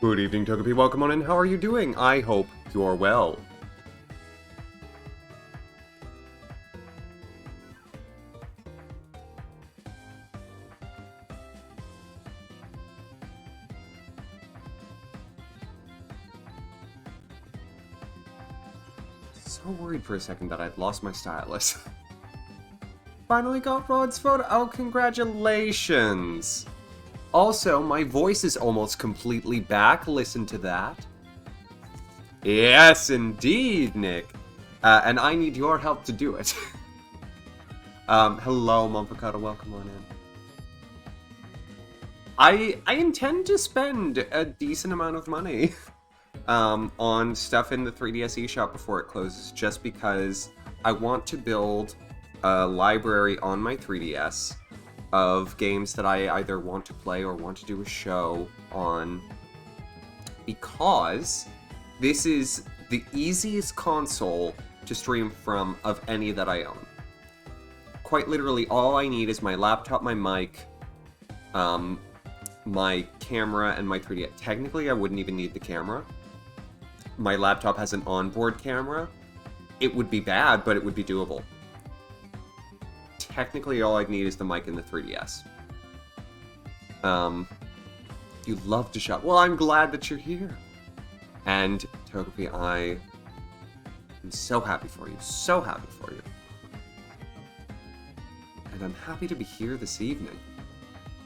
Good evening, Togepi. Welcome on in. How are you doing? I hope you're well. So worried for a second that I'd lost my stylus. Finally got Rod's photo. Oh, congratulations. Also, my voice is almost completely back. Listen to that. Yes, indeed, Nick. And I need your help to do it. Hello, Monpicata. Welcome on in. I intend to spend a decent amount of money on stuff in the 3DS eShop before it closes, just because I want to build a library on my 3DS of games that I either want to play or want to do a show on, because this is the easiest console to stream from of any that I own. Quite literally, all I need is my laptop, my mic, my camera, and my 3DS. Technically, I wouldn't even need the camera. My laptop has an onboard camera. It would be bad, but it would be doable. Technically, all I'd need is the mic and the 3DS. You love to shop. Well, I'm glad that you're here. And, Togepi, I am so happy for you. So happy for you. And I'm happy to be here this evening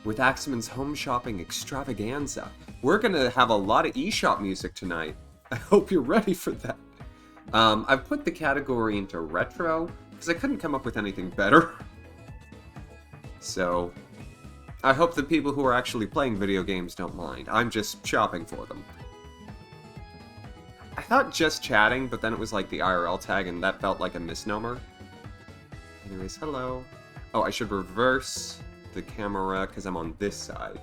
with Axamin's home shopping extravaganza. We're gonna have a lot of eShop music tonight. I hope you're ready for that. I've put the category into retro because I couldn't come up with anything better. So, I hope the people who are actually playing video games don't mind. I'm just shopping for them. I thought just chatting, but then it was like the IRL tag, and that felt like a misnomer. Anyways, hello. Oh, I should reverse the camera because I'm on this side.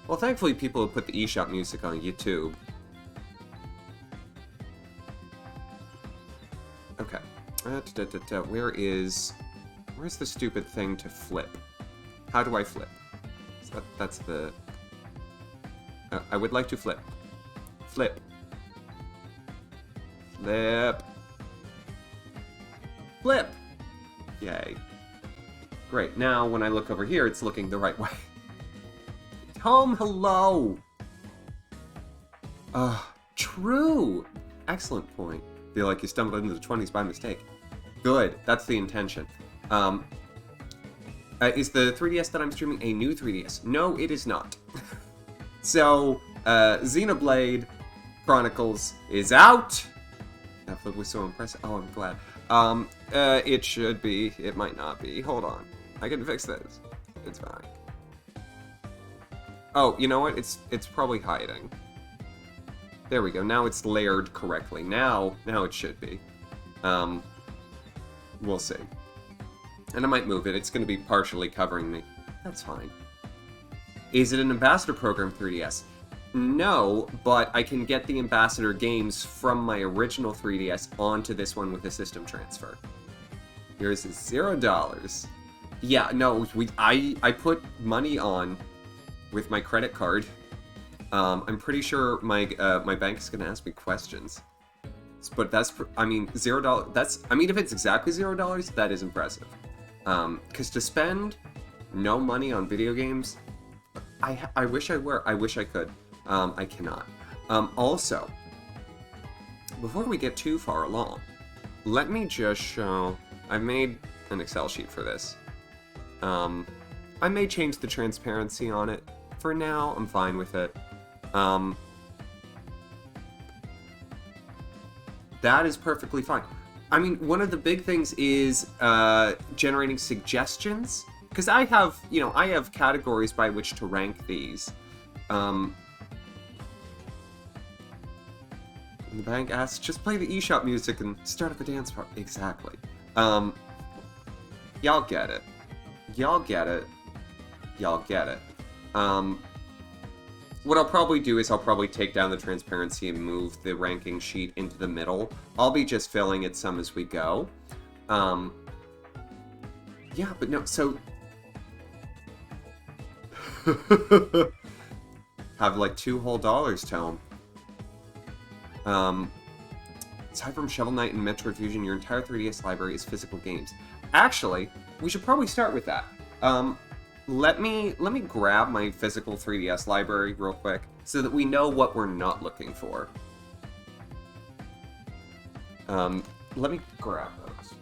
Well, thankfully people have put the eShop music on YouTube. Okay. Where's the stupid thing to flip? How do I flip? So that's the... I would like to flip. Flip. Flip. Flip! Yay. Great, now when I look over here, it's looking the right way. Tom, hello! True! Excellent point. Feel like you stumbled into the 20s by mistake. Good, that's the intention. Is the 3DS that I'm streaming a new 3DS? No, it is not. So, Xenoblade Chronicles is out! That flip was so impressive. Oh, I'm glad. It should be. It might not be. Hold on. I can fix this. It's fine. Oh, you know what? It's probably hiding. There we go. Now it's layered correctly. Now it should be. We'll see. And I might move it. It's going to be partially covering me. That's fine. Is it an Ambassador Program 3DS? No, but I can get the Ambassador games from my original 3DS onto this one with a system transfer. Yours is $0. Yeah, no, I put money on with my credit card. I'm pretty sure my bank is gonna ask me questions. But that's, I mean, $0. That's, I mean, if it's exactly $0, that is impressive. Because to spend no money on video games, I wish I were. I wish I could. I cannot. Also, before we get too far along, let me just show... I made an Excel sheet for this. I may change the transparency on it. For now, I'm fine with it. That is perfectly fine. I mean, one of the big things is generating suggestions. Because I have, I have categories by which to rank these. The bank asks, just play the eShop music and start up a dance part. Exactly. Y'all get it. Y'all get it. Y'all get it. What I'll probably do is I'll probably take down the transparency and move the ranking sheet into the middle. I'll be just filling it some as we go. Yeah, but no, so... Have like $2 whole to them. Aside from Shovel Knight and Metroid Fusion, your entire 3DS library is physical games. Actually, we should probably start with that. Let me grab my physical 3DS library real quick so that we know what we're not looking for. Let me grab those.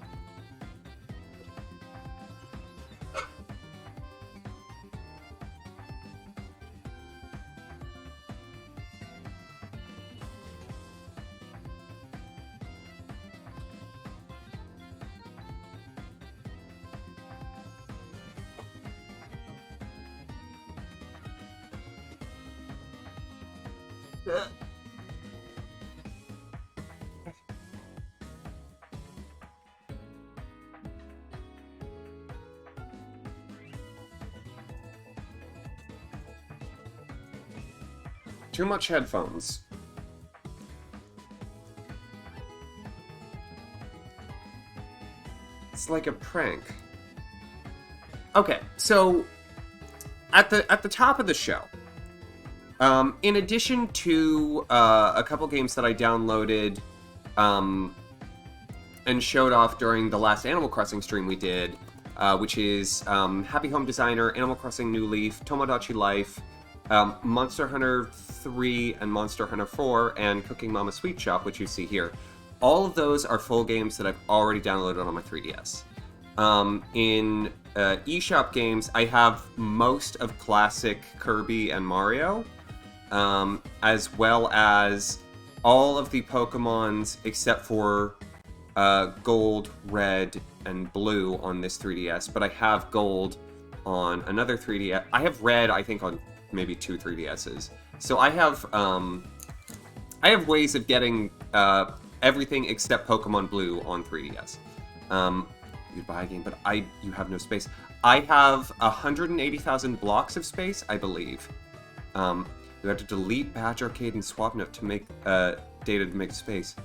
Too much headphones. It's like a prank. Okay, so at the top of the show, in addition to a couple games that I downloaded and showed off during the last Animal Crossing stream we did, which is Happy Home Designer, Animal Crossing New Leaf, Tomodachi Life, Monster Hunter 3 and Monster Hunter 4, and Cooking Mama Sweet Shop, which you see here. All of those are full games that I've already downloaded on my 3DS. In eShop games, I have most of classic Kirby and Mario, as well as all of the Pokemons except for Gold, Red, and Blue on this 3DS, but I have Gold on another 3DS. I have Red, I think, on maybe 2 3DSs. So I have ways of getting everything except Pokemon Blue on 3DS. You'd buy a game, but you have no space. I have 180,000 blocks of space, I believe. You have to delete Batch Arcade and Swap Note to make data to make space.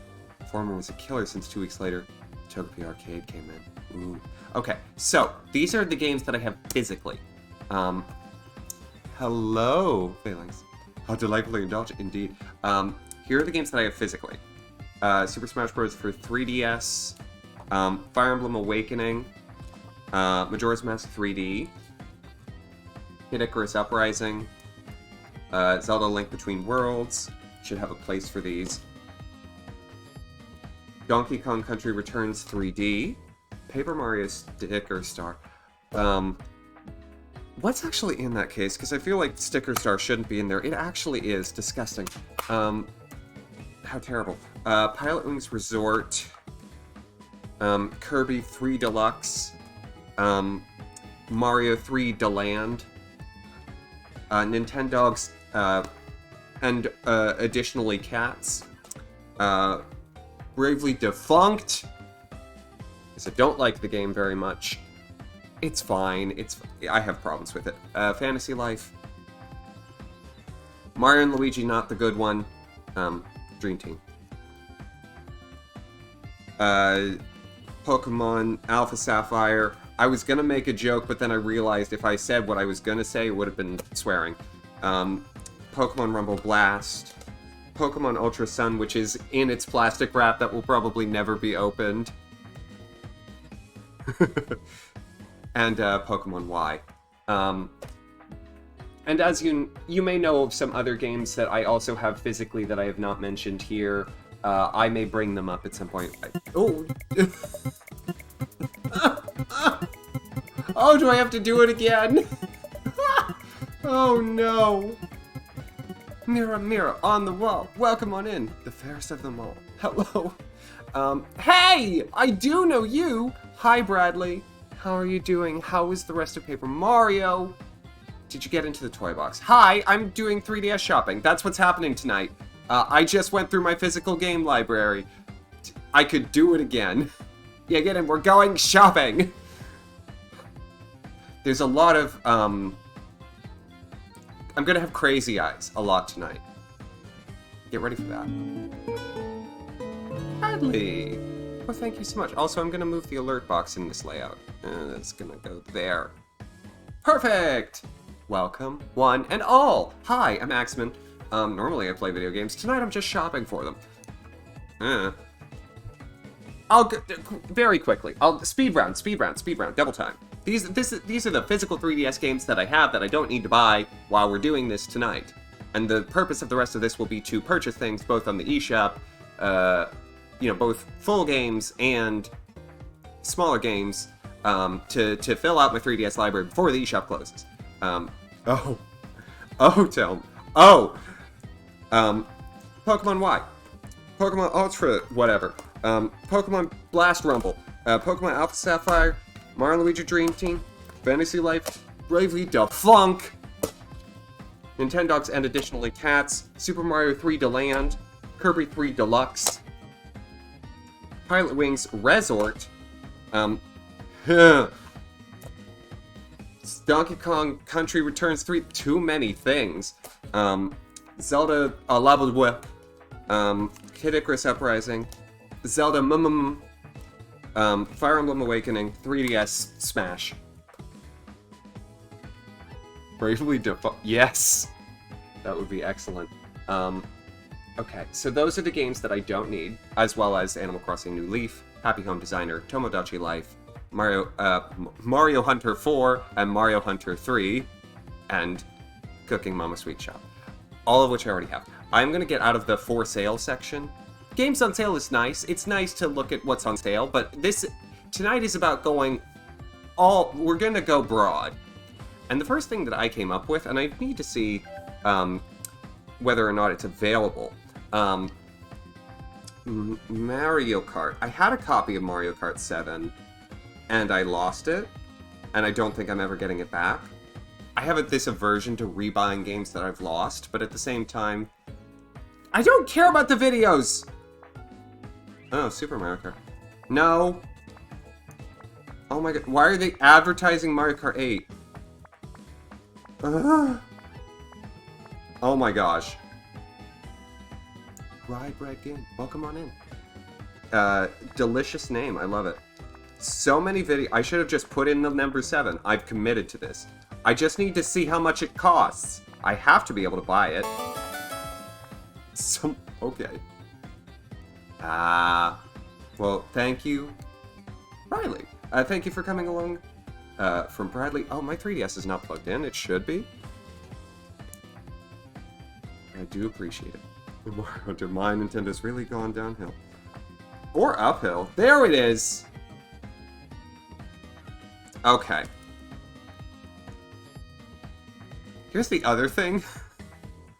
Former was a killer since 2 weeks later. Togepi Arcade came in. Ooh. Okay, so these are the games that I have physically. Hello, Phalanx. How delightfully indulgent, indeed. Here are the games that I have physically. Super Smash Bros. For 3DS, Fire Emblem Awakening, Majora's Mask 3D, Kid Icarus Uprising, Zelda Link Between Worlds, should have a place for these. Donkey Kong Country Returns 3D, Paper Mario Sticker Star. What's actually in that case? Because I feel like Sticker Star shouldn't be in there. It actually is. Disgusting. How terrible. Pilot Wings Resort, Kirby 3 Deluxe, Mario 3 Deland, Nintendogs, and additionally Cats, Bravely Defunct, because I don't like the game very much. It's fine. I have problems with it. Fantasy Life, Mario and Luigi, not the good one. Dream Team. Pokemon Alpha Sapphire. I was gonna make a joke, but then I realized if I said what I was gonna say, it would have been swearing. Pokemon Rumble Blast. Pokemon Ultra Sun, which is in its plastic wrap that will probably never be opened. And Pokemon Y. And as you may know of some other games that I also have physically that I have not mentioned here. I may bring them up at some point. Oh! Oh, do I have to do it again? Oh no! Mirror, mirror on the wall, welcome on in, the fairest of them all. Hello. Hey! I do know you! Hi, Bradley. How are you doing? How is the rest of Paper Mario? Did you get into the toy box? Hi, I'm doing 3DS shopping. That's what's happening tonight. I just went through my physical game library. I could do it again. Yeah, get in, we're going shopping! There's a lot of, I'm gonna have crazy eyes a lot tonight. Get ready for that. Hadley! Well, thank you so much. Also, I'm gonna move the alert box in this layout. That's gonna go there. Perfect! welcome, one and all. Hi, I'm Axamin. Normally I play video games. Tonight I'm just shopping for them. I'll go very quickly. I'll speed round, double time. These are the physical 3DS games that I have that I don't need to buy while we're doing this tonight. And the purpose of the rest of this will be to purchase things both on the eShop, both full games and smaller games, to fill out my 3DS library before the eShop closes. Pokemon Y. Pokemon Ultra, whatever. Pokemon Blast Rumble. Pokemon Alpha Sapphire. Mario Luigi Dream Team. Fantasy Life. Bravely Defunct. Nintendogs and Additionally Cats. Super Mario 3 Deland. Kirby 3 Deluxe. Pilot Wings Resort. Donkey Kong Country Returns 3. Too many things. Zelda Lava Whip. Kid Icarus Uprising. Zelda Fire Emblem Awakening. 3DS Smash. Bravely Default. Yes! That would be excellent. Okay, so those are the games that I don't need, as well as Animal Crossing New Leaf, Happy Home Designer, Tomodachi Life, Mario Hunter 4, and Mario Hunter 3, and Cooking Mama Sweet Shop. All of which I already have. I'm going to get out of the for sale section. Games on sale is nice. It's nice to look at what's on sale, but tonight is about going we're going to go broad. And the first thing that I came up with, and I need to see whether or not it's available. Mario Kart. I had a copy of Mario Kart 7, and I lost it, and I don't think I'm ever getting it back. I have this aversion to rebuying games that I've lost, but at the same time, I don't care about the videos! Oh, Super Mario Kart. No! Oh my god, why are they advertising Mario Kart 8? Oh my gosh. Rye Bread Game. Welcome on in. Delicious name. I love it. So many videos. I should have just put in the number 7. I've committed to this. I just need to see how much it costs. I have to be able to buy it. Okay. Well, thank you, Riley. Thank you for coming along. From Bradley. Oh, my 3DS is not plugged in. It should be. I do appreciate it. My Nintendo's really gone downhill. Or uphill. There it is! Okay. Here's the other thing.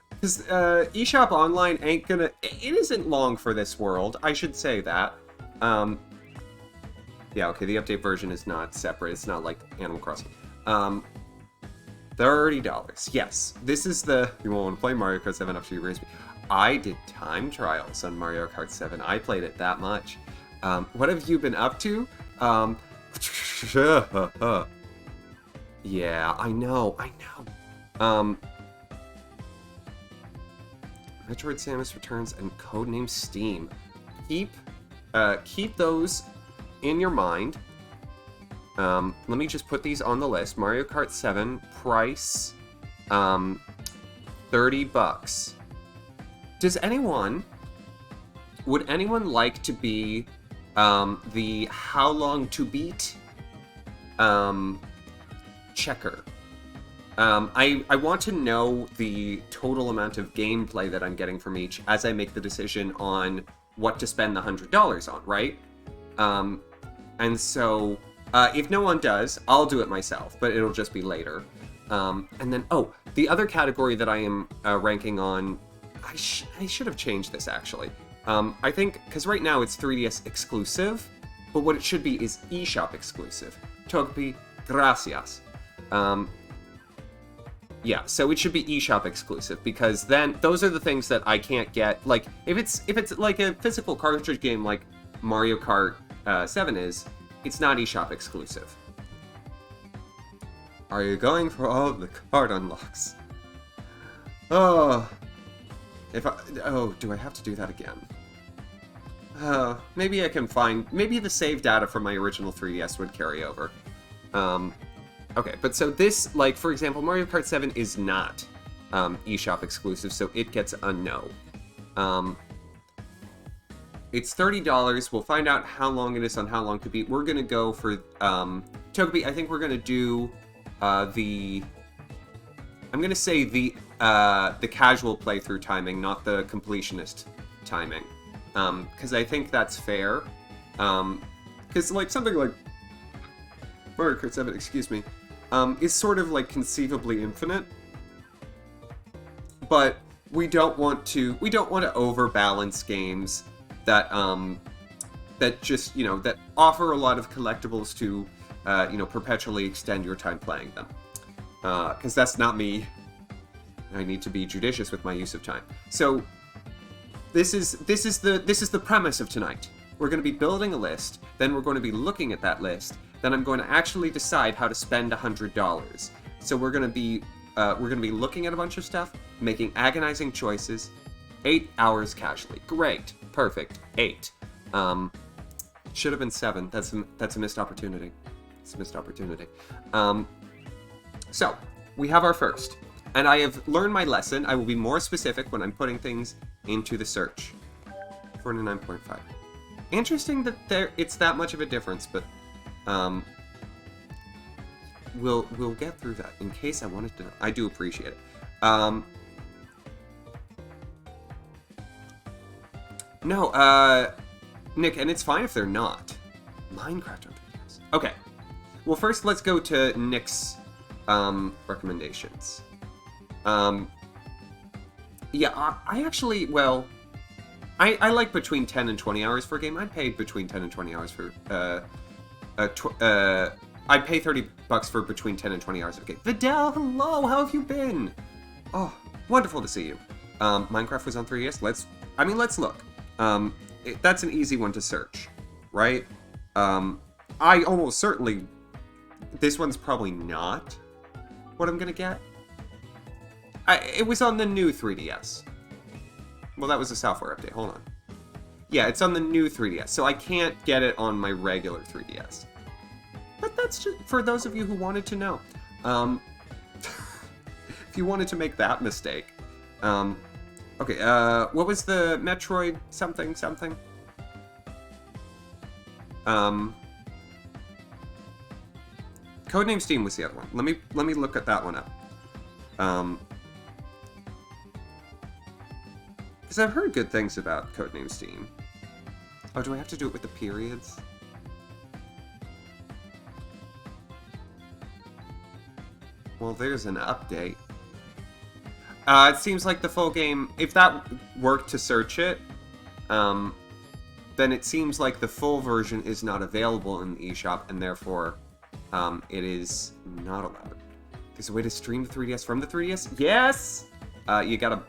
Because eShop Online ain't gonna... It isn't long for this world. I should say that. Yeah, okay, the update version is not separate. It's not like Animal Crossing. $30. Yes. This is the... You won't want to play Mario Kart 7 after you raise me. I did time trials on Mario Kart 7. I played it that much. What have you been up to? Yeah, I know. Metroid Samus Returns and Codename Steam. Keep those in your mind. Let me just put these on the list. Mario Kart 7 price $30. Would anyone like to be the How Long to Beat checker? I want to know the total amount of gameplay that I'm getting from each as I make the decision on what to spend the $100 on, right? And so, if no one does, I'll do it myself, but it'll just be later. And then, the other category that I am ranking on, I should have changed this, actually. I think, because right now it's 3DS exclusive, but what it should be is eShop exclusive. Togepi, gracias. Yeah, so it should be eShop exclusive, because then those are the things that I can't get. Like, if it's like a physical cartridge game like Mario Kart 7 is, it's not eShop exclusive. Are you going for all of the card unlocks? Do I have to do that again? Maybe I can find... Maybe the save data from my original 3DS would carry over. I'm Okay, but so this, like, for example, Mario Kart 7 is not eShop exclusive, so it gets a no. It's $30. We'll find out how long it is on How Long to Beat. We're going to go for Togepi. I think we're going to do the... I'm going to say the casual playthrough timing, not the completionist timing. Because I think that's fair. Because, like, something like Mario Kart 7, excuse me, is sort of, like, conceivably infinite. But we don't want to overbalance games that that just, you know, that offer a lot of collectibles to, you know, perpetually extend your time playing them. Because that's not me. I need to be judicious with my use of time. So this is the premise of tonight. We're going to be building a list, then we're going to be looking at that list, then I'm going to actually decide how to spend $100. So we're going to be looking at a bunch of stuff, making agonizing choices. 8 hours casually. Great. Perfect. 8. Should have been 7. That's a missed opportunity. It's a missed opportunity. So, we have our first. And I have learned my lesson. I will be more specific when I'm putting things into the search. 49.5. Interesting that it's that much of a difference, but we'll get through that. In case I wanted to know. I do appreciate it. No, Nick, and it's fine if they're not. Minecraft on 3DS. Okay. Well, first let's go to Nick's recommendations. Yeah, I actually, well, I like between 10 and 20 hours for a game. I'd pay between 10 and 20 hours for, I'd pay $30 for between 10 and 20 hours of a game. Vidal, hello, how have you been? Oh, wonderful to see you. Minecraft was on 3DS. Let's look. That's an easy one to search, right? I almost certainly, this one's probably not what I'm gonna get. It was on the new 3DS. Well, that was a software update. Hold on. Yeah, it's on the new 3DS, so I can't get it on my regular 3DS. But that's just for those of you who wanted to know. If you wanted to make that mistake. Okay, what was the Metroid something? Codename Steam was the other one. Let me look at that one up. Because I've heard good things about Codename Steam. Oh, do I have to do it with the periods? Well, there's an update. It seems like the full game, if that worked to search it, then it seems like the full version is not available in the eShop, and therefore, it is not allowed. There's a way to stream the 3DS from the 3DS? Yes! You gotta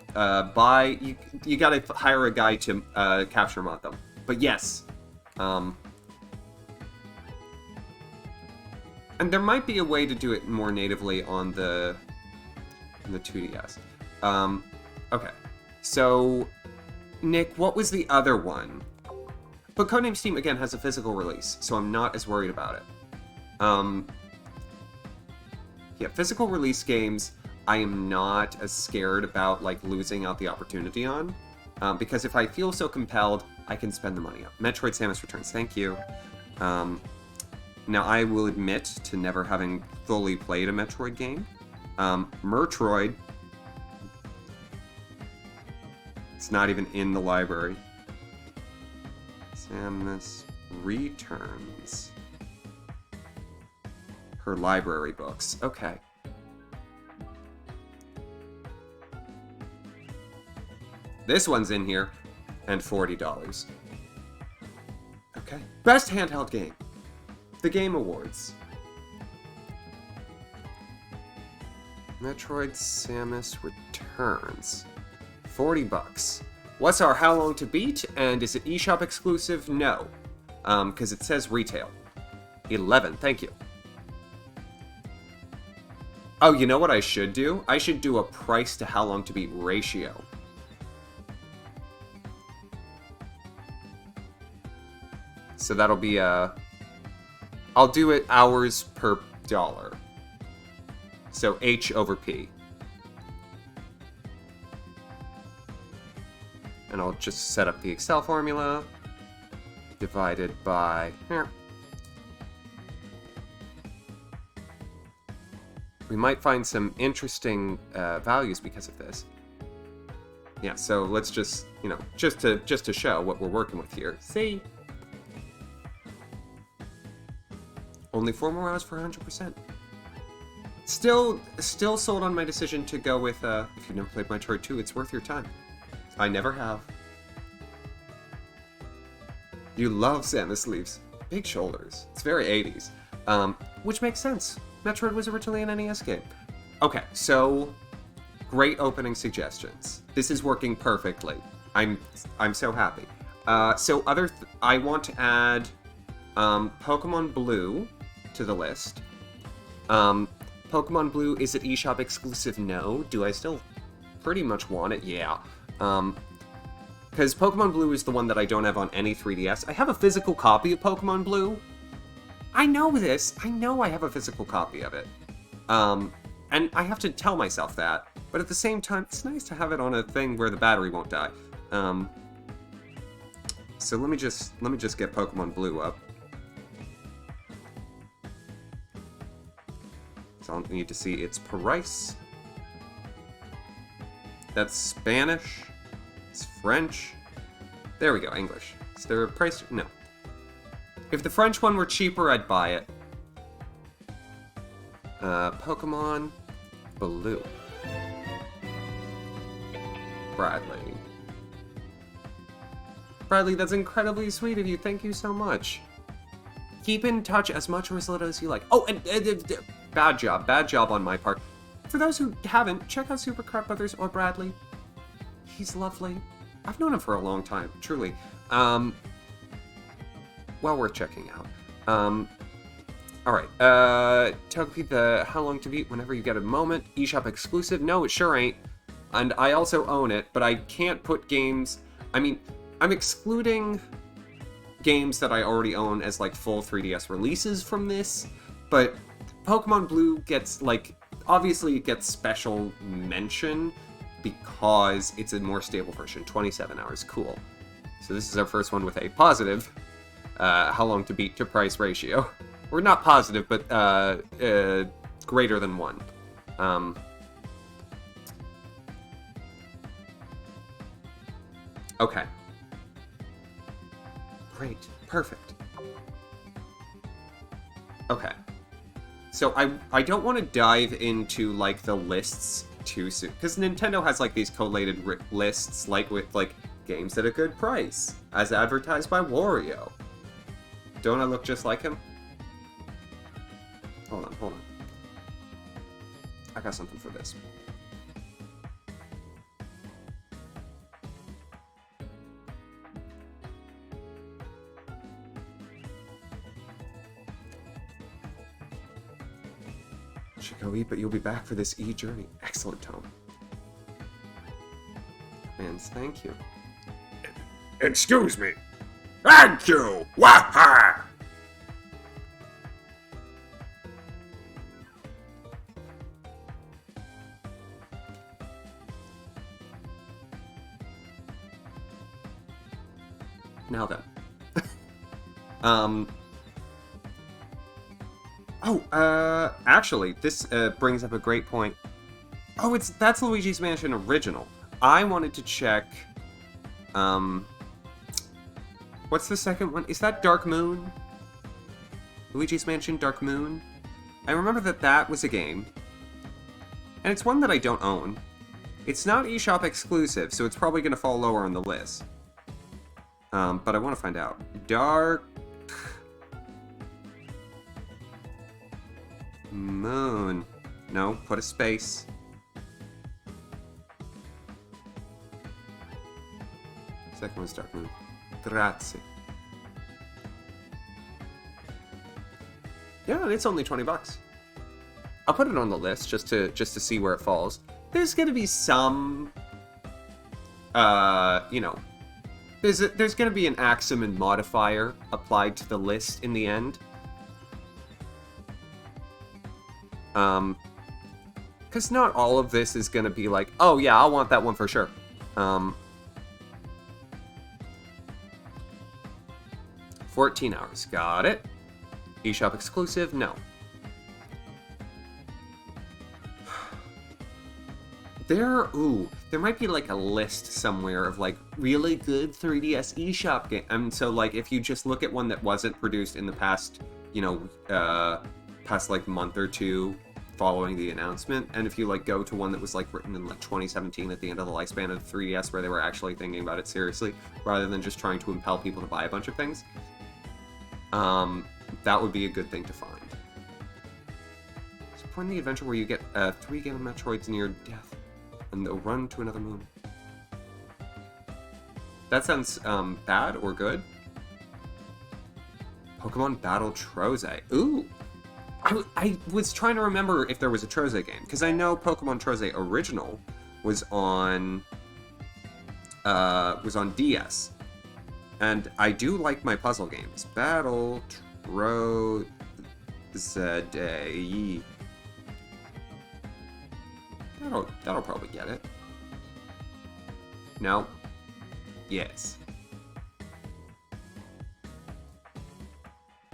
buy, you gotta hire a guy to capture mod them. But yes. And there might be a way to do it more natively on the 2DS. Okay. So, Nick, what was the other one? But Codename Steam, again, has a physical release, so I'm not as worried about it. Yeah, physical release games, I am not as scared about, like, losing out the opportunity on. Because if I feel so compelled, I can spend the money up. Metroid Samus Returns, thank you. Now, I will admit to never having fully played a Metroid game. Metroid. It's not even in the library. Samus Returns. Her library books. Okay. This one's in here, and $40. Okay. Best handheld game. The Game Awards. Metroid Samus Returns. $40. What's our How Long to Beat? And is it eShop exclusive? No. Because it says retail. 11. Thank you. Oh, you know what I should do? I should do a price to How Long to Beat ratio. So that'll be I'll do it hours per dollar. So H over P. And I'll just set up the Excel formula. Divided by... Here. We might find some interesting values because of this. Yeah, so let's just, you know, just to show what we're working with here. See? Only 4 more hours for 100%. Still sold on my decision to go with, if you've never played my turret 2, it's worth your time. I never have. You love Samus sleeves. Big shoulders. It's very 80s. Which makes sense. Metroid was originally an NES game. Okay, so great opening suggestions. This is working perfectly. I'm so happy. So I want to add Pokemon Blue to the list. Pokemon Blue, is it eShop exclusive? No. Do I still pretty much want it? Yeah. Because Pokemon Blue is the one that I don't have on any 3DS. I have a physical copy of Pokemon Blue. I know this. I know I have a physical copy of it. And I have to tell myself that. But at the same time, it's nice to have it on a thing where the battery won't die. So let me just get Pokemon Blue up. So I'll need to see its price. That's Spanish. It's French. There we go, English. Is there a price? No. If the French one were cheaper, I'd buy it. Pokemon Blue. Bradley. Bradley, that's incredibly sweet of you. Thank you so much. Keep in touch as much or as little as you like. Oh, and bad job on my part. For those who haven't, check out Super Crap Brothers or Bradley. He's lovely. I've known him for a long time, truly. Well worth checking out. Alright, Togepi, the How Long to Beat whenever you get a moment. eShop exclusive? No, it sure ain't. And I also own it, but I can't put games... I mean, I'm excluding games that I already own as, like, full 3DS releases from this, but Pokemon Blue gets, like... Obviously, it gets special mention because it's a more stable version. 27 hours, cool. So this is our first one with a positive How Long to Beat to price ratio. Or not positive, but greater than 1. Okay. Great. Perfect. Okay. So I don't want to dive into, like, the lists too soon. Because Nintendo has, like, these collated lists, like, with, like, games at a good price, as advertised by Wario. Don't I look just like him? Hold on. I got something for this. Should go eat, but you'll be back for this e-journey. Excellent, Tom. Mans, thank you. Excuse me. Thank you! Waha! Now then. Actually, this brings up a great point. Oh, that's Luigi's Mansion Original. I wanted to check, what's the second one? Is that Dark Moon? Luigi's Mansion Dark Moon? I remember that was a game. And it's one that I don't own. It's not eShop exclusive, so it's probably going to fall lower on the list. But I want to find out. Dark Moon. No, put a space. Second one's Dark Moon. Grazie. Yeah, it's only $20. I'll put it on the list just to see where it falls. There's gonna be some, you know, there's gonna be an Axamin modifier applied to the list in the end. Because not all of this is going to be like, oh yeah, I want that one for sure. 14 hours. Got it. eShop exclusive? No. There might be like a list somewhere of like really good 3DS eShop games. And so like if you just look at one that wasn't produced in the past, past like month or two following the announcement, and if you like go to one that was like written in like 2017 at the end of the lifespan of the 3DS where they were actually thinking about it seriously rather than just trying to impel people to buy a bunch of things, that would be a good thing to find. There's a point in the adventure where you get 3 Game Metroids near death and they'll run to another moon. That sounds bad or good. Pokemon Battle Troze. Ooh! I was trying to remember if there was a Troze game, because I know Pokemon Troze Original was on DS. And I do like my puzzle games. Battle Troze. That'll probably get it. No. Yes.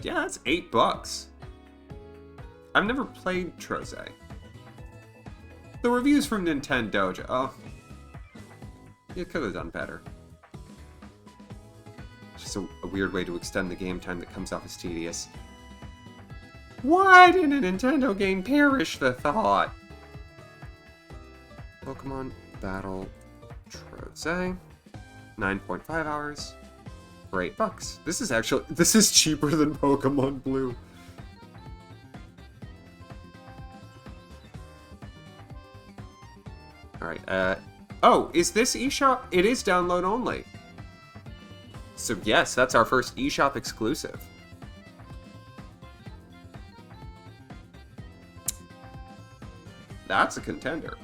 Yeah, that's $8. I've never played Troze. The reviews from Nintendo. Oh. You could have done better. It's just a weird way to extend the game time that comes off as tedious. Why didn't a Nintendo game perish the thought? Pokemon Battle Troze. 9.5 hours. For $8. This is cheaper than Pokemon Blue. Alright, oh, is this eShop? It is download only. So yes, that's our first eShop exclusive. That's a contender.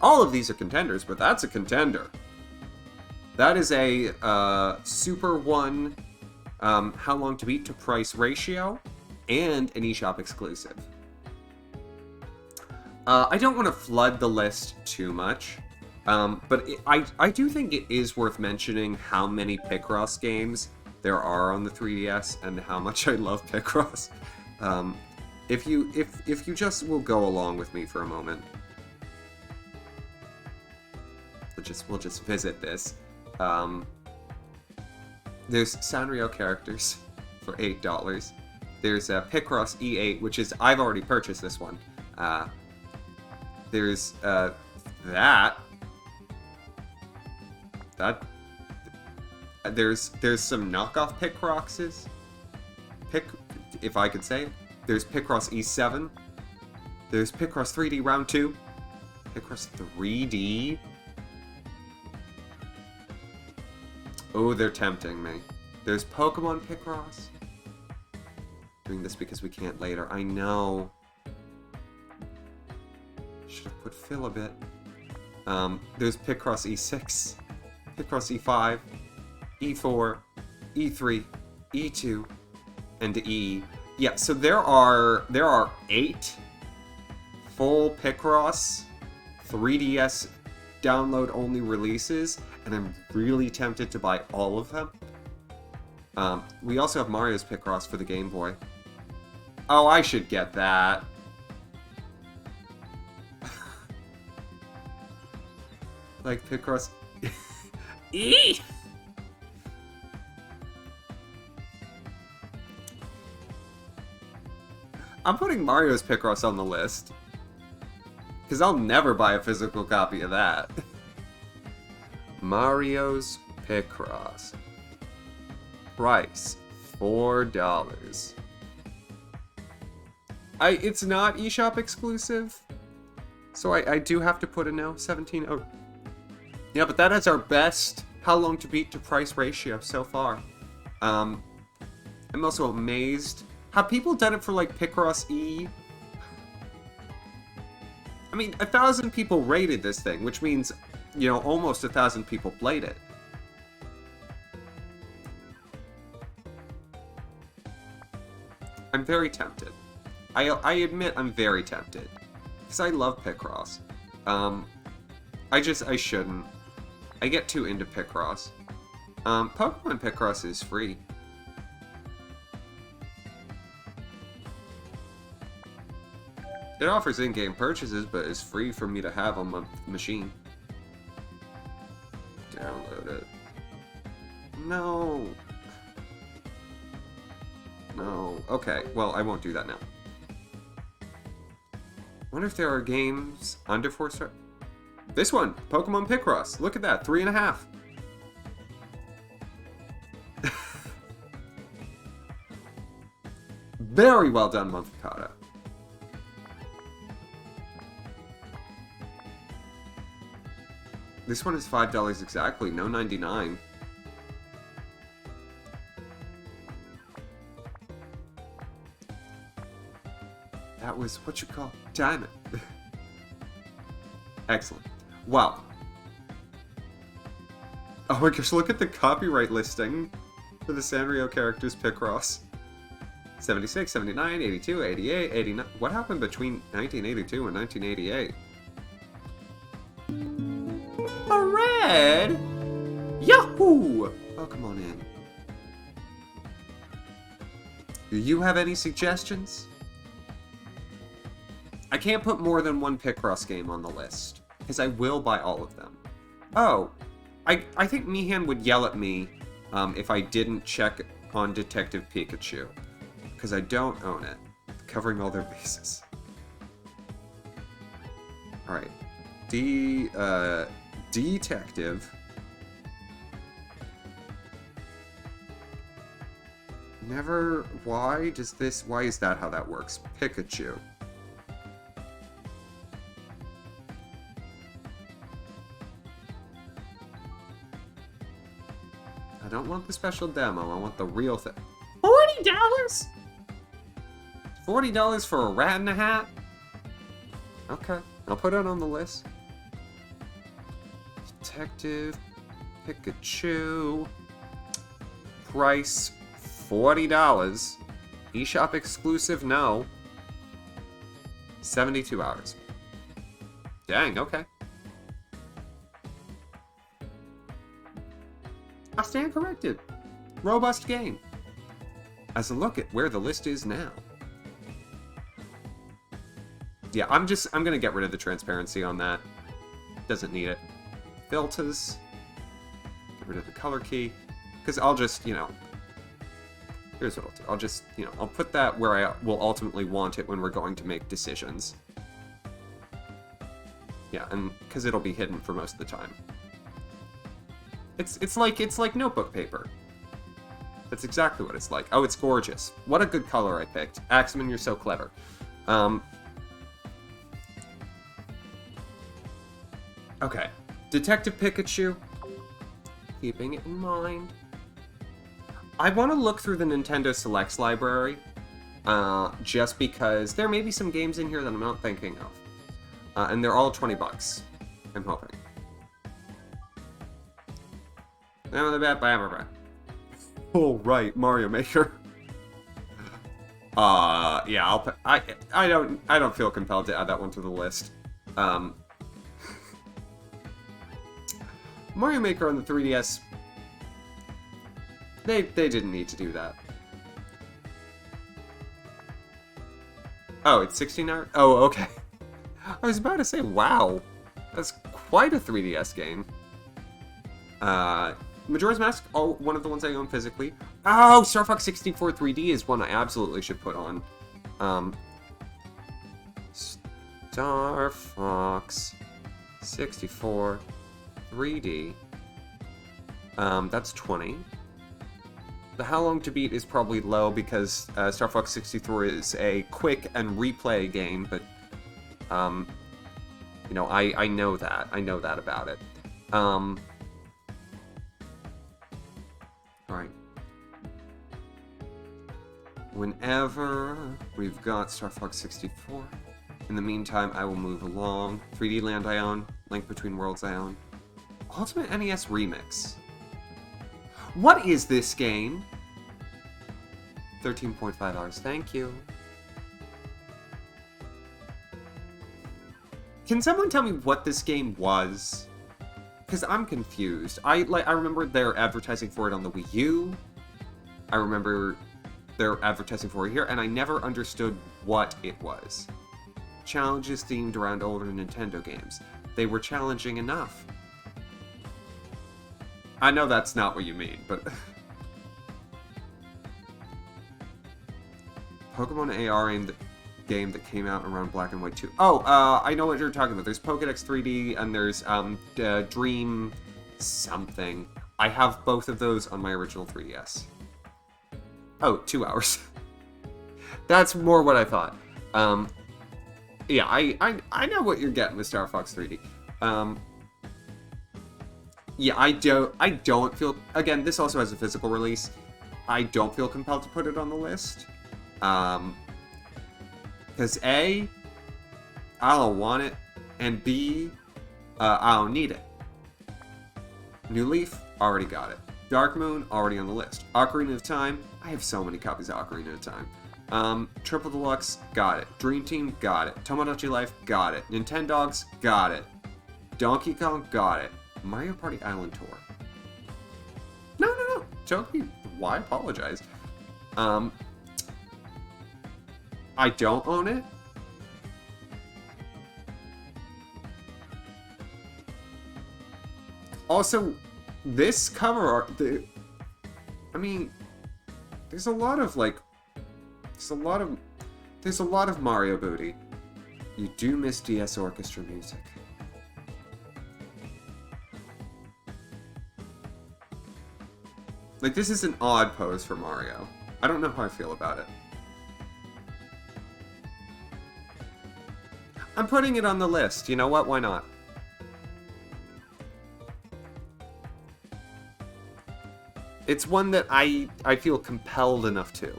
All of these are contenders, but that's a contender. That is a Super 1 How Long to Beat to Price ratio and an eShop exclusive. I don't want to flood the list too much, but I do think it is worth mentioning how many Picross games there are on the 3DS and how much I love Picross. If you just will go along with me for a moment, we'll just visit this. There's Sanrio characters for $8. There's Picross E8, which is I've already purchased this one. There's that. There's some knockoff Picrosses. If I could say it. There's Picross E7. There's Picross 3D Round 2. Picross 3D. Oh, they're tempting me. There's Pokemon Picross. Doing this because we can't later. I know. Should have put Phil a bit. There's Picross E6, Picross E5, E4, E3, E2, and E. Yeah, so there are 8 full Picross 3DS download only releases, and I'm really tempted to buy all of them. We also have Mario's Picross for the Game Boy. Oh, I should get that. Like Picross. Eee! I'm putting Mario's Picross on the list. Because I'll never buy a physical copy of that. Mario's Picross. Price $4. It's not eShop exclusive. So I do have to put a no. 17. Oh. Yeah, but that is our best How Long to Beat to Price ratio so far. I'm also amazed. Have people done it for like Picross E? I mean, 1,000 people rated this thing, which means, almost 1,000 people played it. I'm very tempted. I admit I'm very tempted. Because I love Picross. I shouldn't. I get too into Picross. Pokemon Picross is free. It offers in-game purchases, but is free for me to have on my machine. Download it. No. No. Okay, well, I won't do that now. Wonder if there are games under 4 stars. This one, Pokemon Picross. Look at that, 3.5. Very well done, Monthicata. This one is $5 exactly, no 99. That was what you call diamond. Excellent. Wow. Oh my gosh, look at the copyright listing for the Sanrio characters Picross. 76, 79, 82, 88, 89. What happened between 1982 and 1988? A red! Yahoo! Oh, come on in. Do you have any suggestions? I can't put more than one Picross game on the list, because I will buy all of them. Oh, I think Mihan would yell at me if I didn't check on Detective Pikachu, because I don't own it, covering all their bases. Alright. Detective. Never... Why is that how that works? Pikachu. I don't want the special demo, I want the real thing. $40?! $40 for a rat in a hat? Okay, I'll put it on the list. Detective Pikachu. Price $40. eShop exclusive, no. 72 hours. Dang, okay. I stand corrected. Robust game. As a look at where the list is now. Yeah, I'm gonna get rid of the transparency on that. Doesn't need it. Filters. Get rid of the color key. Because I'll just, here's what I'll do. I'll just, I'll put that where I will ultimately want it when we're going to make decisions. Yeah, and because it'll be hidden for most of the time. It's like notebook paper. That's exactly what it's like. Oh, it's gorgeous. What a good color I picked. Axamin, you're so clever. Okay. Detective Pikachu. Keeping it in mind. I want to look through the Nintendo Selects library. Just because there may be some games in here that I'm not thinking of. And they're all $20. I'm hoping. Oh, right, Mario Maker. Yeah, I don't feel compelled to add that one to the list. Mario Maker on the 3DS, they didn't need to do that. Oh, it's 16 hours? Oh, okay. I was about to say, wow, that's quite a 3DS game. Majora's Mask, one of the ones I own physically. Oh, Star Fox 64 3D is one I absolutely should put on. Star Fox 64 3D. That's 20. The How Long to Beat is probably low because Star Fox 64 is a quick and replay game, but I know that. I know that about it. Alright. Whenever we've got Star Fox 64, in the meantime, I will move along. 3D Land I own, Link Between Worlds I own. Ultimate NES Remix. What is this game? $13.5, thank you. Can someone tell me what this game was? Because I'm confused. I remember they're advertising for it on the Wii U. I remember they're advertising for it here, and I never understood what it was. Challenges themed around older Nintendo games. They were challenging enough. I know that's not what you mean, but... Pokemon AR aimed game that came out around Black and White 2. Oh, I know what you're talking about. There's Pokédex 3D, and there's Dream something. I have both of those on my original 3DS. Oh, 2 hours. That's more what I thought. Yeah, I know what you're getting with Star Fox 3D. Yeah, I don't feel... Again, this also has a physical release. I don't feel compelled to put it on the list. Because A, I don't want it, and B, I don't need it. New Leaf, already got it. Dark Moon, already on the list. Ocarina of Time, I have so many copies of Ocarina of Time. Triple Deluxe, got it. Dream Team, got it. Tomodachi Life, got it. Nintendogs, got it. Donkey Kong, got it. Mario Party Island Tour. No. Toki, why apologize? I don't own it. Also, this cover art, I mean, there's a lot of Mario booty. You do miss DS orchestra music. Like, this is an odd pose for Mario. I don't know how I feel about it. I'm putting it on the list. You know what? Why not? It's one that I feel compelled enough to.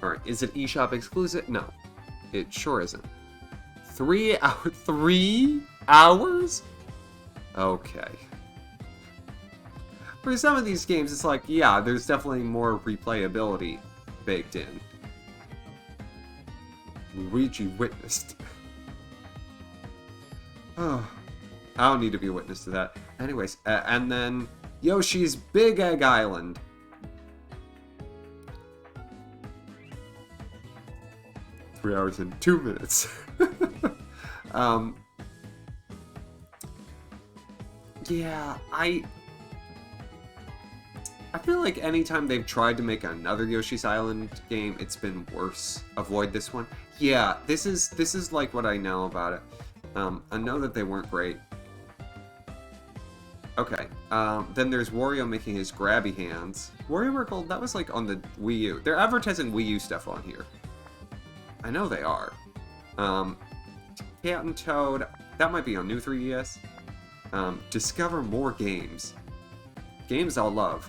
Alright, is it eShop exclusive? No. It sure isn't. 3 hours? Okay. For some of these games, it's like, yeah, there's definitely more replayability baked in. Luigi witnessed. Oh, I don't need to be a witness to that. Anyways, and then Yoshi's Big Egg Island. Three hours and 2 minutes. Yeah, I feel like anytime they've tried to make another Yoshi's Island game, it's been worse. Avoid this one. Yeah, this is like what I know about it. I know that they weren't great. Okay, then there's Wario making his grabby hands. WarioWare Gold, that was like on the Wii U. They're advertising Wii U stuff on here. I know they are. Cat and Toad, that might be on new 3DS. Discover more games. Games I'll love.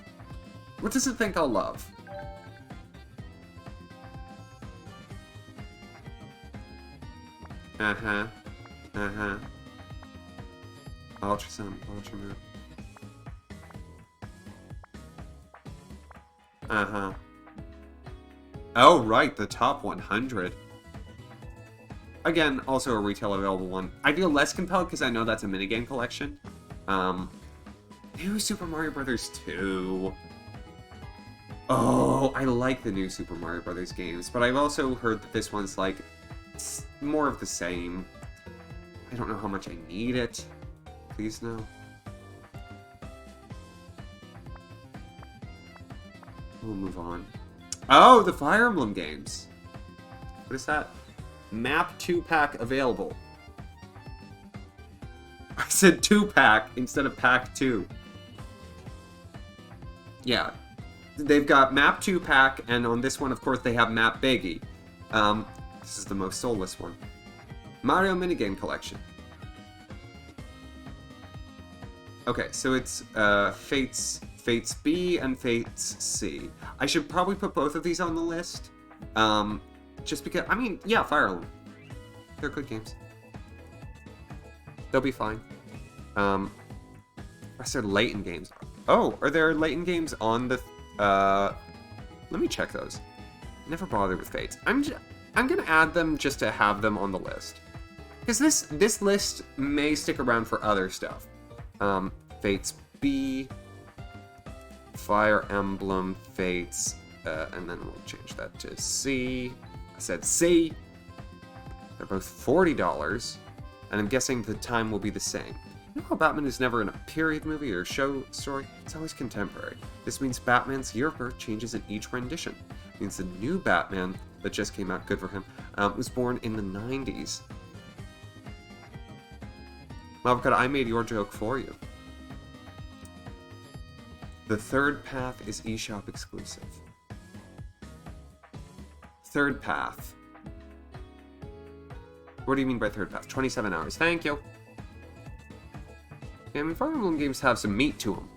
What does it think I'll love? Uh-huh. Ultrasound, Ultramoon. Uh-huh. Oh, right, the top 100. Again, also a retail available one. I feel less compelled because I know that's a minigame collection. New Super Mario Bros. 2. Oh, I like the new Super Mario Bros. Games, but I've also heard that this one's like more of the same. I don't know how much I need it. Please no. We'll move on. Oh, the Fire Emblem games. What is that? Map 2-pack available. I said 2-pack instead of pack 2. Yeah. They've got Map 2-pack, and on this one, of course, they have Map Biggie. This is the most soulless one. Mario Minigame Collection. Okay, so it's Fates B and Fates C. I should probably put both of these on the list. Just because, I mean, yeah, Fire Emblem. They're good games. They'll be fine. Rest are Layton games. Oh, are there Layton games on the, let me check those. Never bothered with Fates. I'm gonna add them just to have them on the list. Because this list may stick around for other stuff. Fates B, Fire Emblem, Fates, and then we'll change that to C. I said C. They're both $40, and I'm guessing the time will be the same. You know how Batman is never in a period movie or show story? It's always contemporary. This means Batman's year of birth changes in each rendition. It means the new Batman that just came out, good for him, was born in the 90s. Mavka, I made your joke for you. The third path is eShop exclusive. Third path. What do you mean by third path? 27 hours. Thank you. Yeah, I mean, Fire Emblem games have some meat to them.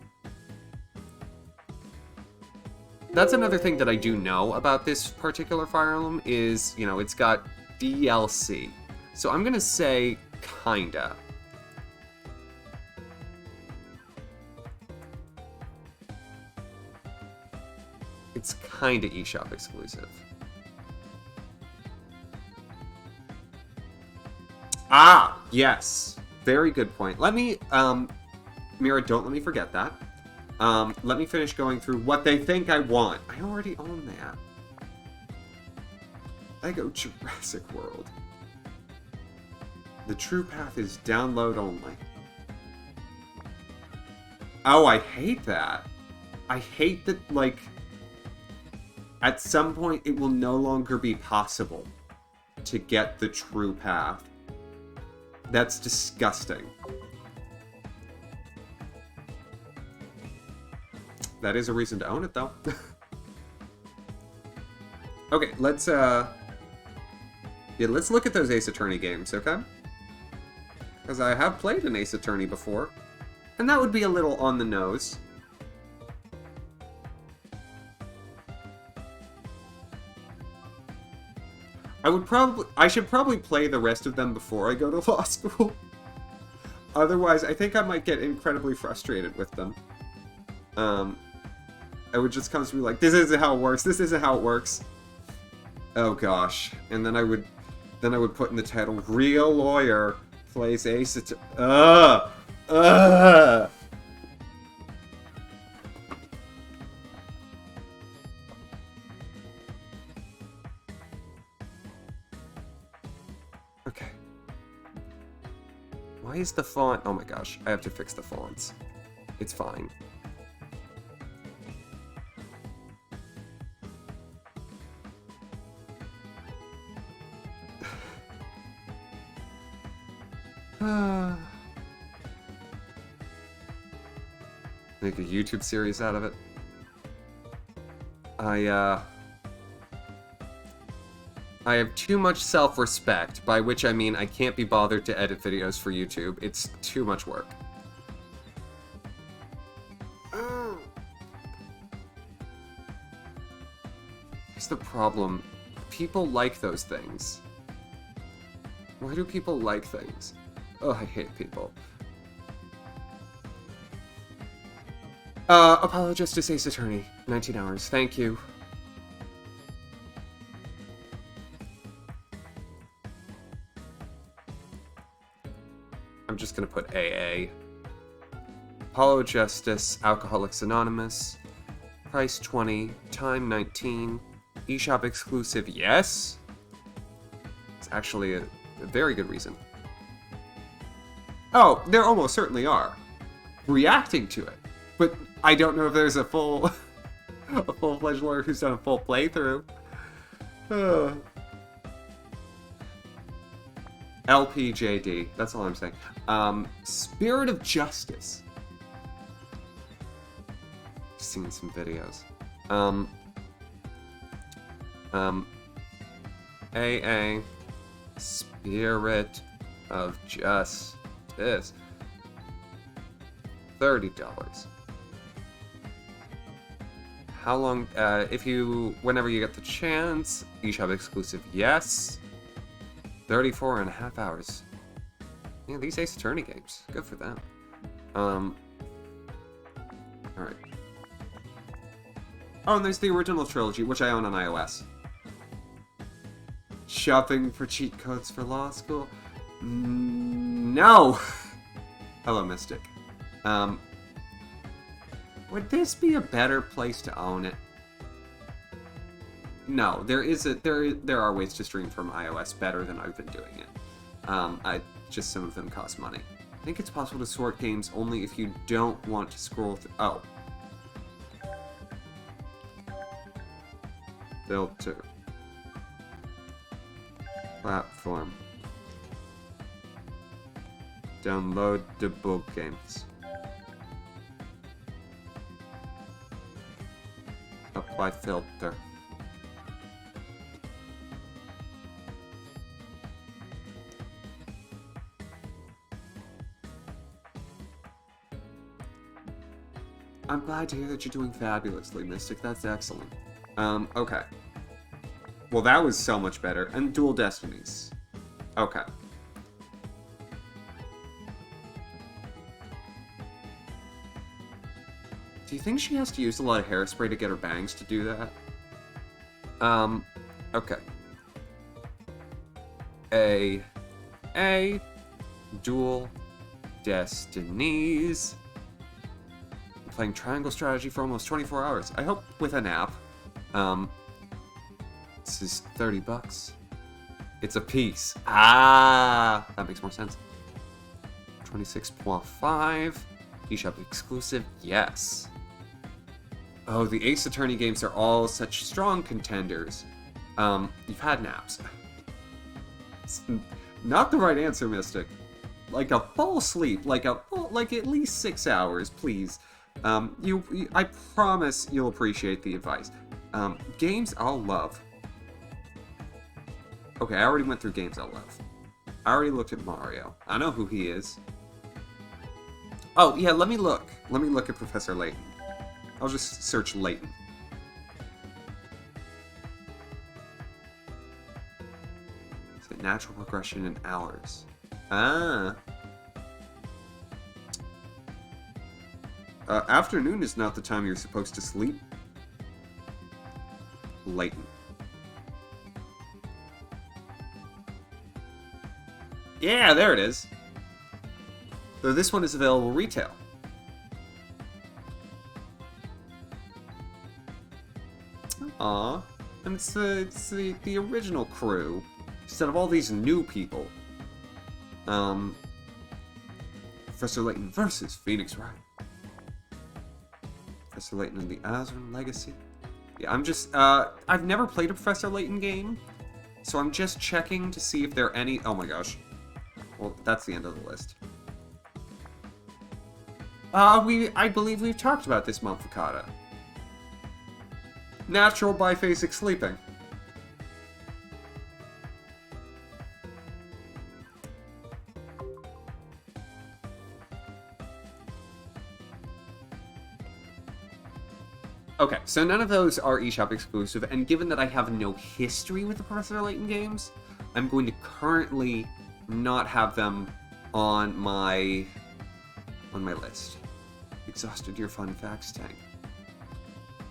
That's another thing that I do know about this particular Fire Emblem is, you know, it's got DLC. So I'm gonna say kinda. It's kinda eShop exclusive. Ah, yes. Very good point. Let me, Mira, don't let me forget that. Let me finish going through what they think I want. I already own that. I go Jurassic World. The true path is download only. Oh, I hate that. I hate that, like, at some point it will no longer be possible to get the true path. That's disgusting. That is a reason to own it, though. Okay, let's look at those Ace Attorney games, okay? Because I have played an Ace Attorney before, and that would be a little on the nose. I should probably play the rest of them before I go to law school. Otherwise, I think I might get incredibly frustrated with them. I would just come to be like, this isn't how it works, this isn't how it works. Oh gosh. And then I would put in the title, Real Lawyer plays Ace Attorney. Okay. Why is the font? Oh my gosh, I have to fix the fonts. It's fine. Make a YouTube series out of it. I have too much self-respect, by which I mean I can't be bothered to edit videos for YouTube. It's too much work. Here's the problem. People like those things. Why do people like things? Oh, I hate people. Apollo Justice Ace Attorney. 19 hours. Thank you. I'm just gonna put AA. Apollo Justice, Alcoholics Anonymous. Price 20. Time 19. eShop exclusive, yes? It's actually a very good reason. Oh, there almost certainly are. Reacting to it. But I don't know if there's a full-fledged lawyer who's done a full playthrough. LPJD, that's all I'm saying. Spirit of Justice. Seen some videos. AA. Spirit of Justice. $30. How long, whenever you get the chance, eShop exclusive, yes. 34 and a half hours. Yeah, these Ace Attorney games, good for them. Alright. Oh, and there's the original trilogy, which I own on iOS. Shopping for cheat codes for law school? No! Hello, Mystic. Would this be a better place to own it? No, there are ways to stream from iOS better than I've been doing it. Just some of them cost money. I think it's possible to sort games only if you don't want to scroll through. Oh. Filter. Platform. Downloadable games. Apply filter. I'm glad to hear that you're doing fabulously, Mystic. That's excellent. Okay. Well, that was so much better. And Dual Destinies. Okay. Do you think she has to use a lot of hairspray to get her bangs to do that? Okay. Dual Destinies. I'm playing Triangle Strategy for almost 24 hours. I hope with an app. This is $30. It's a piece. Ah, that makes more sense. 26.5. Eshop exclusive. Yes. Oh, the Ace Attorney games are all such strong contenders. You've had naps. It's not the right answer, Mystic. Like a full sleep, like at least 6 hours, please. I promise you'll appreciate the advice. Games I'll love. Okay, I already went through games I'll love. I already looked at Mario. I know who he is. Oh, yeah, let me look. Let me look at Professor Layton. I'll just search Layton. Is it natural progression in hours? Ah. Afternoon is not the time you're supposed to sleep. Layton. Yeah, there it is. Though this one is available retail. Aw. And it's the original crew. Instead of all these new people. Professor Layton versus Phoenix Wright. Professor Layton and the Azran Legacy. Yeah, I'm just, I've never played a Professor Layton game. So I'm just checking to see if there are any... Oh my gosh. Well, that's the end of the list. I believe we've talked about this Mumfakata. Natural biphasic sleeping. Okay, so none of those are eShop exclusive, and given that I have no history with the Professor Layton games, I'm going to currently not have them on my list. Exhausted your fun facts tank.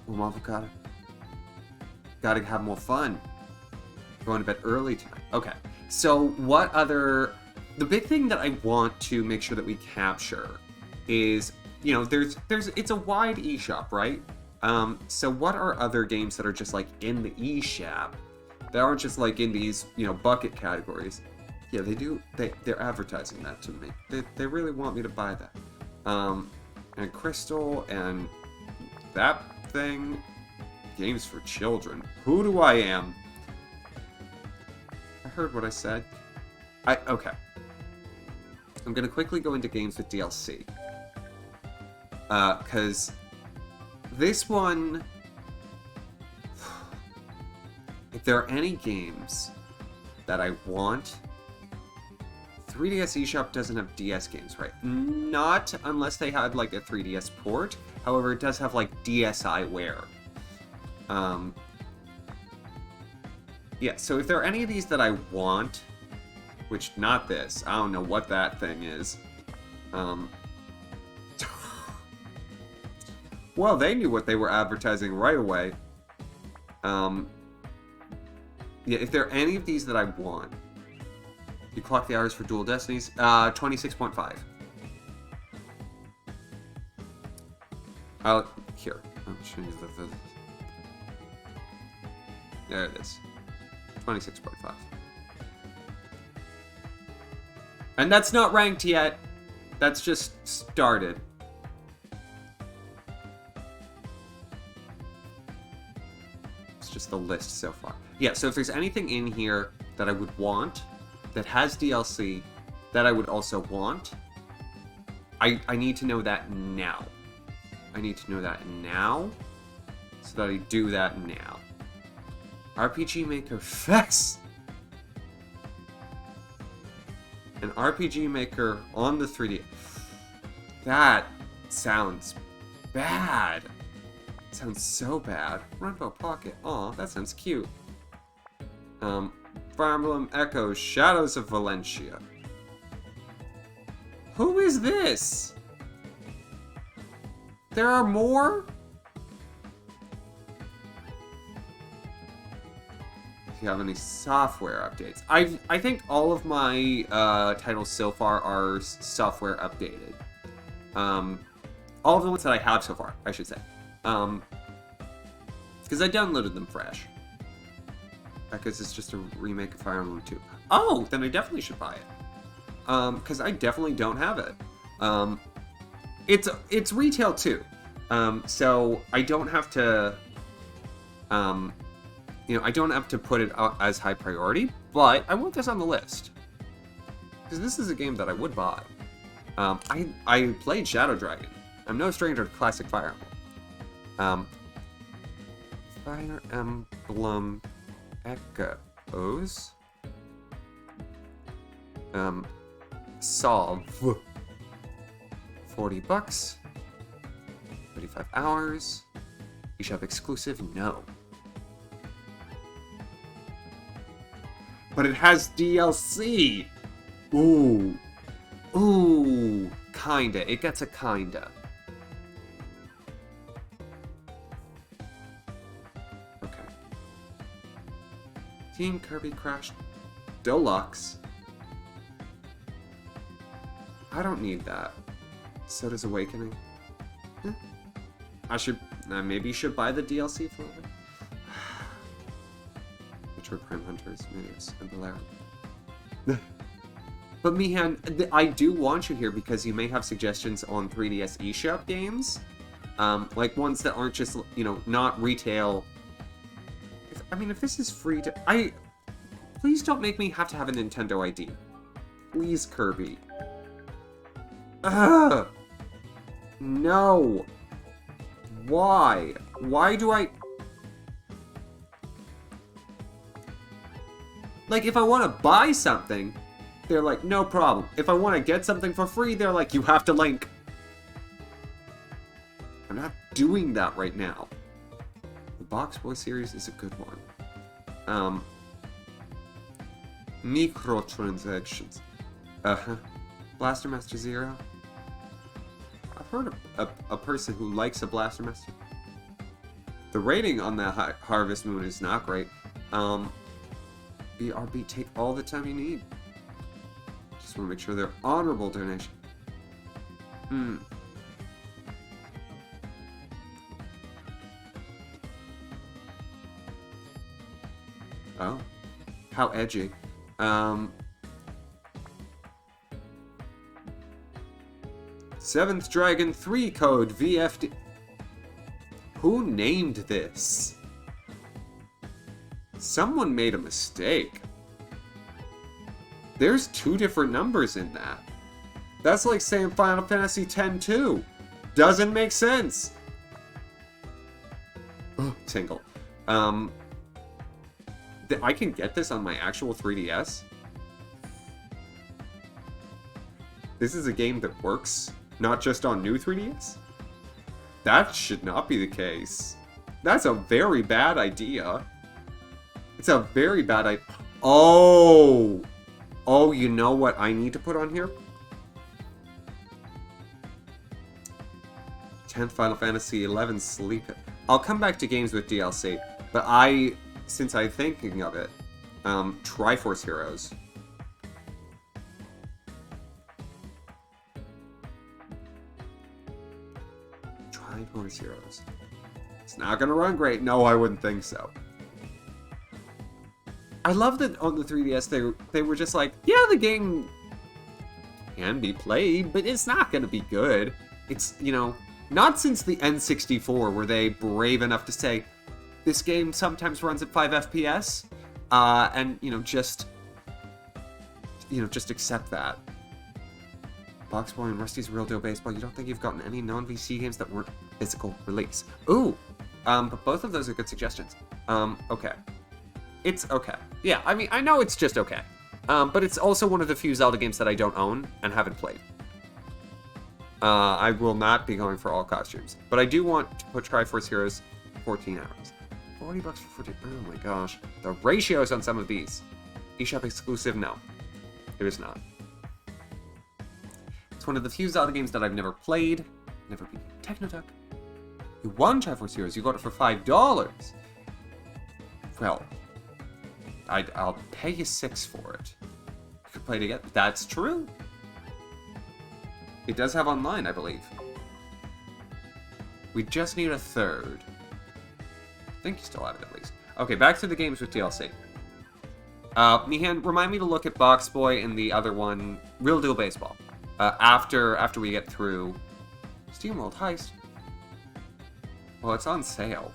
Well, Mavocado. Gotta have more fun. Going to bed early tonight. Okay, so what other... The big thing that I want to make sure that we capture is, you know, it's a wide eShop, right? So what are other games that are just like in the eShop that aren't just like in these, you know, bucket categories? Yeah, they do. They're advertising that to me. They really want me to buy that. And Crystal and that thing. Games for children. Who do I am? I heard what I said. Okay. I'm gonna quickly go into games with DLC. Cause this one, if there are any games that I want, 3DS eShop doesn't have DS games, right? Not unless they had like a 3DS port. However, it does have like DSiWare. Yeah, so if there are any of these that I want, which not this, I don't know what that thing is. Well, they knew what they were advertising right away. Yeah, if there are any of these that I want. You clock the hours for Dual Destinies. 26.5. Here. I'll change the... There it is. 26.5. And that's not ranked yet. That's just started. It's just the list so far. Yeah, so if there's anything in here that I would want, that has DLC, that I would also want, I need to know that now. I need to know that now, so that I do that now. RPG Maker Fest! An RPG Maker on the 3D. That sounds bad. Sounds so bad. Rainbow Pocket. Aw, that sounds cute. Fire Emblem Echoes, Shadows of Valencia. Who is this? There are more? If you have any software updates. I think all of my titles so far are software updated. All of the ones that I have so far, I should say. Because I downloaded them fresh. Because it's just a remake of Fire Emblem 2. Oh, then I definitely should buy it. Because I definitely don't have it. It's retail too. So I don't have to, I don't have to put it as high priority, but I want this on the list. Because this is a game that I would buy. I played Shadow Dragon. I'm no stranger to classic Fire Emblem. Fire Emblem Echoes. Solve. $40. 35 hours. Eshop exclusive? No. But it has DLC! Ooh. Ooh. Kinda. It gets a kinda. Okay. Team Kirby Crash Deluxe. I don't need that. So does Awakening. I should, maybe should buy the DLC for it. Metroid Prime Hunters, Midios, and Valera. But Mihan, I do want you here because you may have suggestions on 3DS eShop games. Like ones that aren't just, not retail. If this is free to... Please don't make me have to have a Nintendo ID. Please, Kirby. Ugh! No! Why? Why do I... Like, if I want to buy something, they're like, no problem. If I want to get something for free, they're like, you have to link. I'm not doing that right now. The Box Boy series is a good one. Microtransactions. Blaster Master Zero. I've heard of a person who likes a Blaster Master. The rating on that Harvest Moon is not great. BRB, take all the time you need. Just want to make sure they're honorable donation. Oh. How edgy. Seventh Dragon 3 code VFD. Who named this? Someone made a mistake. There's 2 different numbers in that. That's like saying Final Fantasy X-2. Doesn't make sense. Oh, tingle. I can get this on my actual 3DS. This is a game that works, not just on new 3DS? That should not be the case. That's a very bad idea. It's a very bad idea. Oh! Oh, you know what I need to put on here? 10th Final Fantasy 11 Sleep. I'll come back to games with DLC, but since I'm thinking of it, Triforce Heroes. Triforce Heroes. It's not gonna run great. No, I wouldn't think so. I love that on the 3DS they were just like, yeah, the game can be played, but it's not gonna be good. It's, you know, not since the N64 were they brave enough to say, this game sometimes runs at 5 FPS, and, just accept that. Box Boy and Rusty's Real Deal Baseball, you don't think you've gotten any non-VC games that weren't physical release? Ooh! But both of those are good suggestions. Okay. It's okay. Yeah, I mean, I know it's just okay. But it's also one of the few Zelda games that I don't own and haven't played. I will not be going for all costumes. But I do want to put Triforce Heroes 14 hours. $40 for 14. Oh my gosh. The ratios on some of these. eShop exclusive? No. It is not. It's one of the few Zelda games that I've never played. Never beat Technoduck. You won Triforce Heroes. You got it for $5. Well, I'll pay you $6 for it. You could play together. That's true. It does have online, I believe. We just need a third. I think you still have it at least. Okay, back to the games with DLC. Mihan, remind me to look at Box Boy and the other one, Real Deal Baseball. After we get through SteamWorld Heist. Well, it's on sale.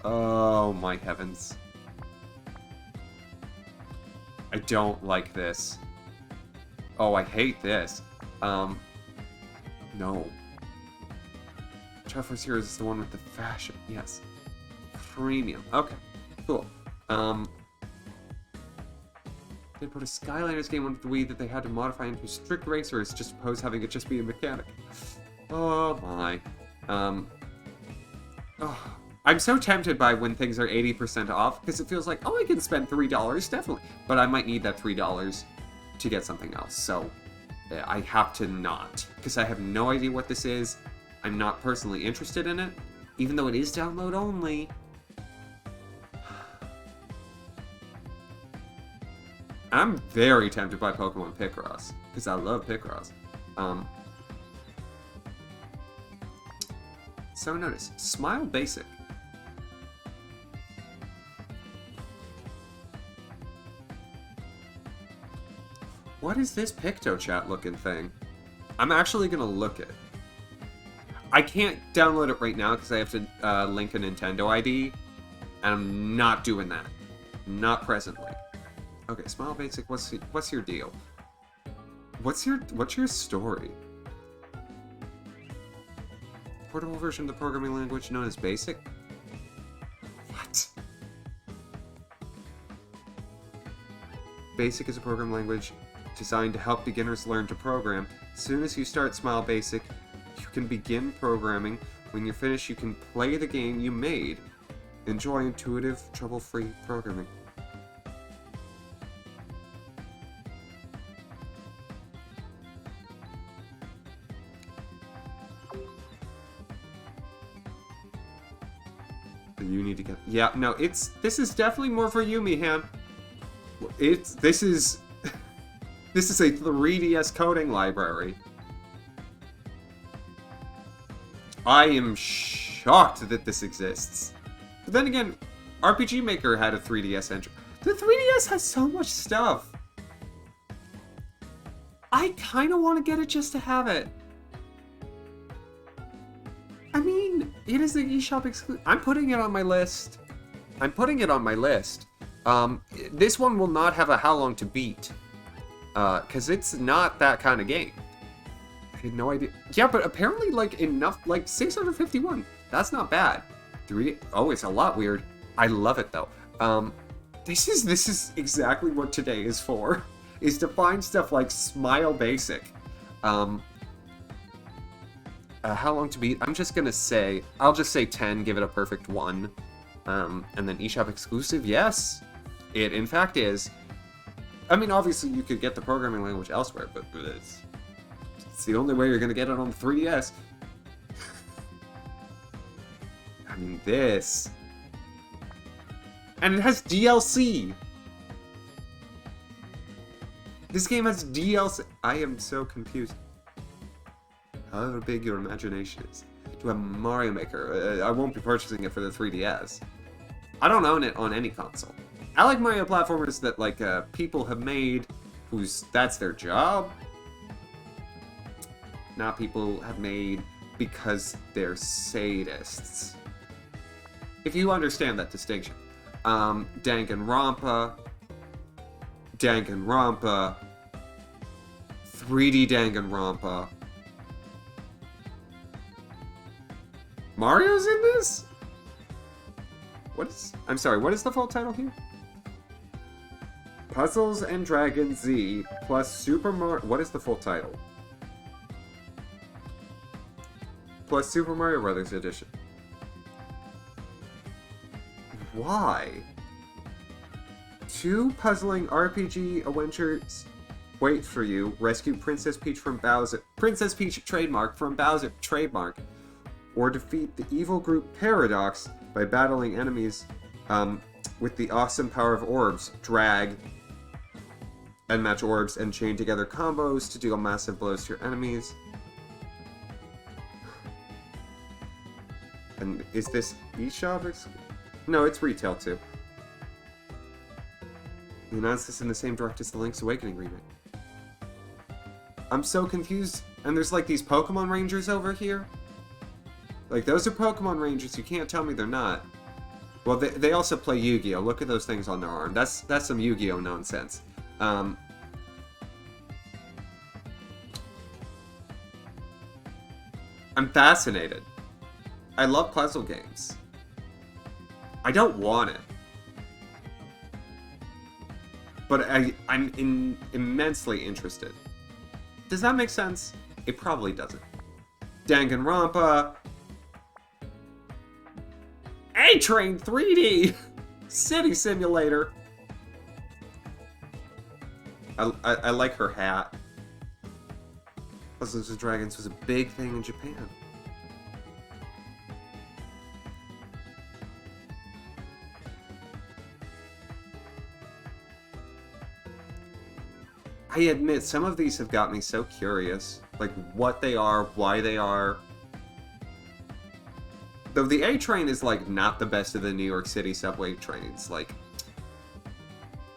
Oh my heavens. I don't like this. Oh, I hate this. No. Triforce Heroes is the one with the fashion. Yes. Premium. Okay. Cool. They put a Skylanders game on the Wii that they had to modify into strict racers just to oppose having it just be a mechanic. Oh my. I'm so tempted by when things are 80% off, because it feels like, oh, I can spend $3, definitely. But I might need that $3 to get something else, so I have to not. Because I have no idea what this is. I'm not personally interested in it, even though it is download only. I'm very tempted by Pokemon Picross, because I love Picross. So notice, Smile Basic. What is this PictoChat looking thing? I'm actually gonna look it. I can't download it right now because I have to link a Nintendo ID, and I'm not doing that. Not presently. Okay, Smile Basic, what's your deal? What's your story? Portable version of the programming language known as Basic? What? Basic is a program language designed to help beginners learn to program. As soon as you start Smile Basic, you can begin programming. When you're finished, you can play the game you made. Enjoy intuitive, trouble-free programming. You need to get... Yeah, no, this is definitely more for you, Mihan. This is a 3DS coding library. I am shocked that this exists. But then again, RPG Maker had a 3DS engine. The 3DS has so much stuff. I kind of want to get it just to have it. I mean, it is an eShop exclusive. I'm putting it on my list. This one will not have a how long to beat. Because it's not that kind of game. I had no idea. Yeah, but apparently, enough, 651. That's not bad. Oh, it's a lot weird. I love it, though. This is exactly what today is for. Is to find stuff like Smile Basic. How long to beat? I'm just gonna say, I'll just say 10, give it a perfect 1. And then eShop exclusive, yes. It, in fact, is. I mean, obviously, you could get the programming language elsewhere, but it's the only way you're gonna get it on the 3DS. I mean, this. And it has DLC! This game has DLC. I am so confused. However big your imagination is. To have Mario Maker. I won't be purchasing it for the 3DS. I don't own it on any console. I like Mario platformers that, like, people have made that's their job. Not people have made because they're sadists. If you understand that distinction. Danganronpa, 3D Danganronpa. Mario's in this? I'm sorry, what is the full title here? Puzzles and Dragons Z plus Super Mario... What is the full title? Plus Super Mario Brothers Edition. Why? 2 puzzling RPG adventures wait for you. Rescue Princess Peach from Bowser. Princess Peach trademark from Bowser trademark. Or defeat the evil group Paradox by battling enemies with the awesome power of orbs. Drag and match orbs and chain together combos to deal massive blows to your enemies. And is this eShop or... No, it's retail too. You announced this in the same direct as the Link's Awakening remake. I'm so confused. And there's like these Pokemon Rangers over here. Like, those are Pokemon Rangers. You can't tell me they're not. Well, they also play Yu-Gi-Oh! Look at those things on their arm. That's some Yu-Gi-Oh! Nonsense. I'm fascinated. I love puzzle games. I don't want it. But I'm immensely interested. Does that make sense? It probably doesn't. Danganronpa. A-Train 3D! City Simulator. I like her hat. Puzzles and Dragons was a big thing in Japan. I admit, some of these have got me so curious. Like, what they are, why they are. Though the A-Train is, like, not the best of the New York City subway trains. Like,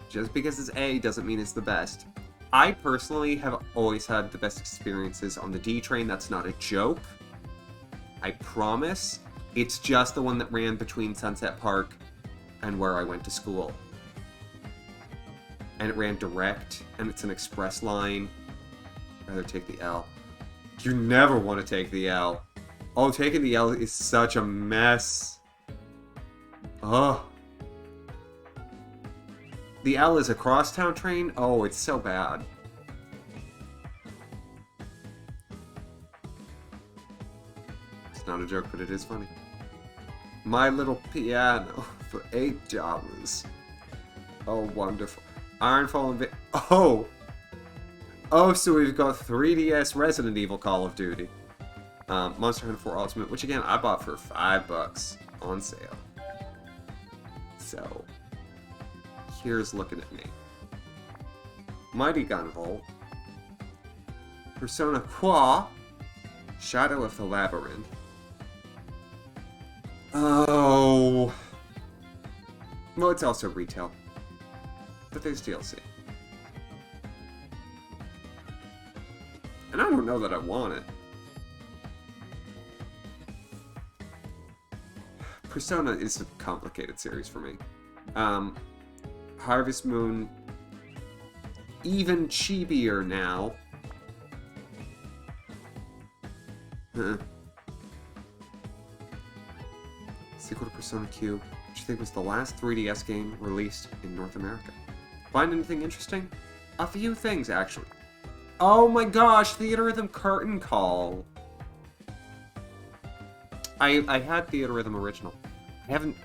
just because it's A doesn't mean it's the best. I personally have always had the best experiences on the D-Train. That's not a joke. I promise. It's just the one that ran between Sunset Park and where I went to school. And it ran direct, and it's an express line. I'd rather take the L. You never want to take the L. Oh, taking the L is such a mess. Ugh. The L is a crosstown train? Oh, it's so bad. It's not a joke, but it is funny. My Little Piano for $8. Oh, wonderful. Ironfall and... Oh! Oh, so we've got 3DS Resident Evil Call of Duty. Monster Hunter 4 Ultimate, which again, I bought for $5 on sale. So, here's looking at me. Mighty Gunvolt. Persona 4. Shadow of the Labyrinth. Oh! Well, it's also retail. But there's DLC. And I don't know that I want it. Persona is a complicated series for me. Harvest Moon, even chibier now. Sequel to Persona Q, which I think was the last 3DS game released in North America. Find anything interesting? A few things, actually. Oh my gosh, Theater Rhythm Curtain Call. I had Theater Rhythm Original.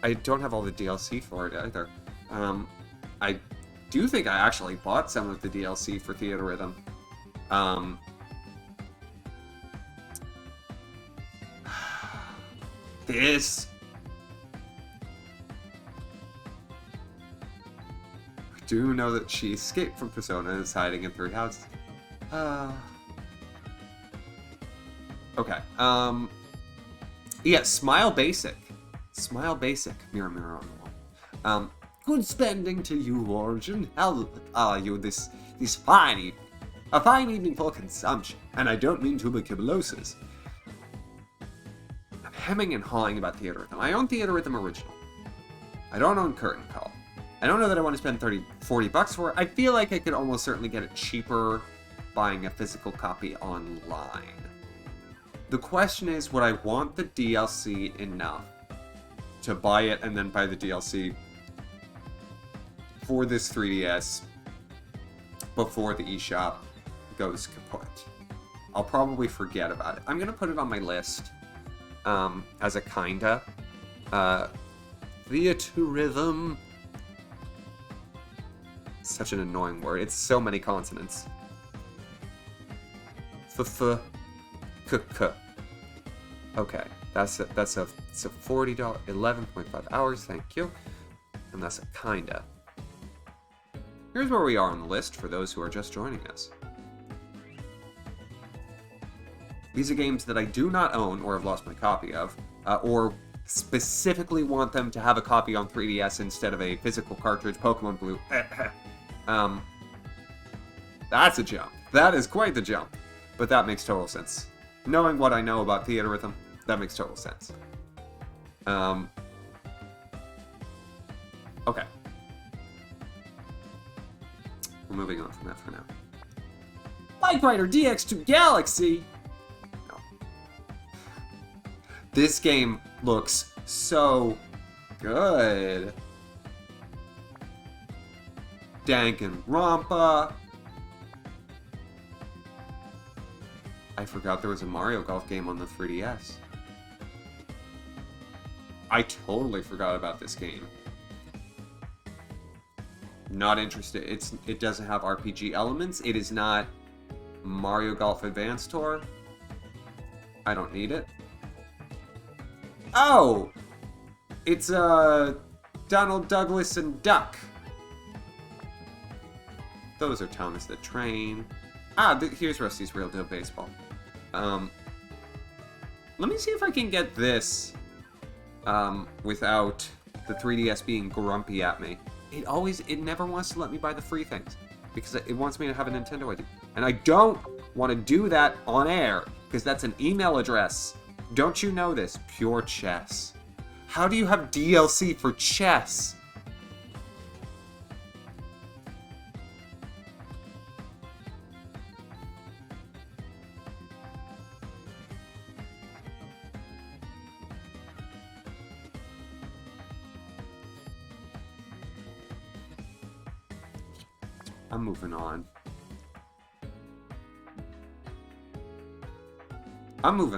I don't have all the DLC for it either. I do think I actually bought some of the DLC for Theater Rhythm. This do know that she escaped from Persona and is hiding in 3 houses. Okay. Yeah, Smile Basic. Smile Basic. Mirror, mirror on the wall. Good spending to you, Origin. How are you this fine evening? A fine evening for consumption, and I don't mean tuberculosis. I'm hemming and hawing about Theater Rhythm. I own Theater Rhythm Original. I don't own Curtain Call. I don't know that I want to spend $40 for it. I feel like I could almost certainly get it cheaper buying a physical copy online. The question is, would I want the DLC enough to buy it and then buy the DLC for this 3DS before the eShop goes kaput? I'll probably forget about it. I'm going to put it on my list as a kinda. Theater Rhythm. Such an annoying word. It's so many consonants. F-f. K-k. Okay, that's a $40, 11.5 hours, thank you. And that's a kinda. Here's where we are on the list for those who are just joining us. These are games that I do not own or have lost my copy of, or specifically want them to have a copy on 3DS instead of a physical cartridge. Pokemon Blue. That's a jump. That is quite the jump. But that makes total sense. Knowing what I know about Theater Rhythm, that makes total sense. Okay. We're moving on from that for now. Bike Rider DX2 Galaxy! No. This game looks so good. Danganronpa. I forgot there was a Mario Golf game on the 3DS. I totally forgot about this game. Not interested. It doesn't have RPG elements. It is not Mario Golf Advance Tour. I don't need it. Oh! It's Donald Douglas and Duck. Those are Thomas the Train. Here's Rusty's Real Deal Baseball. Let me see if I can get this without the 3DS being grumpy at me. It never wants to let me buy the free things because it wants me to have a Nintendo ID. And I don't want to do that on air because that's an email address. Don't you know this? Pure Chess. How do you have DLC for chess? I'm moving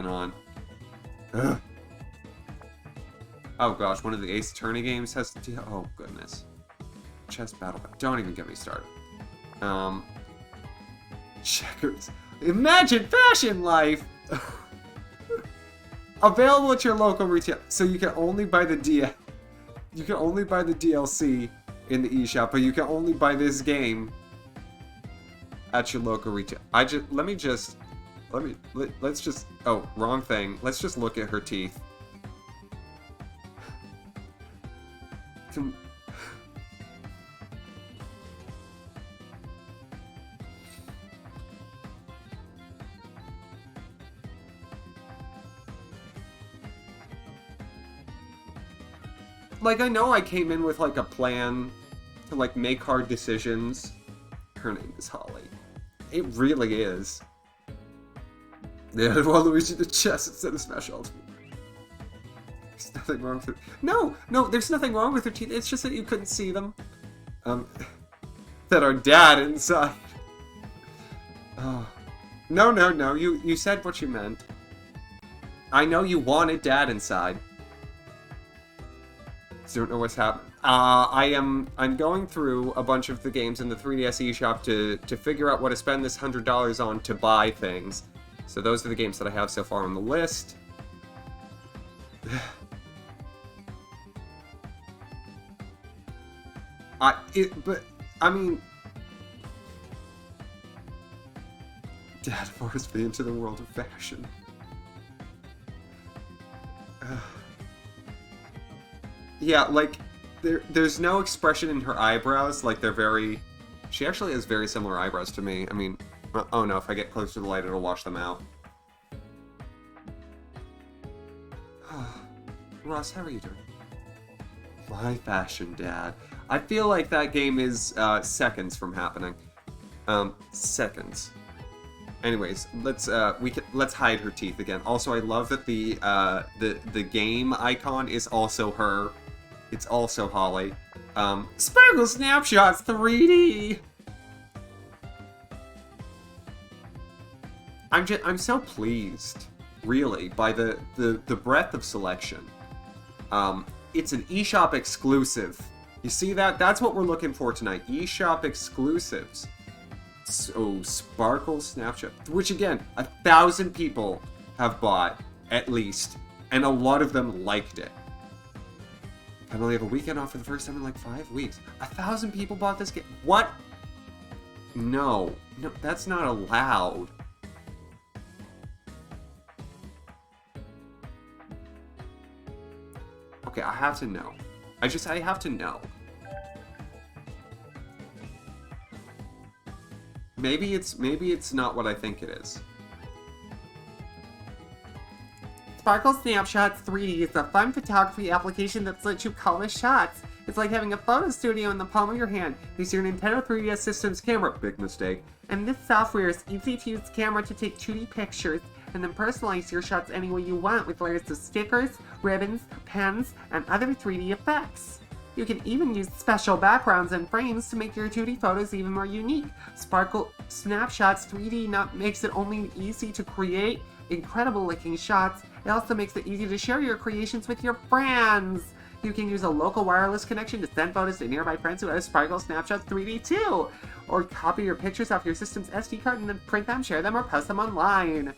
on. Ugh. Oh gosh, one of the Ace Attorney games has to. Oh goodness. Chess Battle. Don't even get me started. Checkers. Imagine Fashion Life! Available at your local retail. So you can only buy the DLC in the eShop, but you can only buy this game at your local retail. Let's just, oh, wrong thing. Let's just look at her teeth. Like, I know I came in with, like, a plan to, like, make hard decisions. Her name is Holly. It really is. Yeah, Waluigi did chess instead of Smash Ultimate. There's nothing wrong with her. No, there's nothing wrong with her teeth. It's just that you couldn't see them. That are dad inside. Oh. No. You said what you meant. I know you wanted dad inside. Don't know what's happening. I'm going through a bunch of the games in the 3DS eShop to figure out what to spend this $100 on to buy things. So those are the games that I have so far on the list. But I mean, Dad forced me into the world of fashion. Yeah, like, there's no expression in her eyebrows. Like, they're very... She actually has very similar eyebrows to me. I mean, oh no, if I get close to the light, it'll wash them out. Ross, how are you doing? My fashion, Dad. I feel like that game is seconds from happening. Seconds. Anyways, let's hide her teeth again. Also, I love that the game icon is also her. It's also Holly. Sparkle Snapshots 3D. I'm so pleased, really, by the breadth of selection. It's an eShop exclusive. You see that? That's what we're looking for tonight. eShop exclusives. So, Sparkle Snapshot, which again, 1,000 people have bought, at least, and a lot of them liked it. I only have a weekend off for the first time in like 5 weeks. 1,000 people bought this game. What? No, that's not allowed. Okay, I have to know. I have to know. Maybe it's not what I think it is. Sparkle Snapshots 3D is a fun photography application that lets you color shots. It's like having a photo studio in the palm of your hand. Use your Nintendo 3DS system's camera. Big mistake. And this software is easy to use camera to take 2D pictures and then personalize your shots any way you want with layers of stickers, ribbons, pens, and other 3D effects. You can even use special backgrounds and frames to make your 2D photos even more unique. Sparkle Snapshots 3D not makes it only easy to create incredible looking shots, it also makes it easy to share your creations with your friends. You can use a local wireless connection to send photos to nearby friends who have Sparkle Snapshots 3D too. Or copy your pictures off your system's SD card and then print them, share them, or post them online.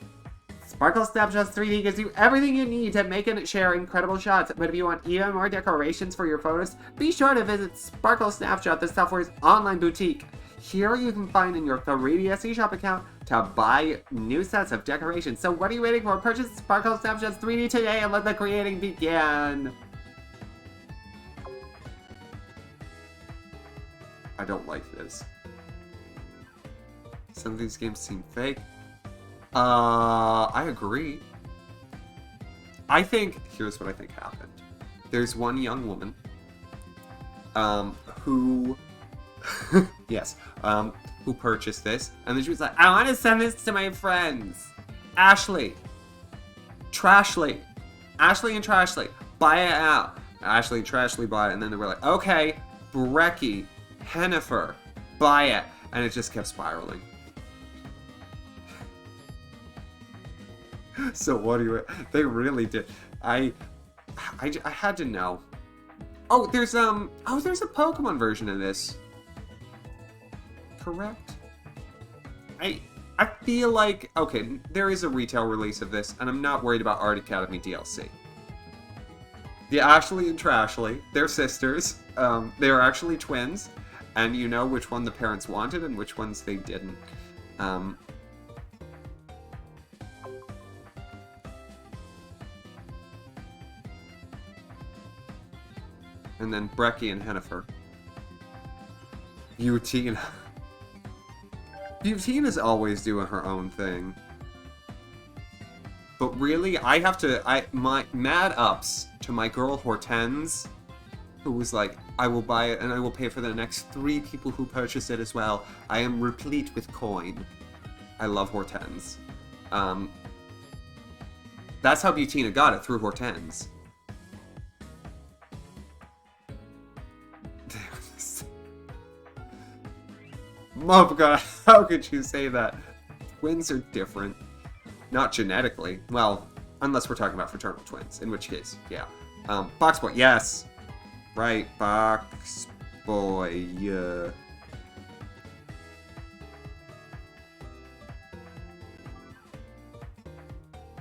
Sparkle Snapshots 3D gives you everything you need to make and share incredible shots, but if you want even more decorations for your photos, be sure to visit Sparkle Snapshot, the software's online boutique. Here you can find in your 3DS eShop account to buy new sets of decorations. So what are you waiting for? Purchase Sparkle Snapshots 3D today and let the creating begin! I don't like this. Some of these games seem fake. I agree. I think, here's what I think happened. There's one young woman, who, yes, who purchased this, and then she was like, I want to send this to my friends. Ashley, Trashly, Ashley and Trashly, buy it out. Ashley and Trashly bought it, and then they were like, okay, Brecky, Hennifer, buy it. And it just kept spiraling. So what do you... They really did. I had to know. Oh, there's a Pokemon version of this. Correct? I feel like... Okay, there is a retail release of this, and I'm not worried about Art Academy DLC. The Ashley and Trashly, they're sisters. They're actually twins, and you know which one the parents wanted and which ones they didn't. And then Brecky and Hennifer. Butina. Butina's always doing her own thing. But really, I have to... my mad ups to my girl Hortense, who was like, I will buy it and I will pay for the next 3 people who purchase it as well. I am replete with coin. I love Hortense. That's how Butina got it, through Hortense. Oh god, how could you say that? Twins are different. Not genetically. Well, unless we're talking about fraternal twins, in which case, yeah. Box Boy, yes! Right, Box Boy, yeah.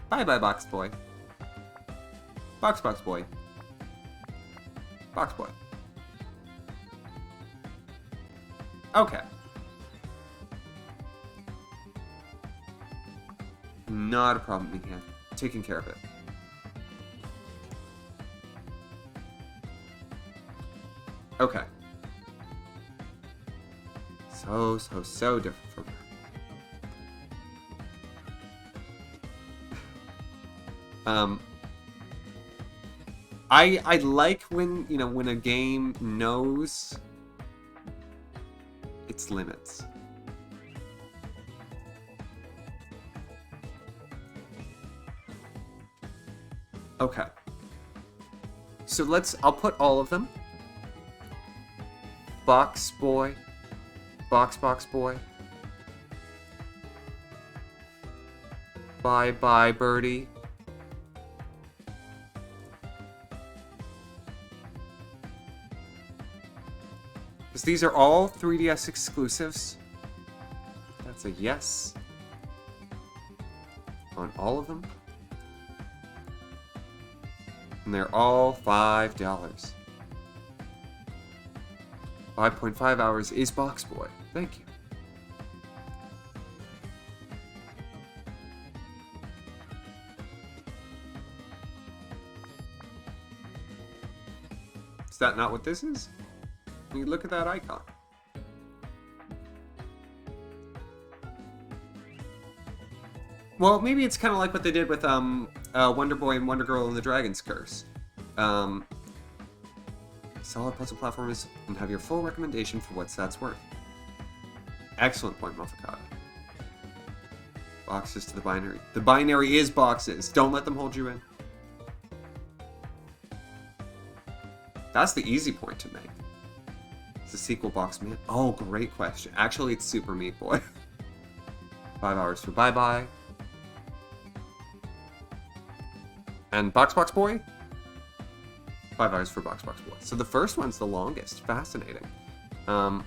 Bye-bye, Box Boy. Box Boy. Box Boy. Okay. Not a problem, Mikan. Taking care of it. Okay. So different from her. I like when, you know, when a game knows its limits. Okay. So I'll put all of them. Box boy. Box boy. Bye birdie. Because these are all 3DS exclusives. That's a yes. On all of them. And they're all $5. 5.5 hours is Box Boy. Thank you. Is that not what this is? You look at that icon. Well, maybe it's kind of like what they did with Wonder Boy and Wonder Girl and the Dragon's Curse. Solid puzzle platformers and have your full recommendation for what that's worth. Excellent point, Mofficata. Boxes to the binary. The binary is boxes. Don't let them hold you in. That's the easy point to make. It's a sequel box, man. Oh, great question. Actually, it's Super Meat Boy. 5 hours for Bye Bye. And Box Boy? 5 hours for Box Boy. So the first one's the longest. Fascinating. Okay.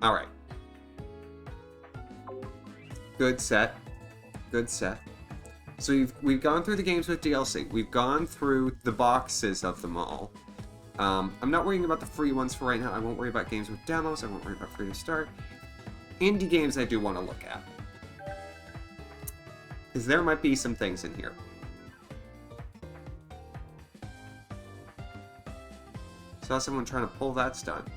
All right. Good set. Good set. So we've gone through the games with DLC. We've gone through the boxes of them all. I'm not worrying about the free ones for right now. I won't worry about games with demos. I won't worry about free to start. Indie games I do want to look at. Because there might be some things in here. Saw someone trying to pull that stunt.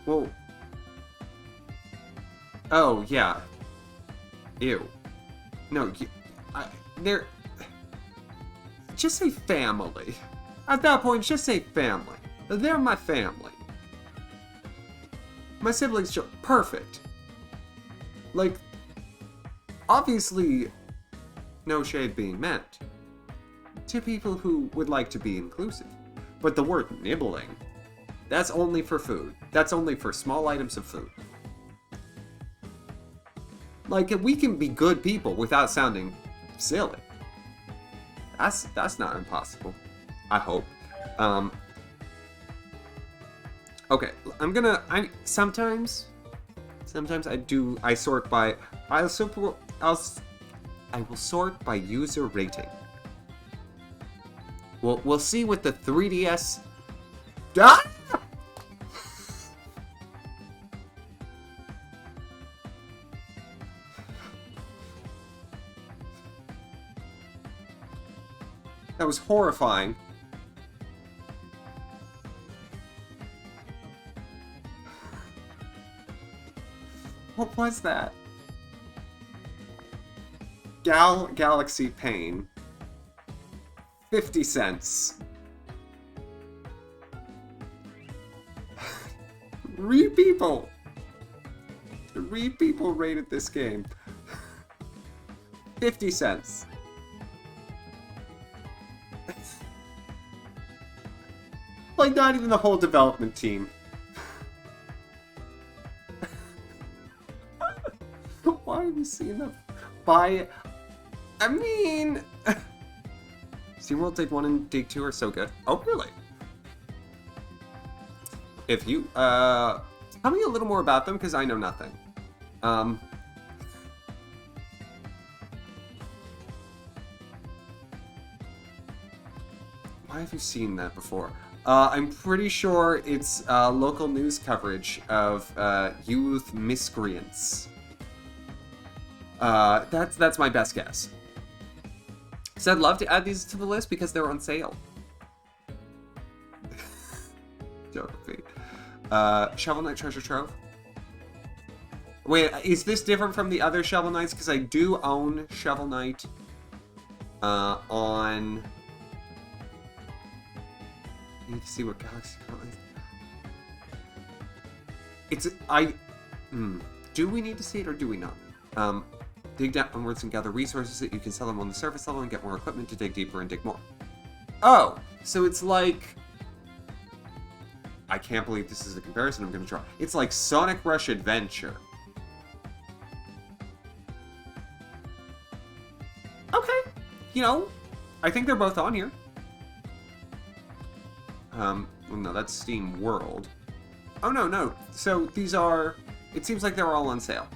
Well, oh, yeah. Ew. No, they're... Just say family. At that point, just say family. They're my family. My siblings are perfect. Like, obviously, no shade being meant to people who would like to be inclusive. But the word nibbling... That's only for food. That's only for small items of food. Like, we can be good people without sounding silly. That's not impossible. I hope. Okay, sometimes I sort by... I will sort by user rating. We'll see what the 3DS... Ah! That was horrifying. What was that? Galaxy Pain. 50 cents. Three people rated this game. 50 cents. Like, not even the whole development team. Why are we seeing that? buy... I mean... SteamWorld Dig 1 and Dig 2 are so good. Oh, really? If you, tell me a little more about them, because I know nothing. Why have you seen that before? I'm pretty sure it's local news coverage of youth miscreants. That's my best guess. So I'd love to add these to the list because they're on sale. Geography. Shovel Knight Treasure Trove. Wait, is this different from the other Shovel Knights? Because I do own Shovel Knight on... I need to see what Galaxy currently... It's... Do we need to see it or do we not? Dig downwards and gather resources that you can sell them on the surface level and get more equipment to dig deeper and dig more. Oh, so it's like... I can't believe this is a comparison I'm going to draw. It's like Sonic Rush Adventure. Okay. You know, I think they're both on here. Well, no, that's Steam World. Oh, no. So these are... It seems like they're all on sale.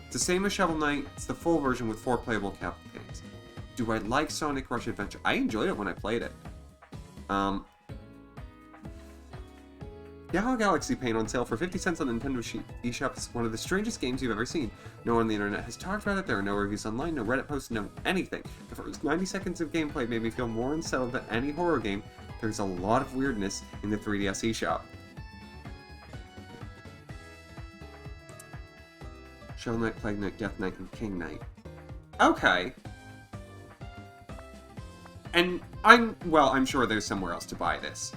It's the same as Shovel Knight. It's the full version with 4 playable campaigns. Do I like Sonic Rush Adventure? I enjoyed it when I played it. Yahoo Galaxy Paint on sale for 50 cents on Nintendo eShop is one of the strangest games you've ever seen. No one on the internet has talked about it, there are no reviews online, no Reddit posts, no anything. The first 90 seconds of gameplay made me feel more unsettled than any horror game. There's a lot of weirdness in the 3DS eShop. Shovel Knight, Plague Knight, Death Knight, and King Knight. Okay. And I'm sure there's somewhere else to buy this.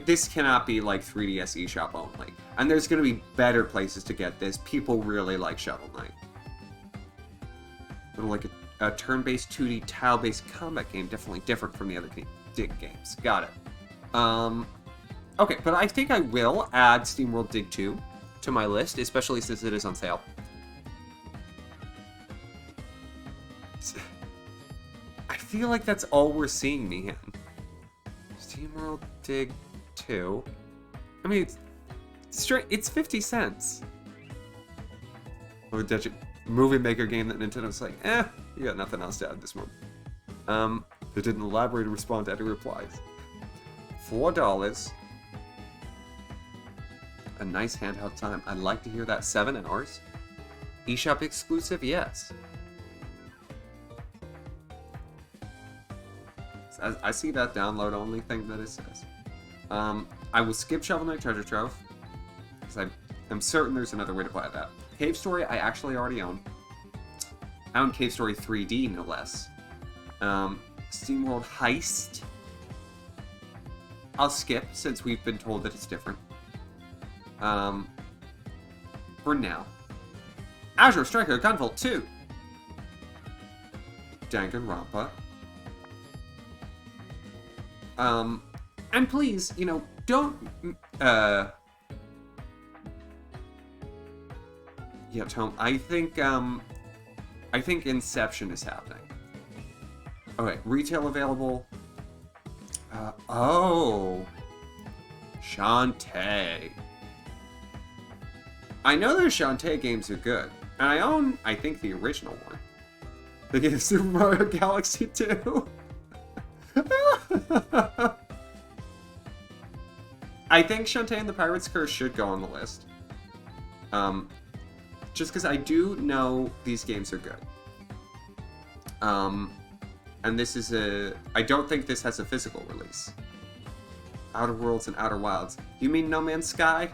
This cannot be like 3DS eShop only. And there's going to be better places to get this. People really like Shovel Knight. But like a turn-based 2D tile-based combat game, definitely different from the other Dig games. Got it. Okay, but I think I will add SteamWorld Dig 2 to my list, especially since it is on sale. I feel like that's all we're seeing, Meehan. SteamWorld Dig 2. I mean, it's 50 cents. Or a movie maker game that Nintendo's like, you got nothing else to add this month. They didn't elaborate or respond to any replies. $4. A nice handheld time. I'd like to hear that. 7 hours. eShop exclusive, yes. I see that download only thing that it says. I will skip Shovel Knight Treasure Trove, because I'm certain there's another way to buy that. Cave Story I actually already own. I own Cave Story 3D, no less. SteamWorld Heist. I'll skip, since we've been told that it's different. For now. Azure Striker Gunvolt 2. Danganronpa. And please, don't, yeah, Tom, I think Inception is happening. Okay, retail available. Shantae. I know those Shantae games are good, and I own, I think, the original one. The Super Mario Galaxy 2. I think Shantae and the Pirate's Curse should go on the list. Just because I do know these games are good. And this is I don't think this has a physical release. Outer Worlds and Outer Wilds. You mean No Man's Sky?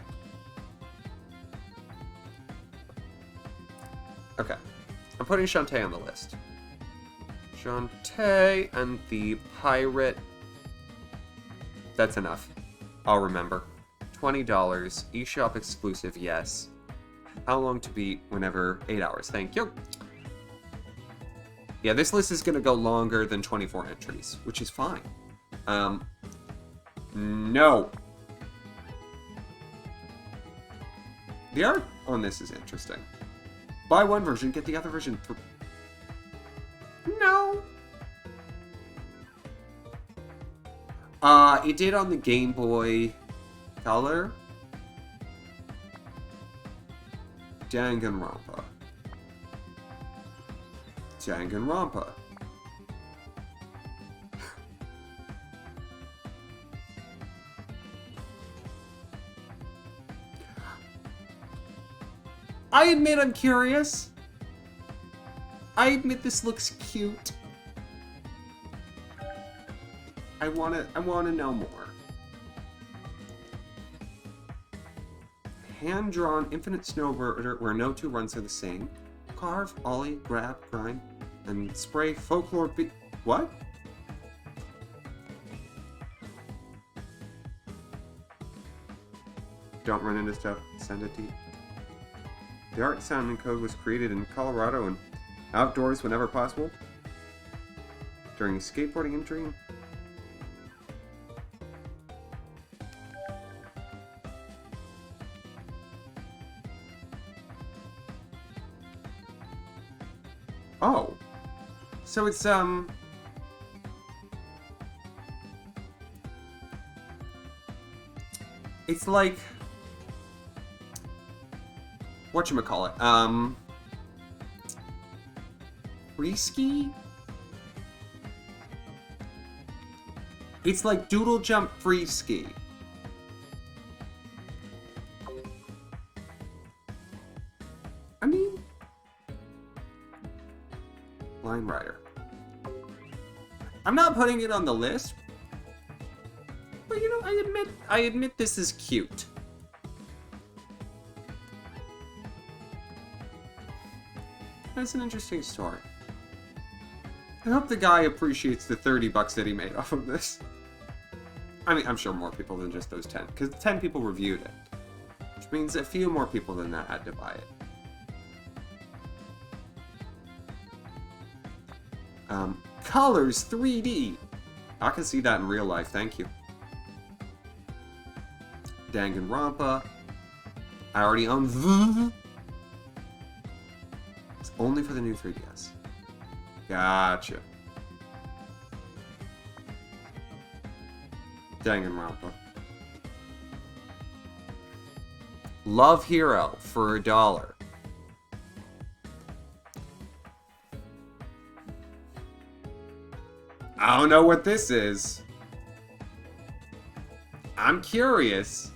Okay. I'm putting Shantae on the list. Shantae and the Pirate. That's enough. I'll remember. $20. eShop exclusive, yes. How long to beat whenever? 8 hours. Thank you. Yeah, this list is going to go longer than 24 entries, which is fine. No. The art on this is interesting. Buy one version, get the other version for... No. It did on the Game Boy Color. Danganronpa. Danganronpa. I admit I'm curious. I admit this looks cute. I wanna know more. Hand-drawn infinite snowboarder where no two runs are the same. Carve, ollie, grab, grind, and spray folklore what? Don't run into stuff, send it to you. The art, sound, and code was created in Colorado and outdoors whenever possible. During a skateboarding injury. Oh. So it's, it's like... whatchamacallit, free-ski? It's like Doodle Jump free-ski. I mean... Line Rider. I'm not putting it on the list, but you know, I admit this is cute. That's an interesting story. I hope the guy appreciates the $30 that he made off of this. I mean, I'm sure more people than just those 10, because 10 people reviewed it. Which means a few more people than that had to buy it. Colors 3D. I can see that in real life, thank you. Danganronpa. I already own It's only for the new 3DS. Gotcha. Danganronpa. Love Hero for $1. I don't know what this is. I'm curious.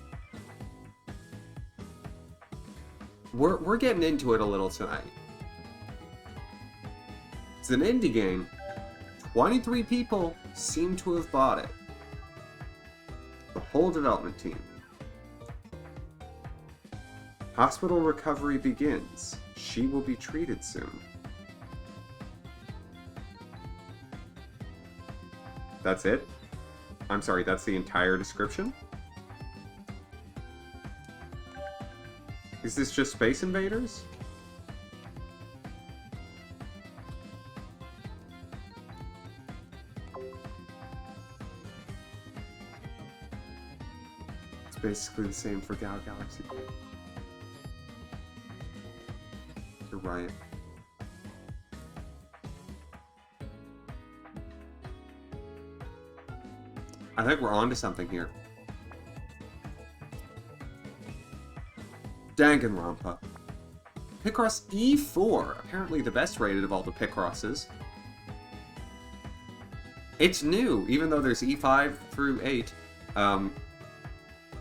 We're getting into it a little tonight. It's an indie game. 23 people seem to have bought it. The whole development team. Hospital recovery begins. She will be treated soon. That's it? I'm sorry, that's the entire description? Is this just Space Invaders? It's basically the same for Gal Galaxy. You're right. I think we're onto something here. Danganronpa. Picross E4, apparently the best rated of all the Picrosses. It's new, even though there's E5 through 8. And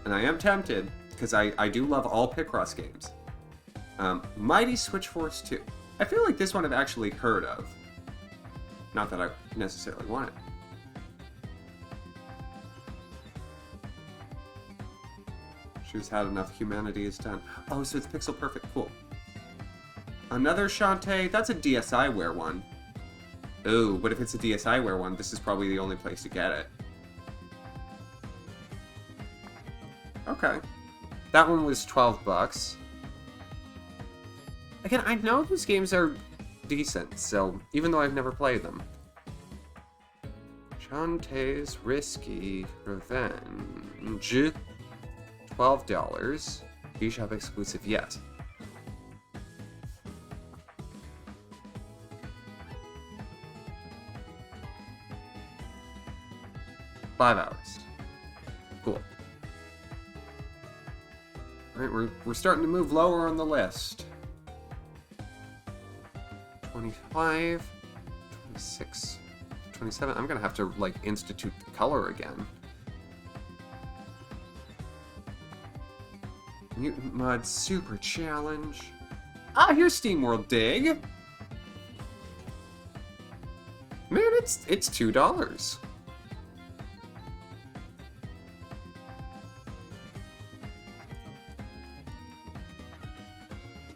I am tempted, because I do love all Picross games. Mighty Switch Force 2. I feel like this one I've actually heard of. Not that I necessarily want it. She's had enough, humanity is done. Oh, so it's pixel perfect, cool. Another Shantae, that's a DSiWare one. Ooh, but if it's a DSiWare one, this is probably the only place to get it. Okay. That one was $12. Again, I know these games are decent, so even though I've never played them. Shantae's Risky Revenge. $12. Eshop exclusive, yes. 5 hours. Cool. Alright, we're starting to move lower on the list. 25, 26, 27. I'm gonna have to, like, institute the color again. Mutant Mud Super Challenge. Ah, here's SteamWorld Dig. Man, it's $2.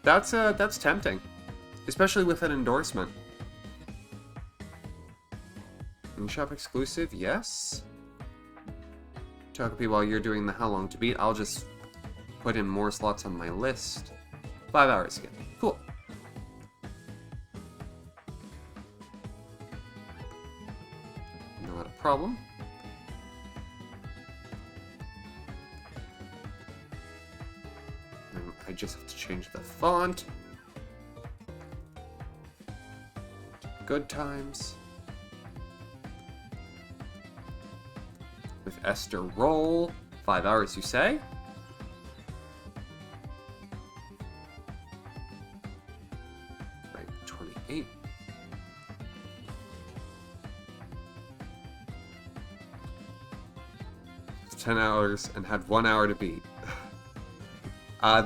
That's tempting, especially with an endorsement. Eshop exclusive, yes. Togepi, while you're doing the how long to beat, I'll just put in more slots on my list. 5 hours again. Cool. Not a problem. I just have to change the font. Good times. With Esther Roll. 5 hours, you say? Right, 28. It's 10 hours and had 1 hour to beat.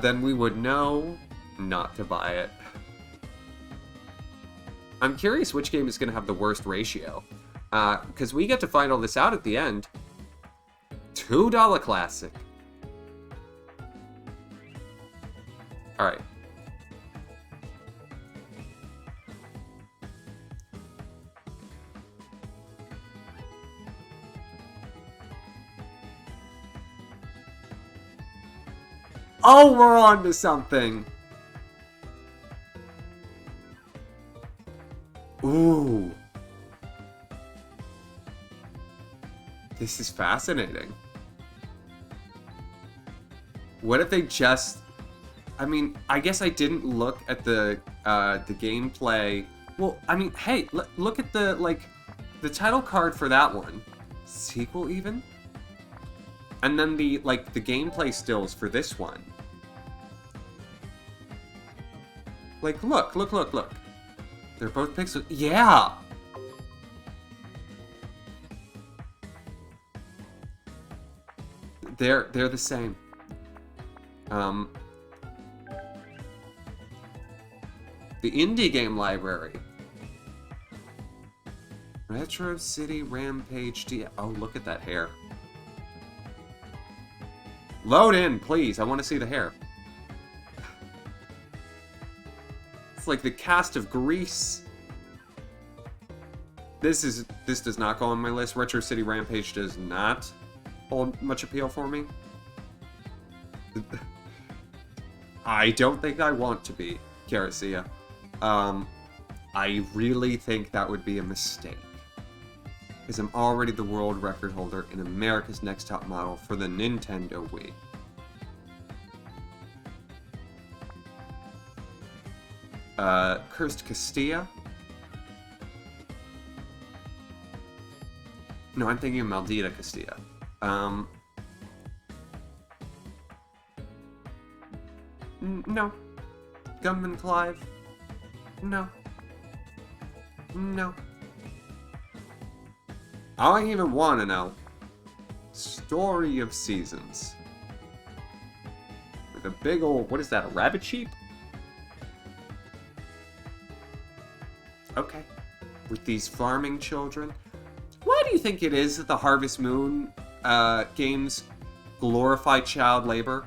Then we would know not to buy it. I'm curious which game is going to have the worst ratio. Because we get to find all this out at the end. $2 classic. Alright. Oh, we're on to something. Ooh. This is fascinating. What if they just... I mean, I guess I didn't look at the gameplay. Well, I mean, hey, look at the, like, the title card for that one. Sequel, even? And then the, like, the gameplay stills for this one. Like, look. They're both pixels. Yeah! They're the same. The indie game library. Retro City Rampage D. Oh, look at that hair. Load in, please. I want to see the hair. It's like the cast of Grease. This does not go on my list. Retro City Rampage does not hold much appeal for me. I don't think I want to be Caracia. I really think that would be a mistake. Because I'm already the world record holder in America's Next Top Model for the Nintendo Wii. Cursed Castilla. No, I'm thinking of Maldita Castilla. No. Gunman Clive. No. No. I don't even want to know. Story of Seasons. With a big old... What is that, a rabbit sheep? Okay. With these farming children. Why do you think it is that the Harvest Moon games glorify child labor?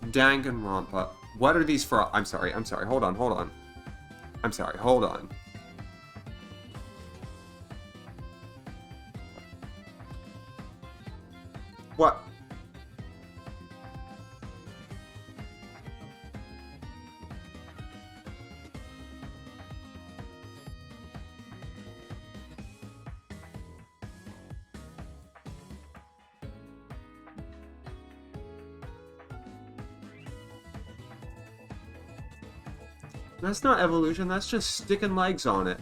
Danganronpa. What are these for? I'm sorry. Hold on. I'm sorry, hold on. What? That's not evolution, that's just sticking legs on it.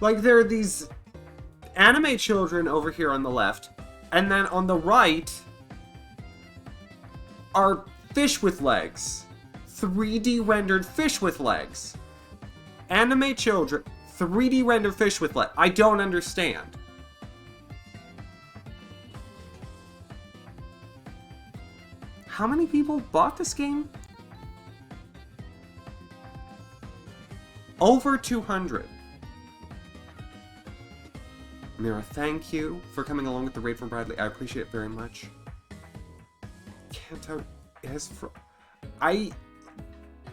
Like, there are these anime children over here on the left, and then on the right are fish with legs. 3D rendered fish with legs. Anime children, 3D rendered fish with legs. I don't understand. How many people bought this game? Over 200. Mira, thank you for coming along with the raid from Bradley. I appreciate it very much. Can't is for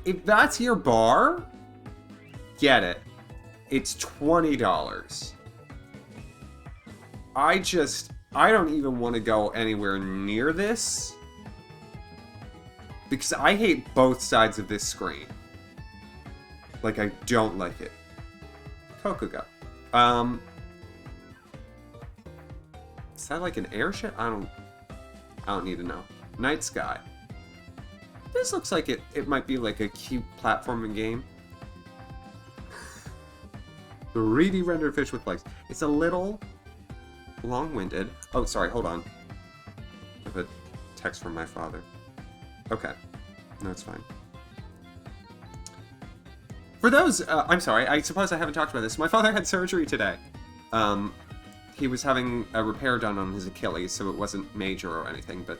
if that's your bar, get it. It's $20. I don't even want to go anywhere near this because I hate both sides of this screen. Like, I don't like it. Kokuga. Is that like an airship? I don't need to know. Night Sky. This looks like it might be like a cute platforming game. 3D rendered fish with legs. It's a little long-winded. Oh, sorry, hold on. I have a text from my father. Okay. No, it's fine. For those, I'm sorry, I suppose I haven't talked about this. My father had surgery today. He was having a repair done on his Achilles, so it wasn't major or anything, but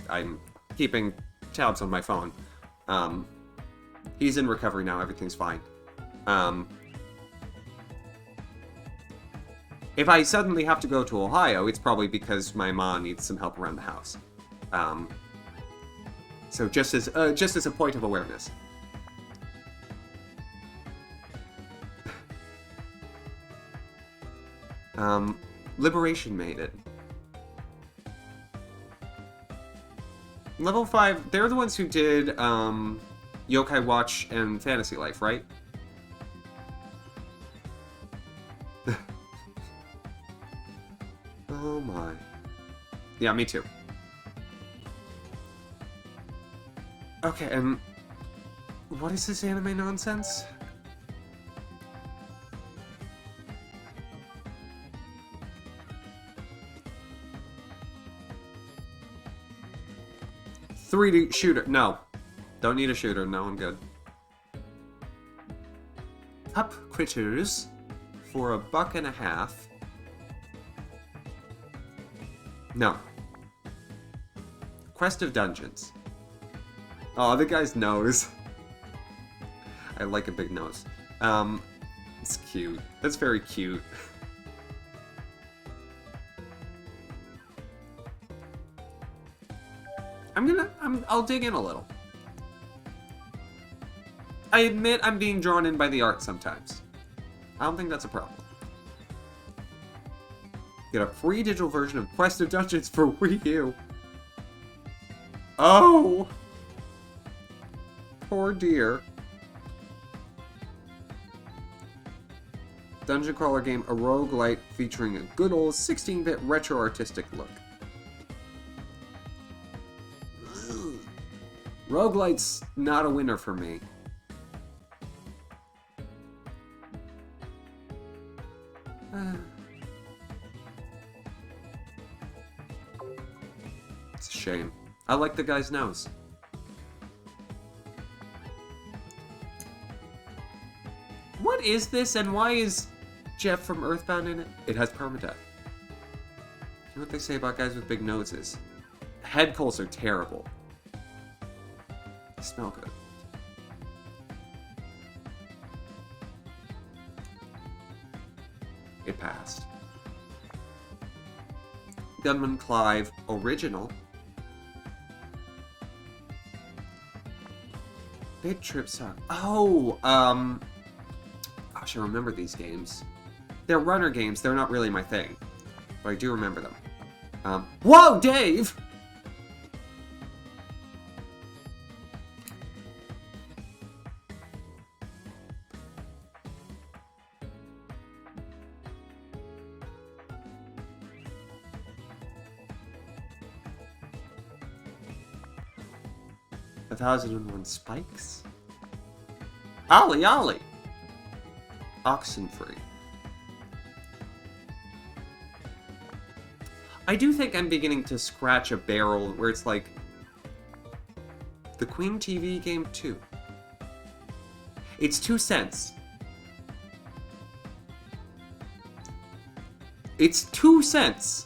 I'm keeping tabs on my phone. He's in recovery now, everything's fine. If I suddenly have to go to Ohio, it's probably because my mom needs some help around the house. So just as a point of awareness. Liberation Maiden. Level 5, they're the ones who did, Yokai Watch and Fantasy Life, right? Oh my. Yeah, me too. Okay, and what is this anime nonsense? .3D shooter. No. Don't need a shooter. No, I'm good. Cup Critters for $1.50. No. Quest of Dungeons. Oh, the guy's nose. I like a big nose. It's cute. That's very cute. I'll dig in a little. I admit I'm being drawn in by the art sometimes. I don't think that's a problem. Get a free digital version of Quest of Dungeons for Wii U. Oh! Poor dear. Dungeon crawler game, a roguelite featuring a good old 16-bit retro artistic look. Roguelite's not a winner for me. It's a shame. I like the guy's nose. What is this, and why is Jeff from Earthbound in it? It has permadeath. You know what they say about guys with big noses? Head coals are terrible. They smell good. It passed. Gunman Clive original. Bit Trip Suck. Oh, gosh, I remember these games. They're runner games. They're not really my thing, but I do remember them. Whoa, Dave! A 1001 Spikes? Ollie! Oxenfree. I do think I'm beginning to scratch a barrel where it's like the Queen TV game 2. It's 2 cents. It's 2 cents.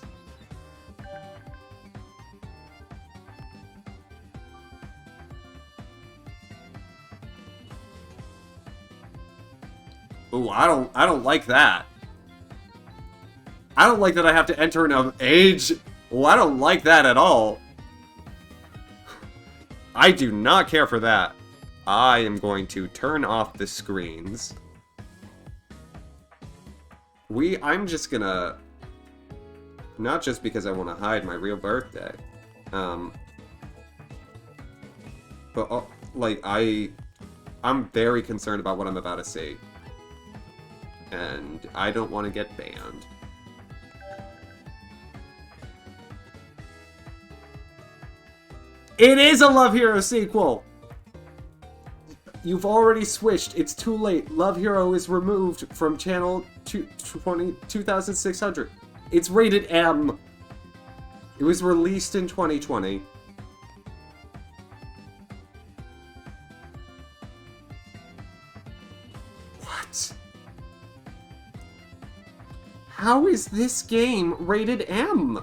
Ooh, I don't like that. I don't like that I have to enter an age. Well, I don't like that at all. I do not care for that. I am going to turn off the screens. I'm just gonna... Not just because I want to hide my real birthday. But, like, I'm very concerned about what I'm about to see. And I don't want to get banned. It is a Love Hero sequel! You've already switched. It's too late. Love Hero is removed from channel 2600. It's rated M. It was released in 2020. What? How is this game rated M?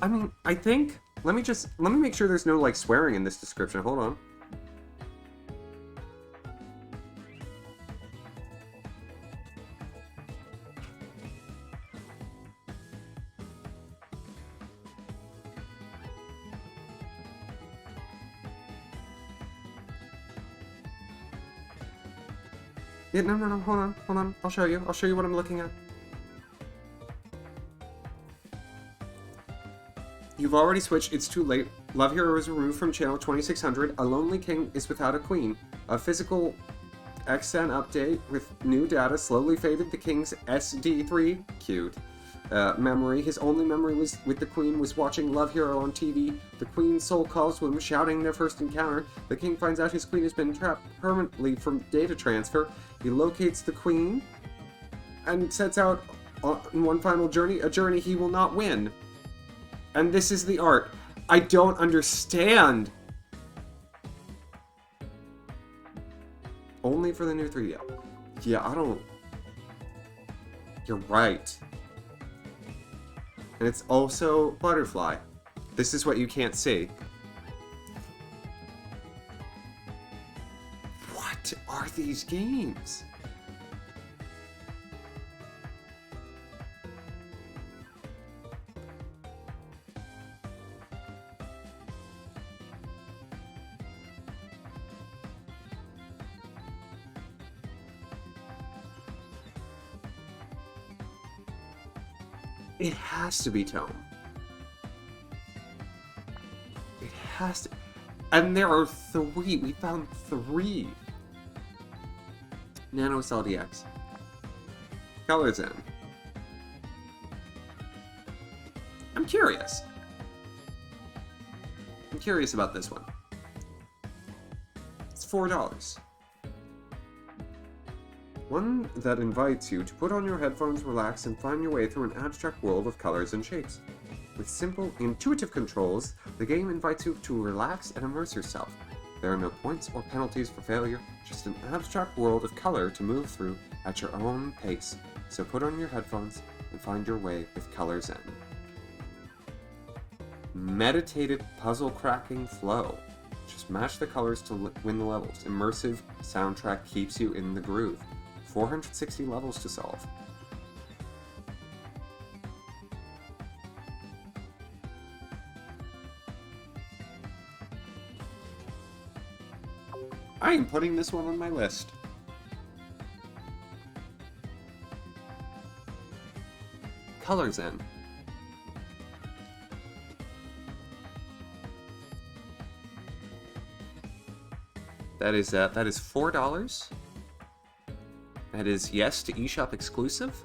I mean, I think... Let me make sure there's no, like, swearing in this description. Hold on. Yeah, no, hold on. I'll show you what I'm looking at. You've already switched. It's too late. Love Hero is removed from channel 2600. A lonely king is without a queen. A physical XN update with new data slowly faded the king's SD3 cute memory. His only memory was with the queen was watching Love Hero on TV. The queen's soul calls to him, shouting their first encounter. The king finds out his queen has been trapped permanently from data transfer. He locates the queen and sets out on one final journey, a journey he will not win. And this is the art. I don't understand. Only for the new 3DL. Yeah, I don't... You're right. And it's also Butterfly. This is what you can't see. What are these games? It has to be Tome. It has to... And there are 3. We found 3. Nano Cell DX. Colors in. I'm curious. I'm curious about this one. It's $4. One that invites you to put on your headphones, relax, and find your way through an abstract world of colors and shapes. With simple, intuitive controls, the game invites you to relax and immerse yourself. There are no points or penalties for failure, just an abstract world of color to move through at your own pace. So put on your headphones and find your way with Colors In. Meditative puzzle-cracking flow. Just match the colors to win the levels. Immersive soundtrack keeps you in the groove. 460 levels to solve. I am putting this one on my list. Colors In. That is $4. That is yes to eShop exclusive.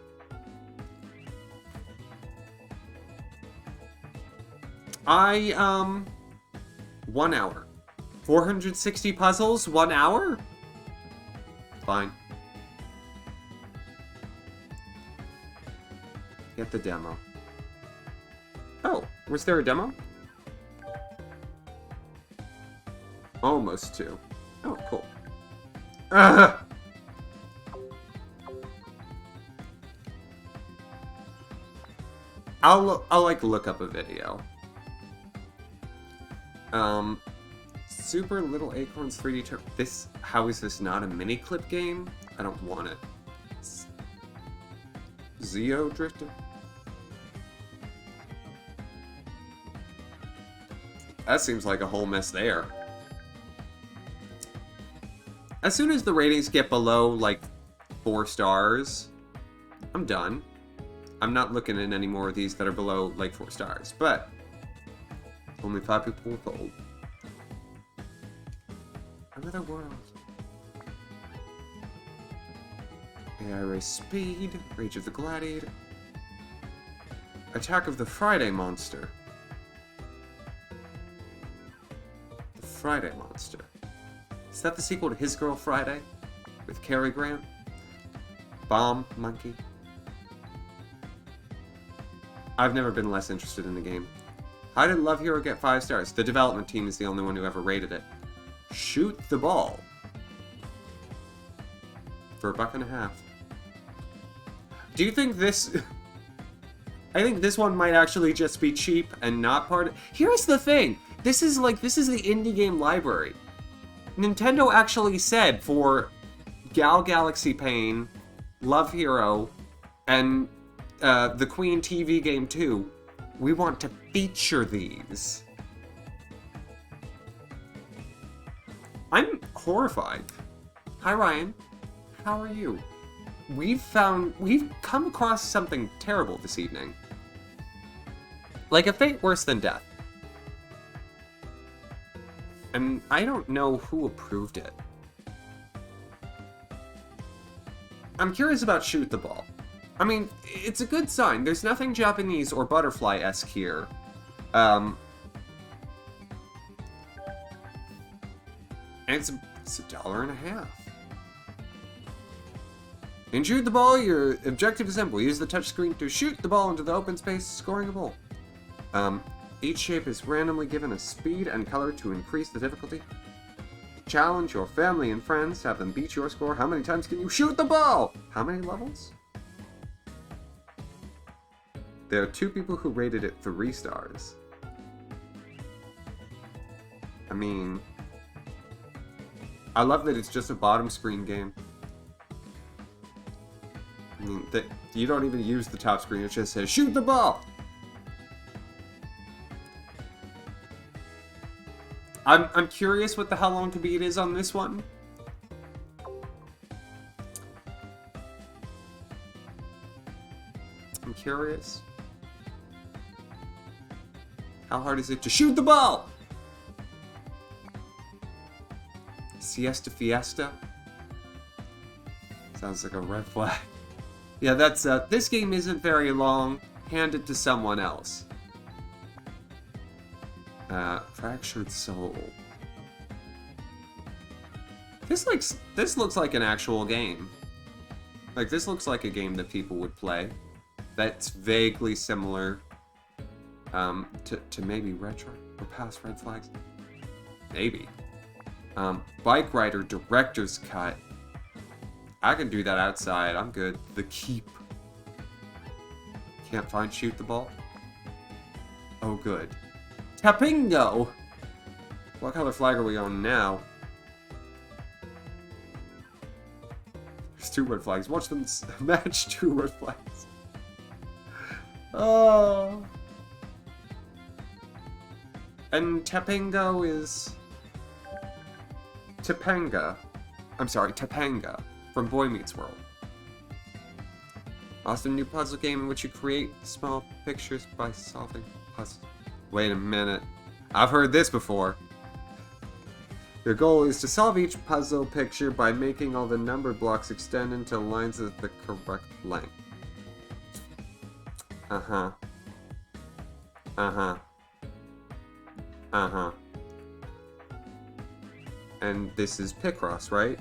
I, 1 hour. 460 puzzles, 1 hour? Fine. Get the demo. Oh, was there a demo? Almost 2. Oh, cool. Ugh! I'll like look up a video. Super Little Acorns 3D Turbo. How is this not a mini clip game? I don't want it. Zeo Drifter? That seems like a whole mess there. As soon as the ratings get below, like, 4 stars, I'm done. I'm not looking at any more of these that are below, like, 4 stars. But only 5 people were told. Another world. AI Race Speed. Rage of the Gladiator. Attack of the Friday Monster. The Friday Monster. Is that the sequel to His Girl Friday? With Cary Grant? Bomb Monkey? I've never been less interested in the game. How did Love Hero get 5 stars? The development team is the only one who ever rated it. Shoot the ball. For $1.50. Do you think this... I think this one might actually just be cheap and not part of... Here's the thing. This is the indie game library. Nintendo actually said for Gal Galaxy Pain, Love Hero, and the Queen TV game 2, we want to feature these. I'm horrified. Hi Ryan, how are you? We've come across something terrible this evening. Like a fate worse than death. And I don't know who approved it. I'm curious about Shoot the Ball. I mean, it's a good sign. There's nothing Japanese or butterfly-esque here. And it's $1.50. In Shoot the Ball, your objective is simple. Use the touchscreen to shoot the ball into the open space, scoring a goal. Each shape is randomly given a speed and color to increase the difficulty. Challenge your family and friends to have them beat your score. How many times can you shoot the ball? How many levels? There are 2 people who rated it 3 stars. I mean... I love that it's just a bottom screen game. I mean, that you don't even use the top screen, it just says, shoot the ball! I'm curious what the how long to beat is on this one. I'm curious. How hard is it to shoot the ball? Siesta Fiesta? Sounds like a red flag. Yeah, that's, this game isn't very long. Hand it to someone else. Fractured Soul. This looks like an actual game. Like, this looks like a game that people would play. That's vaguely similar, to maybe Retro or past Red Flags. Maybe. Bike Rider Director's Cut. I can do that outside. I'm good. The Keep. Can't find Shoot the Ball? Oh, good. Tapingo! What color flag are we on now? There's 2 red flags. Watch them match 2 red flags. Oh. And Tapingo is... Topanga. I'm sorry, Topanga. From Boy Meets World. Awesome new puzzle game in which you create small pictures by solving puzzles. Wait a minute. I've heard this before. Your goal is to solve each puzzle picture by making all the numbered blocks extend into lines of the correct length. Uh-huh. Uh-huh. Uh-huh. And this is Picross, right?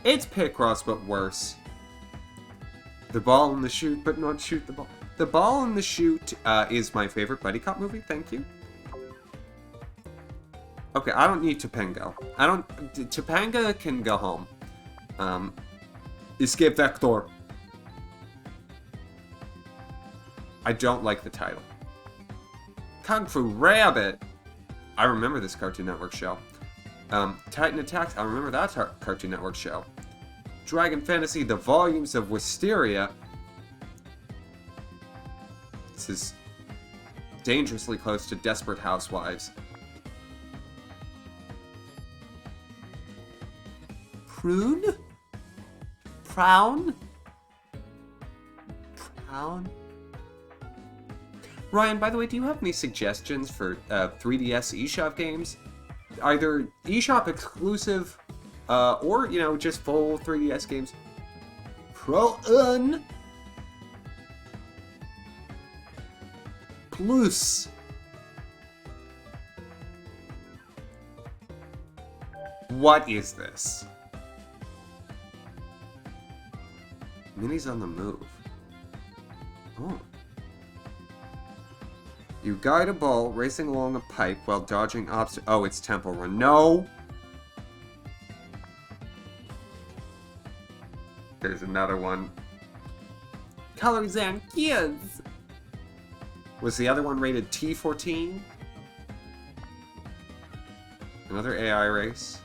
It's Picross, but worse. The ball in the chute, but not shoot the ball. The Ball in the Chute is my favorite Buddy Cop movie, thank you. Okay, I don't need Topanga. Topanga can go home. Escape Vector. I don't like the title. Kung Fu Rabbit. I remember this Cartoon Network show. Titan Attacks. I remember that Cartoon Network show. Dragon Fantasy, The Volumes of Wisteria. This is dangerously close to Desperate Housewives. Prune? Prown? Prown? Ryan, by the way, do you have any suggestions for 3DS eShop games? Either eShop exclusive, or, you know, just full 3DS games. Pro-un! Plus. What is this? Minnie's on the move. Oh. You guide a ball racing along a pipe while dodging obstacles. Oh, it's Temple Run. No! There's another one. Colors and Kids! Was the other one rated T14? Another AI race.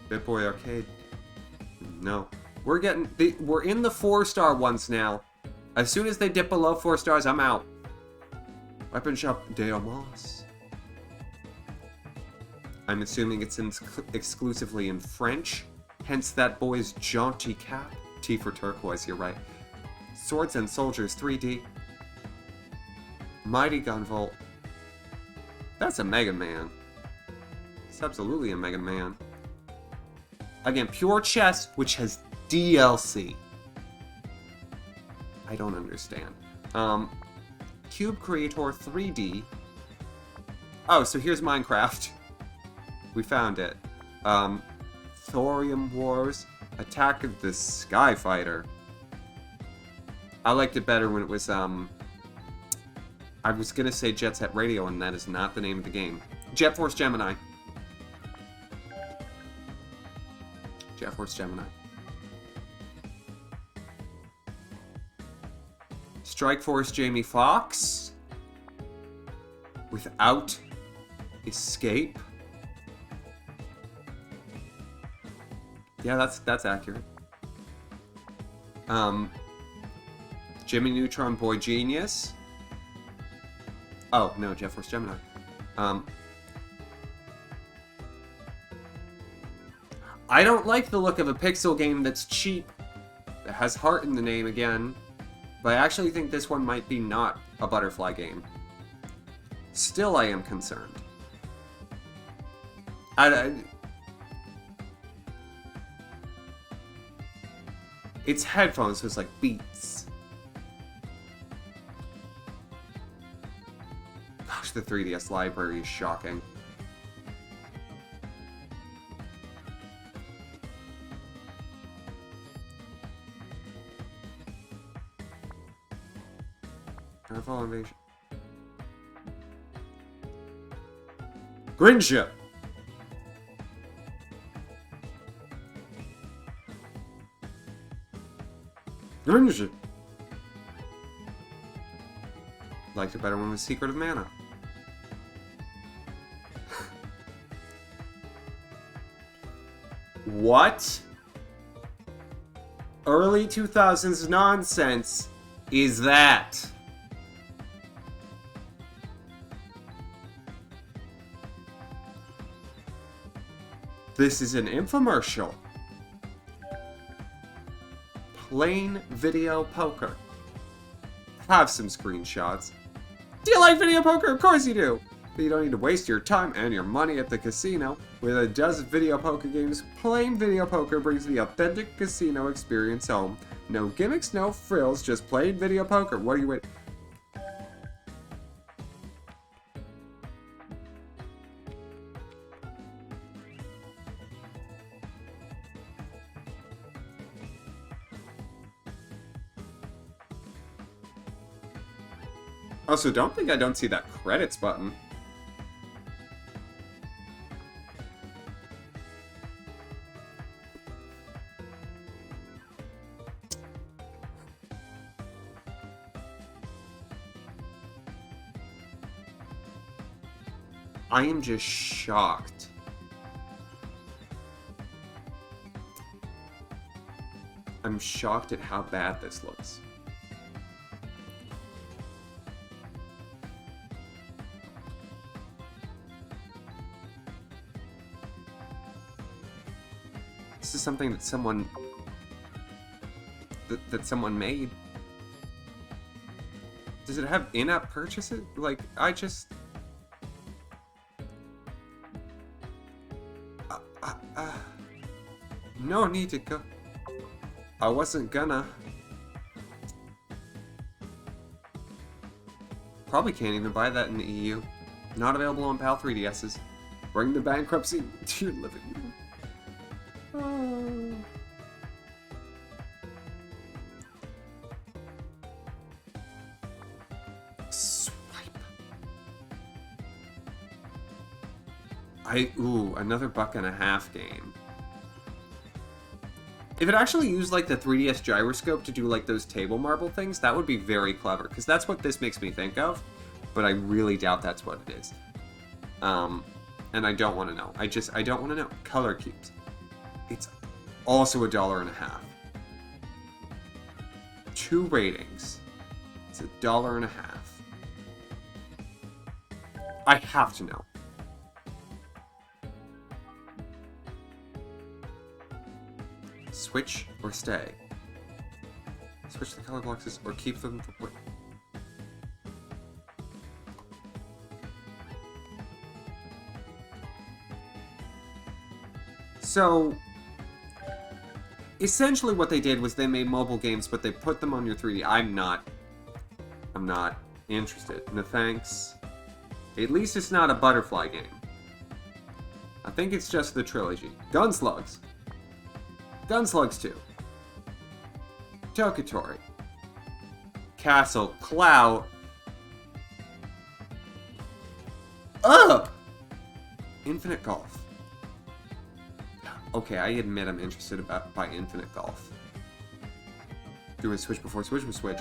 BitBoy Arcade. No. We're in the 4-star ones now. As soon as they dip below 4 stars, I'm out. Weapon Shop de Amos. I'm assuming it's exclusively in French. Hence that boy's jaunty cap. T for turquoise, you're right. Swords and Soldiers 3D. Mighty Gunvolt. That's a Mega Man. It's absolutely a Mega Man. Again, Pure Chess, which has DLC. I don't understand. Cube Creator 3D. Oh, so here's Minecraft. We found it. Thorium Wars. Attack of the Skyfighter. I liked it better when it was, I was gonna say Jet Set Radio, and that is not the name of the game. Jet Force Gemini. Jet Force Gemini. Strike Force Jamie Foxx. Without Escape. Yeah, that's accurate. Jimmy Neutron Boy Genius. Oh, no, Jet Force Gemini. I don't like the look of a pixel game that's cheap, that has heart in the name again, but I actually think this one might be not a butterfly game. Still, I am concerned. It's headphones, so it's like Beats. Gosh, the 3DS library is shocking. Earthfall Invasion. Grinja! Grinja! Liked it better when it was Secret of Mana. What? Early 2000s nonsense is that? This is an infomercial. Plain video poker. Have some screenshots. Do you like video poker? Of course you do. But you don't need to waste your time and your money at the casino. With a dozen video poker games, plain video poker brings the authentic casino experience home. No gimmicks, no frills, just plain video poker. What are you waiting? Also, don't think I don't see that credits button. I am just shocked. I'm shocked at how bad this looks. This is something that someone someone made. Does it have in-app purchases? Like, I just no need to go. I wasn't gonna. Probably can't even buy that in the EU. Not available on PAL 3DSs. Bring the bankruptcy to your living room. Oh. Swipe. Ooh, another $1.50 game. If it actually used like the 3DS gyroscope to do like those table marble things, that would be very clever, because that's what this makes me think of, but I really doubt that's what it is. And I don't want to know. I don't want to know. Color cubes. It's also $1.50. 2 ratings. It's $1.50. I have to know. Switch or stay? Switch the color boxes or keep them for... So, essentially what they did was they made mobile games, but they put them on your 3D. I'm not interested. No thanks. At least it's not a butterfly game. I think it's just the trilogy. Gunslugs. Gunslugs 2. Tokitori. Castle. Cloud. Ugh! Infinite Golf. Okay, I admit I'm interested by Infinite Golf. Do a switch before switch with switch.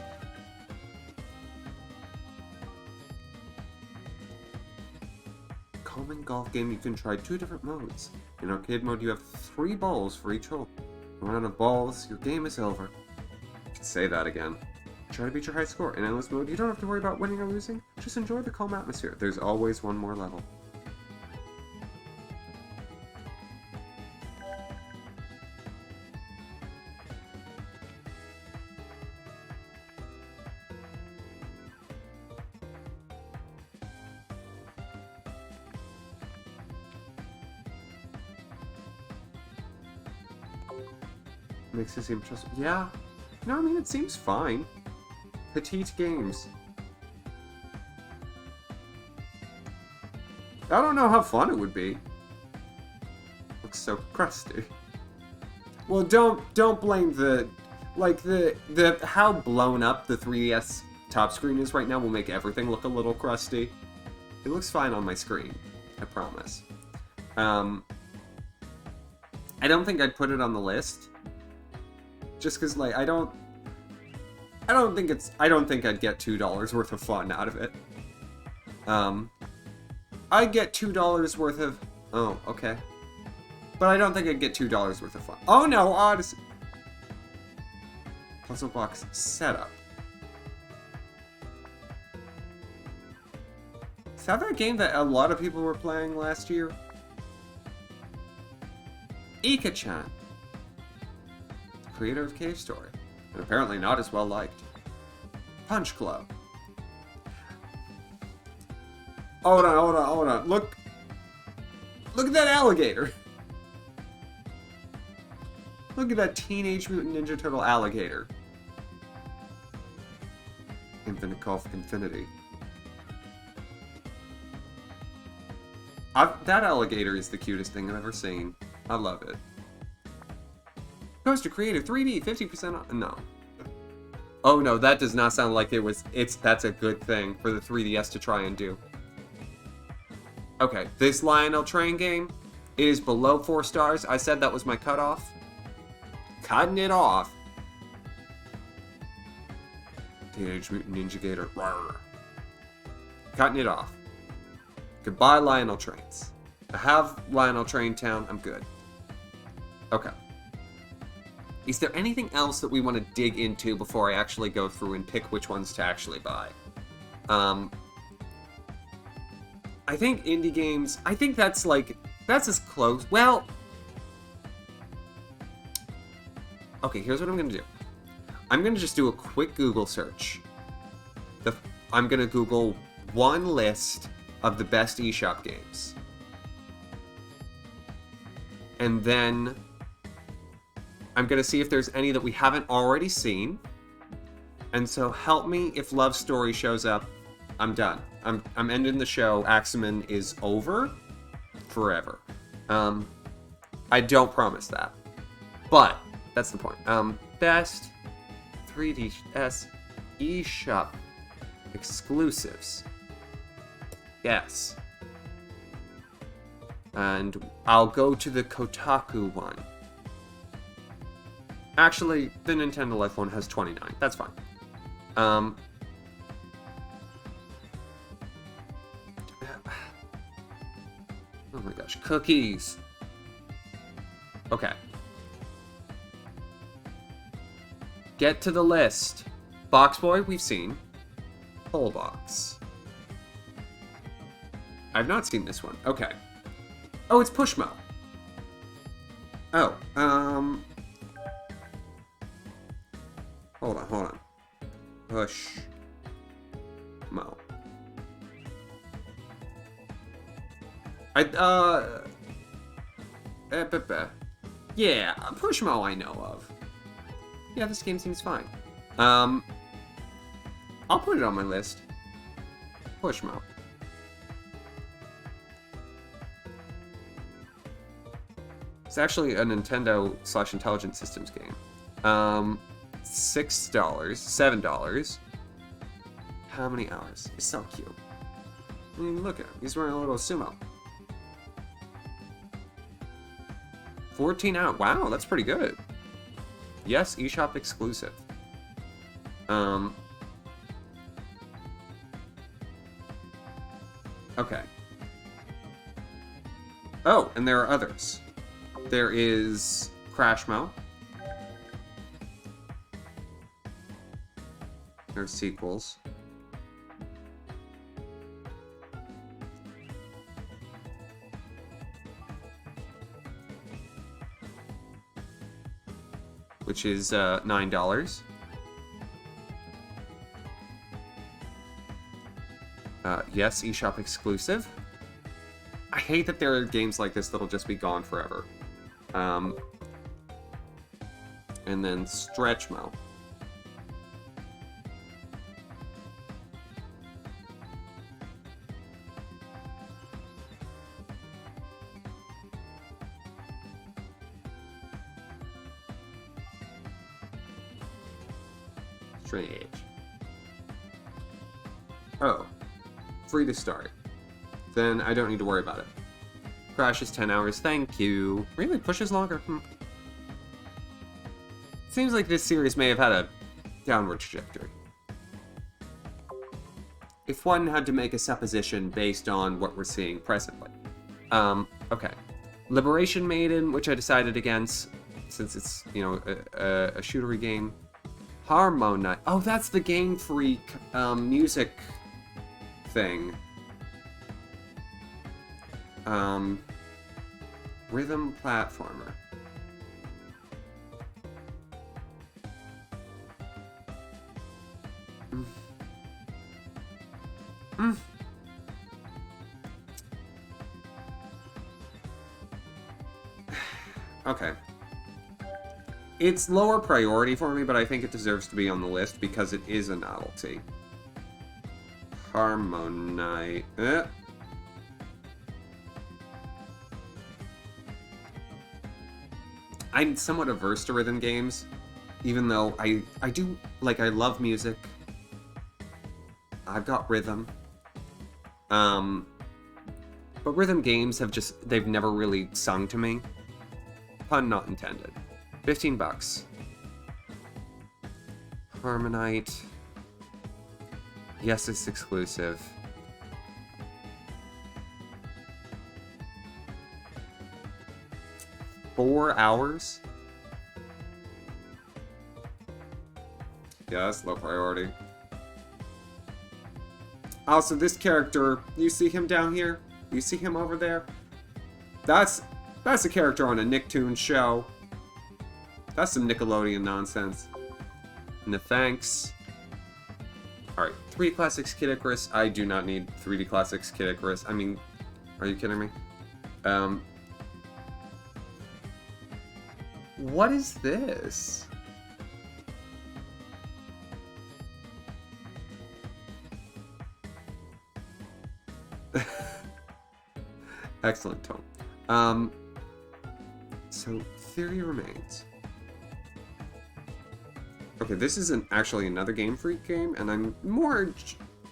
Common golf game, you can try 2 different modes. In arcade mode, you have 3 balls for each hole. Run out of balls, your game is over. Say that again. Try to beat your high score. In endless mode, you don't have to worry about winning or losing. Just enjoy the calm atmosphere. There's always one more level. Makes it seem just... Yeah. No, I mean, it seems fine. Petite games. I don't know how fun it would be. Looks so crusty. Well, don't blame the... Like, the how blown up the 3DS top screen is right now will make everything look a little crusty. It looks fine on my screen. I promise. I don't think I'd put it on the list. Just because, like, I don't think I'd get $2 worth of fun out of it. I'd get $2 worth of... Oh, okay. But I don't think I'd get $2 worth of fun. Oh no, Odyssey! Puzzle box setup. Is that game that a lot of people were playing last year? Ika-chan. Creator of Cave Story, and apparently not as well liked. Punch Club. Hold on, hold on, hold on. Look at that alligator. Look at that Teenage Mutant Ninja Turtle alligator. Infinite Call for Infinity. That alligator is the cutest thing I've ever seen. I love it. Goes to Creative 3D, 50% off. No. Oh no, that does not sound like it was. That's a good thing for the 3DS to try and do. Okay, this Lionel Train game is below 4 stars. I said that was my cutoff. Cutting it off. Teenage Mutant Ninja Gator. Rawr. Cutting it off. Goodbye, Lionel Trains. I have Lionel Train Town. I'm good. Okay. Is there anything else that we want to dig into before I actually go through and pick which ones to actually buy? I think indie games... I think that's as close... Well... Okay, here's what I'm going to do. I'm going to just do a quick Google search. I'm going to Google one list of the best eShop games. And then I'm going to see if there's any that we haven't already seen. And so help me if Love Story shows up. I'm done. I'm ending the show. Axamin is over forever. I don't promise that. But that's the point. Best 3DS eShop exclusives. Yes. And I'll go to the Kotaku one. Actually, the Nintendo Life one has 29. That's fine. Oh my gosh, cookies. Okay. Get to the list. Box Boy, we've seen. Whole Box. I've not seen this one. Okay. Oh, it's Pushmo. Oh, hold on. Pushmo. Yeah, Pushmo I know of. Yeah, this game seems fine. I'll put it on my list. Pushmo. It's actually a Nintendo/Intelligent Systems game. $6, $7. How many hours? It's so cute. I mean, look at him. He's wearing a little sumo. 14 hours. Wow, that's pretty good. Yes, eShop exclusive. Okay. Oh, and there are others. There is Crashmo. There's sequels. Which is $9. Yes, eShop exclusive. I hate that there are games like this that'll just be gone forever. And then Stretchmo. Strange. Oh. Free to start. Then I don't need to worry about it. Crash is 10 hours, thank you. Really? Pushes longer? Seems like this series may have had a downward trajectory. If one had to make a supposition based on what we're seeing presently. Okay. Liberation Maiden, which I decided against, since it's, you know, a shootery game. Harmonite. Oh, that's the Game Freak music thing. Rhythm platformer. Okay. It's lower priority for me, but I think it deserves to be on the list because it is a novelty. Harmonite. I'm somewhat averse to rhythm games, even though I do, like, I love music. I've got rhythm. But rhythm games have just, they've never really sung to me. Pun not intended. $15. Harmonite. Yes, it's exclusive. $4 hours? Yeah, that's low priority. Also, this character, you see him down here? You see him over there? That's a character on a Nicktoons show. That's some Nickelodeon nonsense. No thanks. Alright, 3D Classics Kid Icarus. I do not need 3D Classics Kid Icarus. I mean, are you kidding me? What is this? Excellent tone. So theory remains. Okay, this isn't actually another Game Freak game, and I'm more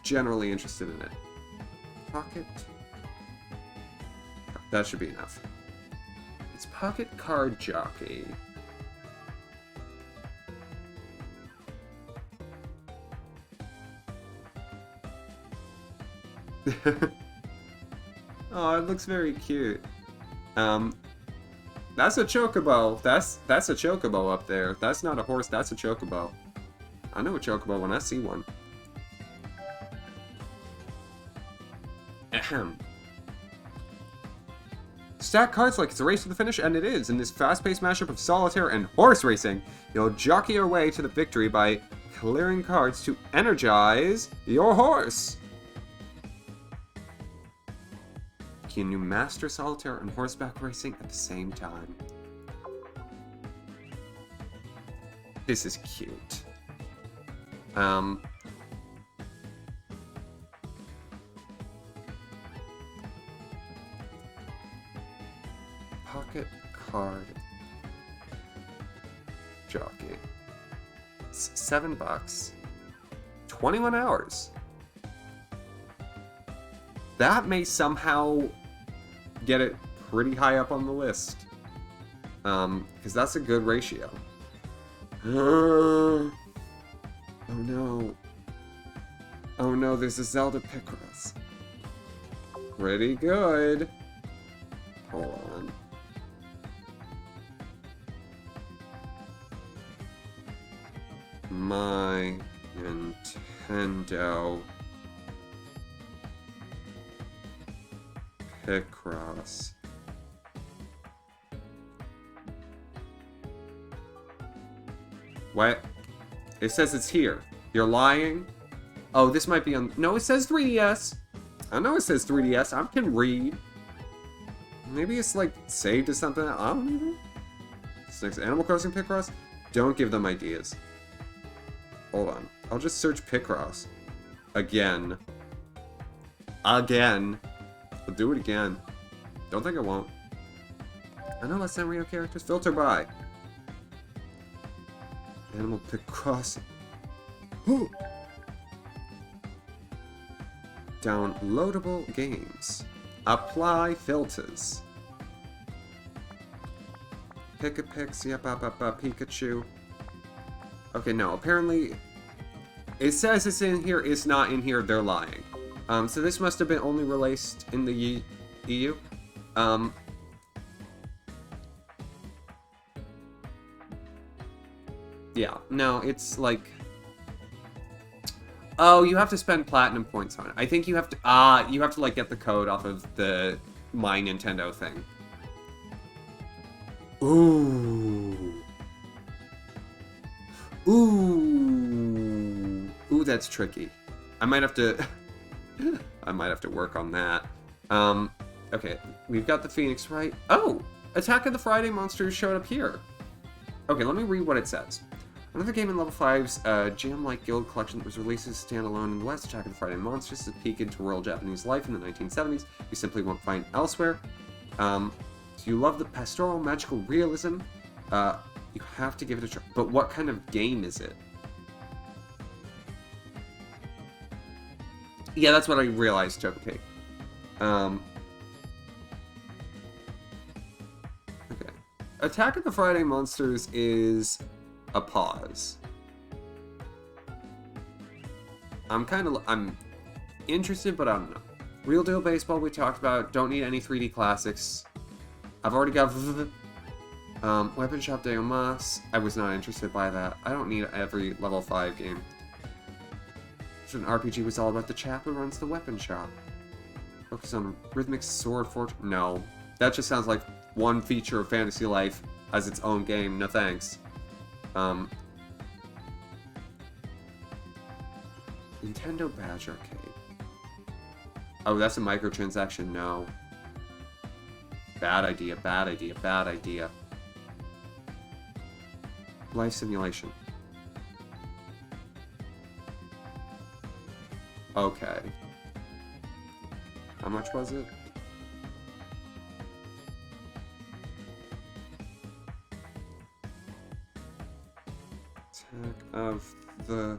generally interested in it. Pocket. That should be enough. It's Pocket Card Jockey. Oh, it looks very cute. That's a chocobo. That's a chocobo up there. That's not a horse, that's a chocobo. I know a chocobo when I see one. Ahem. Stack cards like it's a race to the finish, and it is. In this fast-paced mashup of solitaire and horse racing, you'll jockey your way to the victory by clearing cards to energize your horse. Can you master solitaire and horseback racing at the same time? This is cute. Pocket card jockey. It's $7. 21 hours. That may somehow get it pretty high up on the list. Because that's a good ratio. Oh no. Oh no, there's a Zelda Picross. Pretty good. Hold on. My Nintendo Picross. What? It says it's here. You're lying? Oh, this might be on... No, it says 3DS. I know it says 3DS. I can read. Maybe it's like saved to something. I don't know. This next Animal Crossing Picross? Don't give them ideas. Hold on. I'll just search Picross. Again. Again. I'll do it again. Don't think I won't. I know less than real characters. Filter by. Animal Picross. Downloadable games. Apply filters. Pick-a-picks, yep, Pikachu. Okay, no, apparently it says it's in here, it's not in here, they're lying. So this must have been only released in the EU. Yeah, no, it's like... Oh, you have to spend platinum points on it. I think you have to, like, get the code off of the My Nintendo thing. Ooh. Ooh. Ooh, that's tricky. I might have to... I might have to work on that. Okay, we've got the Phoenix, right? Oh! Attack of the Friday Monsters showed up here. Okay, let me read what it says. Another game in Level 5's Jam-like Guild collection that was released as standalone in the West, Attack of the Friday Monsters, is a peek into rural Japanese life in the 1970s you simply won't find elsewhere. So you love the pastoral magical realism, you have to give it a try. But what kind of game is it? Yeah, that's what I realized, okay. Okay. Attack of the Friday Monsters is a pause. I'm interested, but I don't know. Real Deal Baseball we talked about. Don't need any 3D classics. I've already got Weapon Shop de Omas. I was not interested by that. I don't need every level 5 game. So an RPG was all about the chap who runs the weapon shop. Focus on rhythmic sword forge. No. That just sounds like one feature of Fantasy Life as its own game. No thanks. Nintendo Badge Arcade. Oh, that's a microtransaction. No. Bad idea, bad idea, bad idea. Life simulation. Okay. How much was it? Attack of the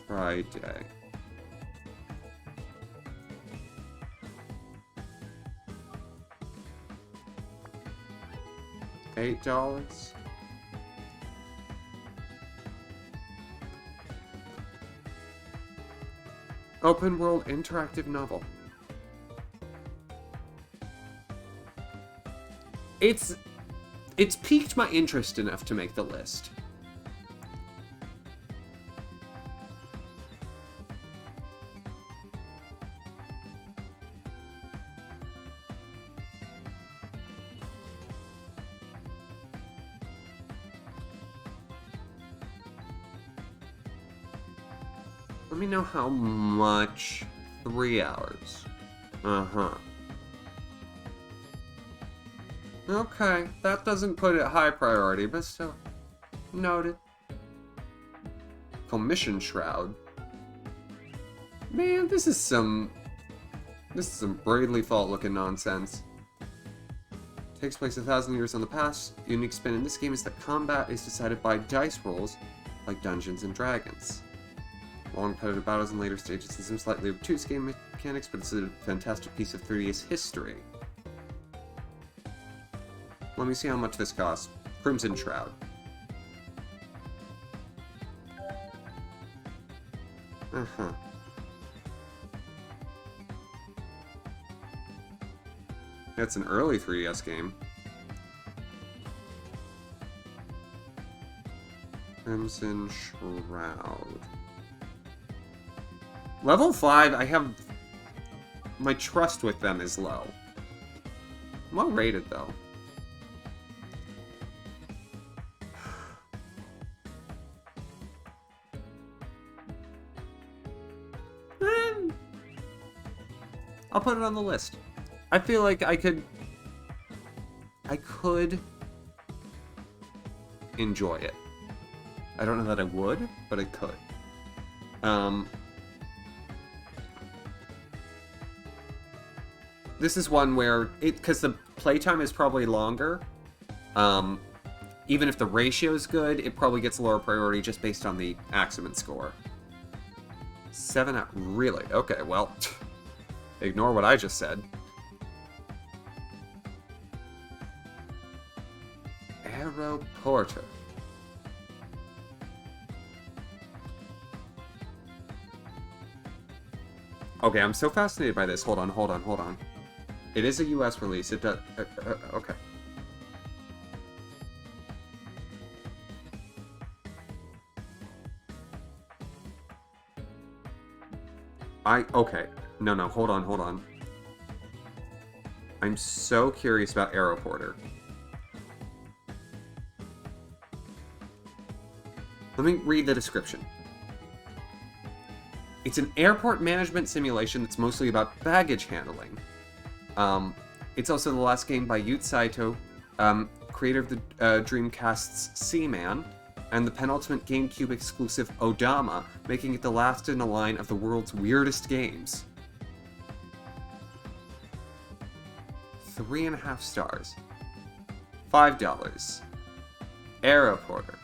Friday. $8. Open world interactive novel. It's piqued my interest enough to make the list. Let me know how much. 3 hours. Uh-huh. Okay, that doesn't put it high priority, but still. Noted. Commission Shroud. Man, this is some Bradley Fault looking nonsense. Takes place 1,000 years on the past. The unique spin in this game is that combat is decided by dice rolls, like Dungeons and Dragons. Long competitive battles in later stages and some slightly obtuse game mechanics, but it's a fantastic piece of 3DS history. Let me see how much this costs. Crimson Shroud. Uh-huh. That's an early 3DS game. Crimson Shroud. Level 5, I have... My trust with them is low. Well rated, though. I'll put it on the list. I feel like I could enjoy it. I don't know that I would, but I could. This is one where because the playtime is probably longer. Even if the ratio is good, it probably gets lower priority just based on the Axamin score. 7 out. Really? Okay, well, ignore what I just said. Aeroporter. Okay, I'm so fascinated by this. Hold on. It is a US release. It does... okay. Okay. No, hold on. I'm so curious about Aeroporter. Let me read the description. It's an airport management simulation that's mostly about baggage handling. It's also the last game by Yuta Saito, creator of the Dreamcast's Seaman, and the penultimate GameCube exclusive Odama, making it the last in a line of the world's weirdest games. 3.5 stars. $5. Aeroporter.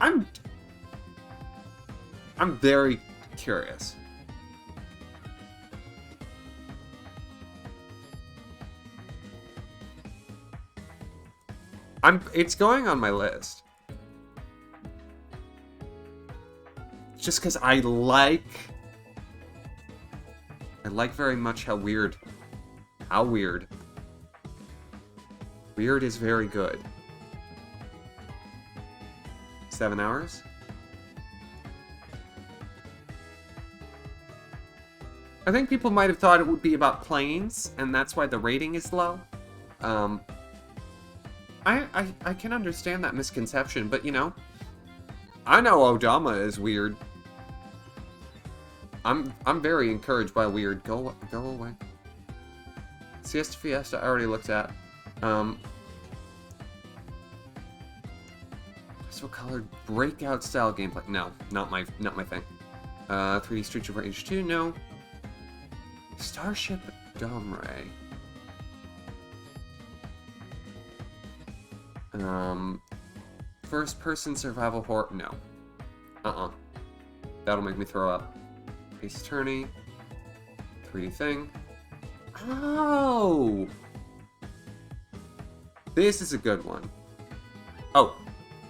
I'm very curious. It's going on my list. Just because I like very much how weird. How weird. Weird is very good. 7 hours? I think people might have thought it would be about planes, and that's why the rating is low. I can understand that misconception, but you know, I know Odama is weird. I'm very encouraged by weird. Go away. Siesta Fiesta I already looked at. So colored breakout style gameplay. No, not my thing. 3D Street Fighter H2, no. Starship Domray. First person survival horror, no. That'll make me throw up. Ace Attorney. 3D thing. Oh! This is a good one. Oh,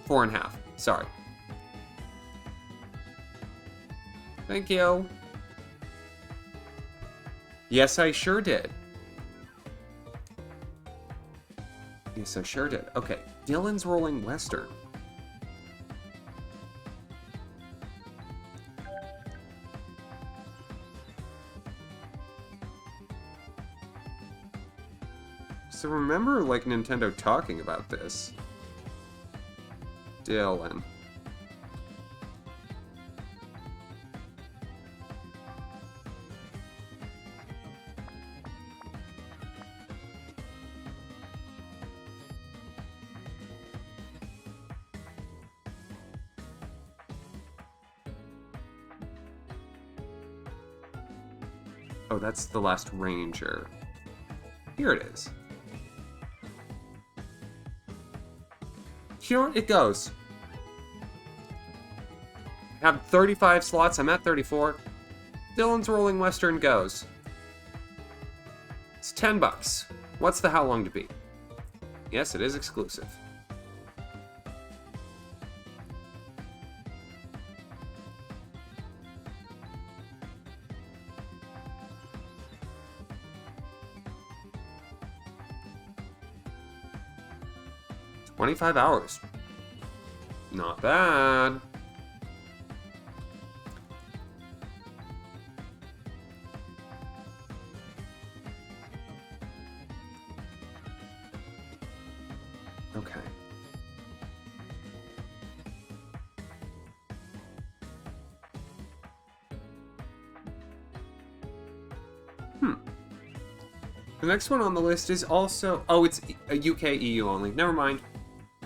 4.5. Sorry. Thank you. Yes, I sure did. Yes, I sure did. Okay, Dylan's Rolling Western. So remember, like, Nintendo talking about this. Dylan. Oh, that's the last Ranger. Here it is. Here it goes. I have 35 slots. I'm at 34. Dylan's Rolling Western goes. It's $10. What's the how long to beat? Yes, it is exclusive. $25 hours. Not bad. Okay. The next one on the list is also... Oh, it's a UK EU only. Never mind.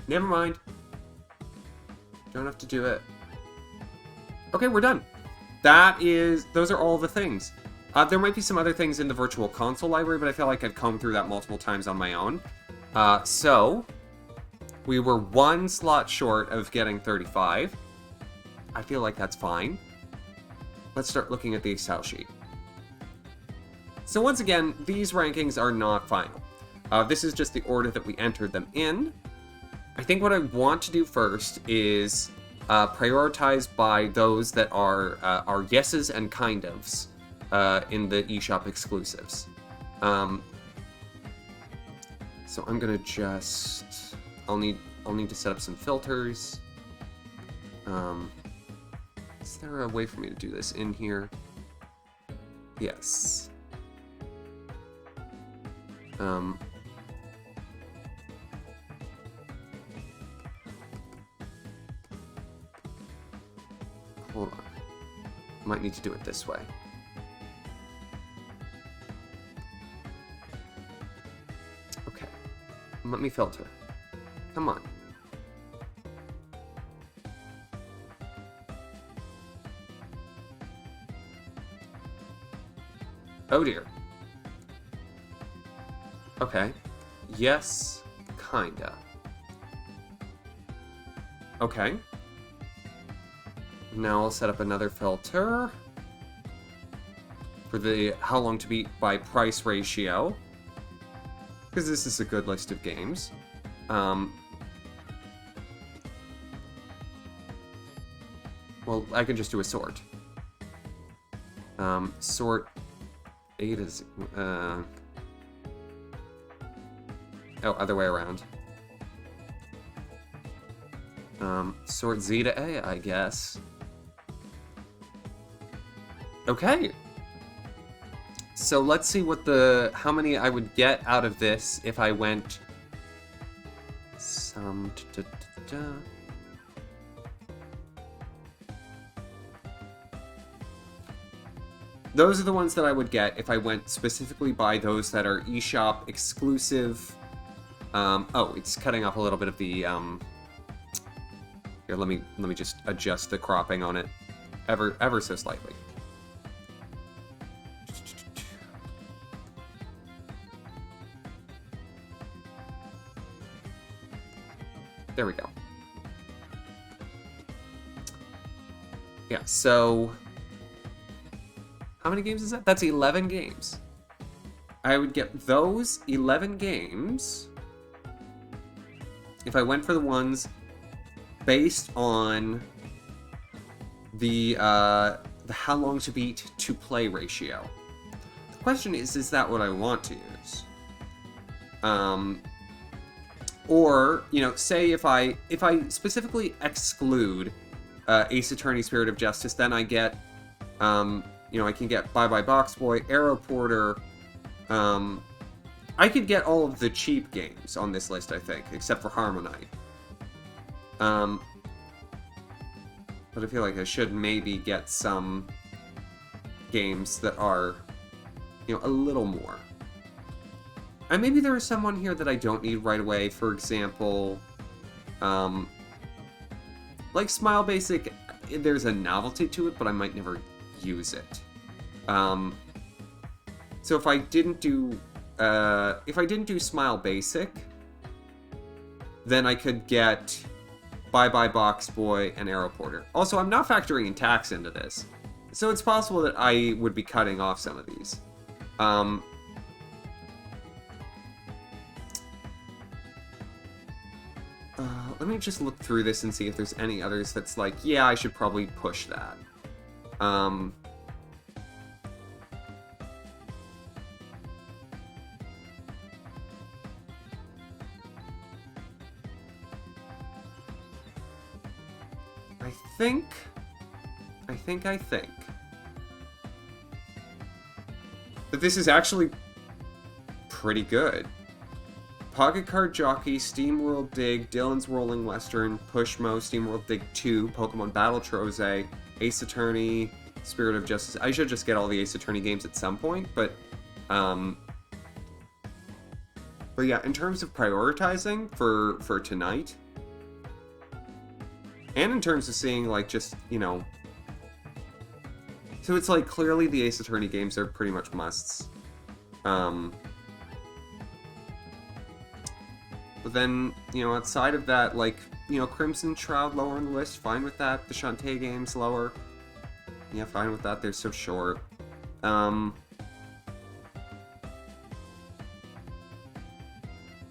Never mind. Don't have to do it. Okay, we're done. Those are all the things. There might be some other things in the Virtual Console library, but I feel like I've combed through that multiple times on my own. So, we were 1 slot short of getting 35. I feel like that's fine. Let's start looking at the Excel sheet. So once again, these rankings are not final. This is just the order that we entered them in. I think what I want to do first is prioritize by those that are yeses and kind ofs in the eShop exclusives. So I'm gonna just I'll need to set up some filters. Is there a way for me to do this in here? Yes. Hold on. Might need to do it this way. Okay. Let me filter. Come on. Oh dear. Okay. Yes, kinda. Okay. Now I'll set up another filter for the how long to beat by price ratio, because this is a good list of games. Well, I can just do a sort. Sort A to Z. Oh, other way around. Sort Z to A, I guess. Okay. So let's see what how many I would get out of this if I went some Those are the ones that I would get if I went specifically by those that are eShop exclusive. Oh, it's cutting off a little bit of the Here, let me just adjust the cropping on it ever so slightly. There we go. Yeah, so how many games is that? That's 11 games. I would get those 11 games if I went for the ones based on the how long to beat to play ratio. The question is that what I want to use? Or, you know, say if I specifically exclude Ace Attorney Spirit of Justice, then I get, you know, I can get Bye Bye Box Boy, Arrow Porter. I could get all of the cheap games on this list, I think, except for Harmonite. But I feel like I should maybe get some games that are, you know, a little more. And maybe there is someone here that I don't need right away. For example, like Smile Basic, there's a novelty to it, but I might never use it. So if I didn't do Smile Basic, then I could get Bye Bye Box Boy and Arrow Porter. Also, I'm not factoring in tax into this, so it's possible that I would be cutting off some of these. Let me just look through this and see if there's any others that's like, yeah, I should probably push that. I think that this is actually pretty good. Pocket Card Jockey, Steam World Dig, Dylan's Rolling Western, Pushmo, Steam World Dig 2, Pokemon Battle Troze, Ace Attorney, Spirit of Justice. I should just get all the Ace Attorney games at some point, but yeah, in terms of prioritizing for tonight, and in terms of seeing, like, just, you know, so it's like clearly the Ace Attorney games are pretty much musts. But then, you know, outside of that, like, you know, Crimson Shroud lower on the list, fine with that. The Shantae games lower, yeah, fine with that. They're so short.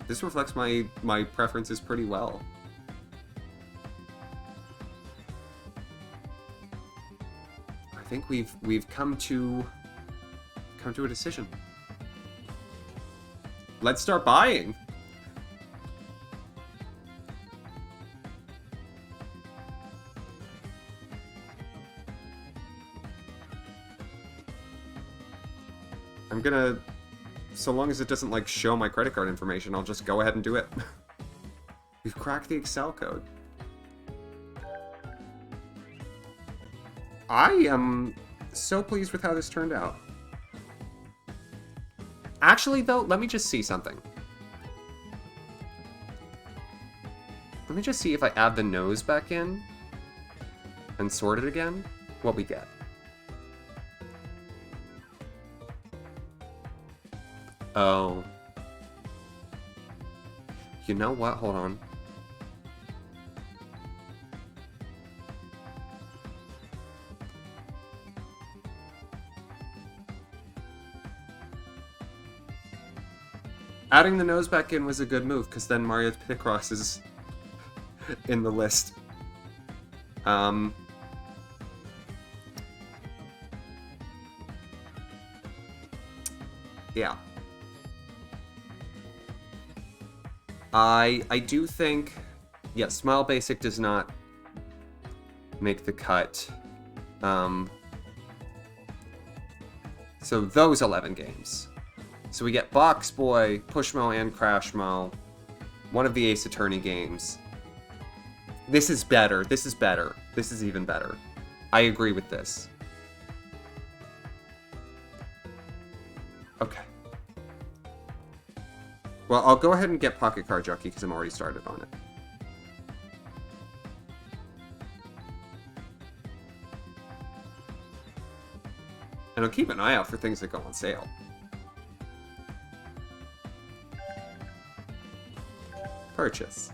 This reflects my preferences pretty well. I think we've come to a decision. Let's start buying. I'm gonna, so long as it doesn't, like, show my credit card information, I'll just go ahead and do it. We've cracked the Excel code. I am so pleased with how this turned out. Actually, though, let me just see something. Let me just see if I add the nose back in and sort it again, what we get. Oh. You know what? Hold on. Adding the nose back in was a good move, because then Mario Picross is in the list. Yeah. I do think... Yeah, Smile Basic does not make the cut. So those 11 games. So we get Box Boy, Pushmo, and Crashmo. One of the Ace Attorney games. This is better. This is better. This is even better. I agree with this. Okay. Well, I'll go ahead and get Pocket Card Jockey because I'm already started on it. And I'll keep an eye out for things that go on sale. Purchase.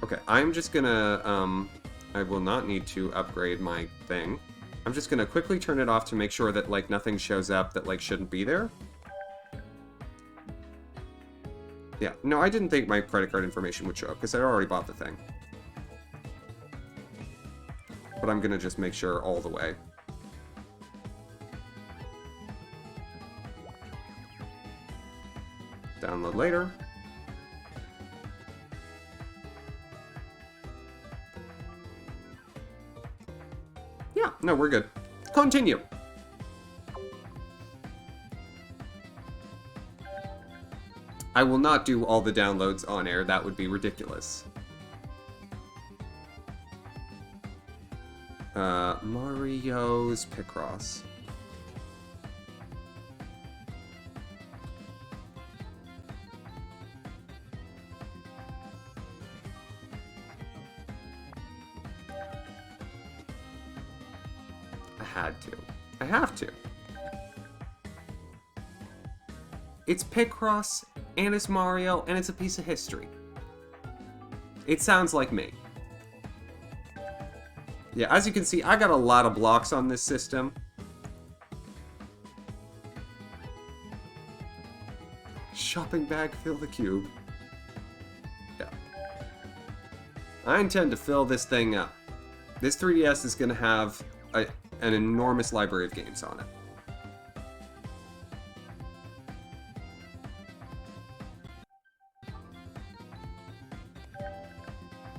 Okay, I'm just gonna, I will not need to upgrade my thing. I'm just gonna quickly turn it off to make sure that, like, nothing shows up that, like, shouldn't be there. Yeah, no, I didn't think my credit card information would show up, because I already bought the thing. But I'm gonna just make sure all the way. Download later. Yeah, no, we're good. Continue. I will not do all the downloads on air. That would be ridiculous. Mario's Picross. I have to. It's Picross, and it's Mario, and it's a piece of history. It sounds like me. Yeah, as you can see, I got a lot of blocks on this system. Shopping bag, fill the cube. Yeah. I intend to fill this thing up. This 3DS is going to have an enormous library of games on it.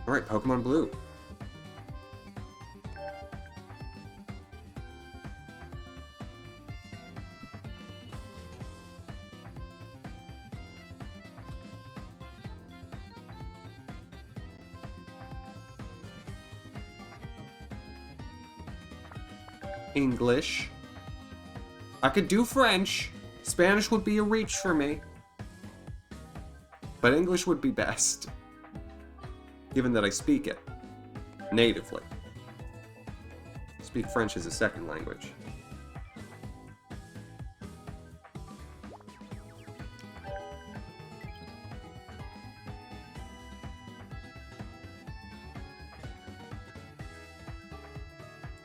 Alright, Pokemon Blue. English. I could do French. Spanish would be a reach for me. But English would be best. Given that I speak it natively. Speak French as a second language.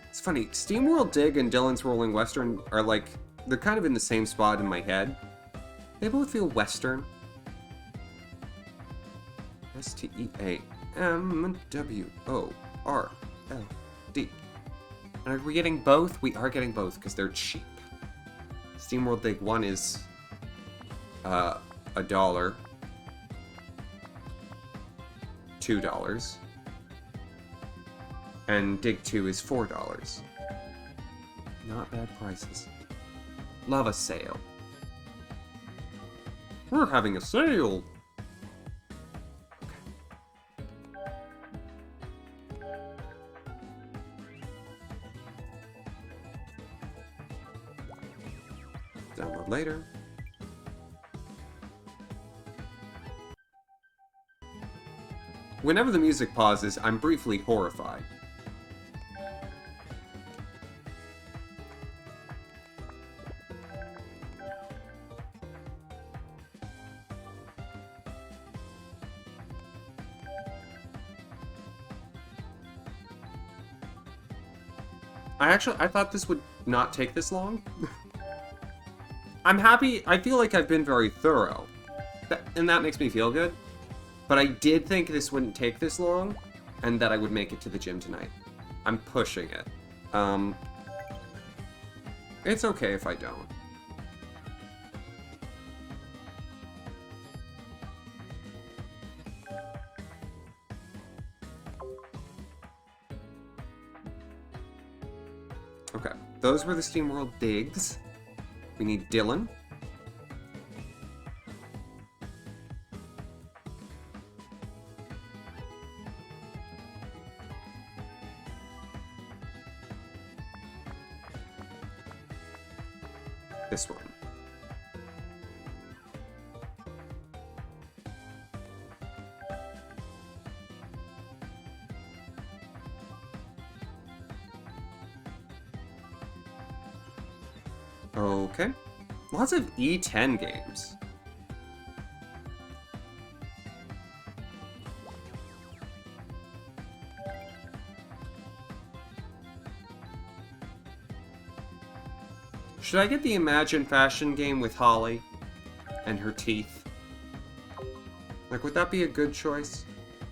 It's funny, SteamWorld Dig and Dylan's Rolling Western are like, they're kind of in the same spot in my head. They both feel Western. SteamWorld. And are we getting both? We are getting both because they're cheap. SteamWorld Dig 1 is $1, $2, and Dig 2 is $4. Not bad prices. Love a sale. We're having a sale! later. Whenever the music pauses, I'm briefly horrified. I thought this would not take this long. I'm happy. I feel like I've been very thorough. And that makes me feel good. But I did think this wouldn't take this long, and that I would make it to the gym tonight. I'm pushing it. It's okay if I don't. Okay, those were the SteamWorld digs. We need Dylan. This one. Okay. Lots of E10 games. Should I get the Imagine Fashion game with Holly and her teeth? Like, would that be a good choice?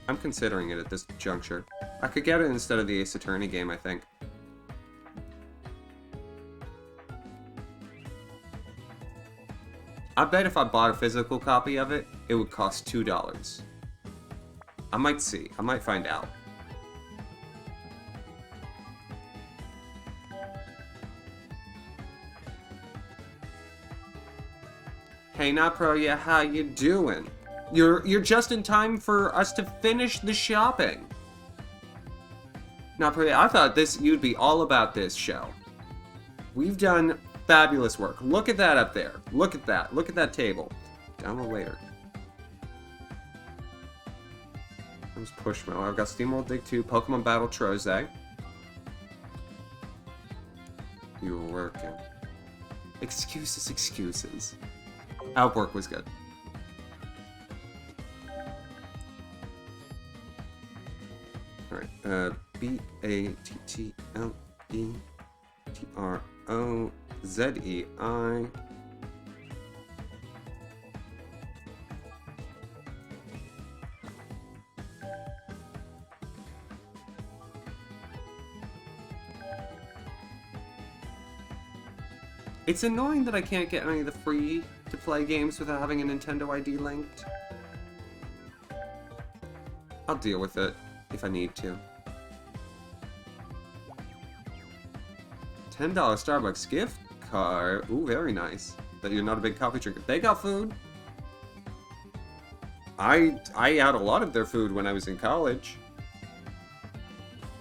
I'm considering it at this juncture. I could get it instead of the Ace Attorney game, I think. I bet if I bought a physical copy of it, it would cost $2. I might see. I might find out. Hey, Napro, yeah, how you doing? You're just in time for us to finish the shopping. Napro, I thought you'd be all about this show. We've done fabulous work. Look at that up there. Look at that. Look at that table. Download later. There's Pushmo. I've got SteamWorld Dig 2, Pokemon Battle Troze. You were working. Excuses, excuses. Outwork was good. Alright, BATTLETROZEI. It's annoying that I can't get any of the free-to-play games without having a Nintendo ID linked. I'll deal with it if I need to. $10 Starbucks gift card. Ooh, very nice. That you're not a big coffee drinker. They got food. I had a lot of their food when I was in college.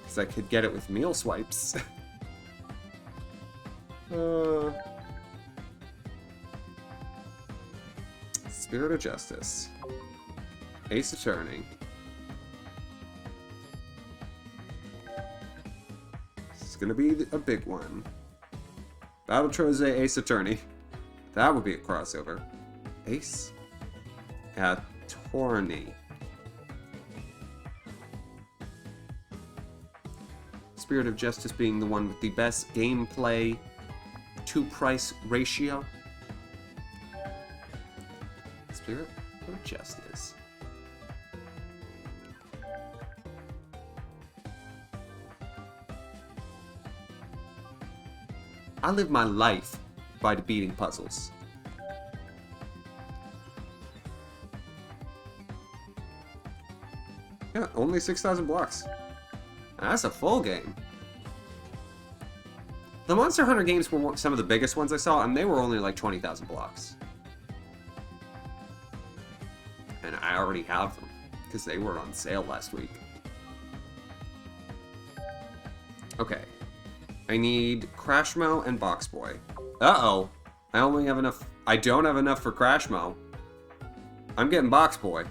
Because I could get it with meal swipes. Spirit of Justice. Ace Attorney. This is gonna be a big one. Battle Troze, Ace Attorney. That would be a crossover. Ace Attorney. Spirit of Justice being the one with the best gameplay to price ratio. Spirit of Justice. I live my life by beating puzzles. Yeah, only 6,000 blocks. That's a full game. The Monster Hunter games were some of the biggest ones I saw, and they were only like 20,000 blocks. And I already have them, because they were on sale last week. Okay. I need Crashmo and Box Boy. Uh-oh. I only have enough I don't have enough for Crash Mo. I'm getting Box Boy.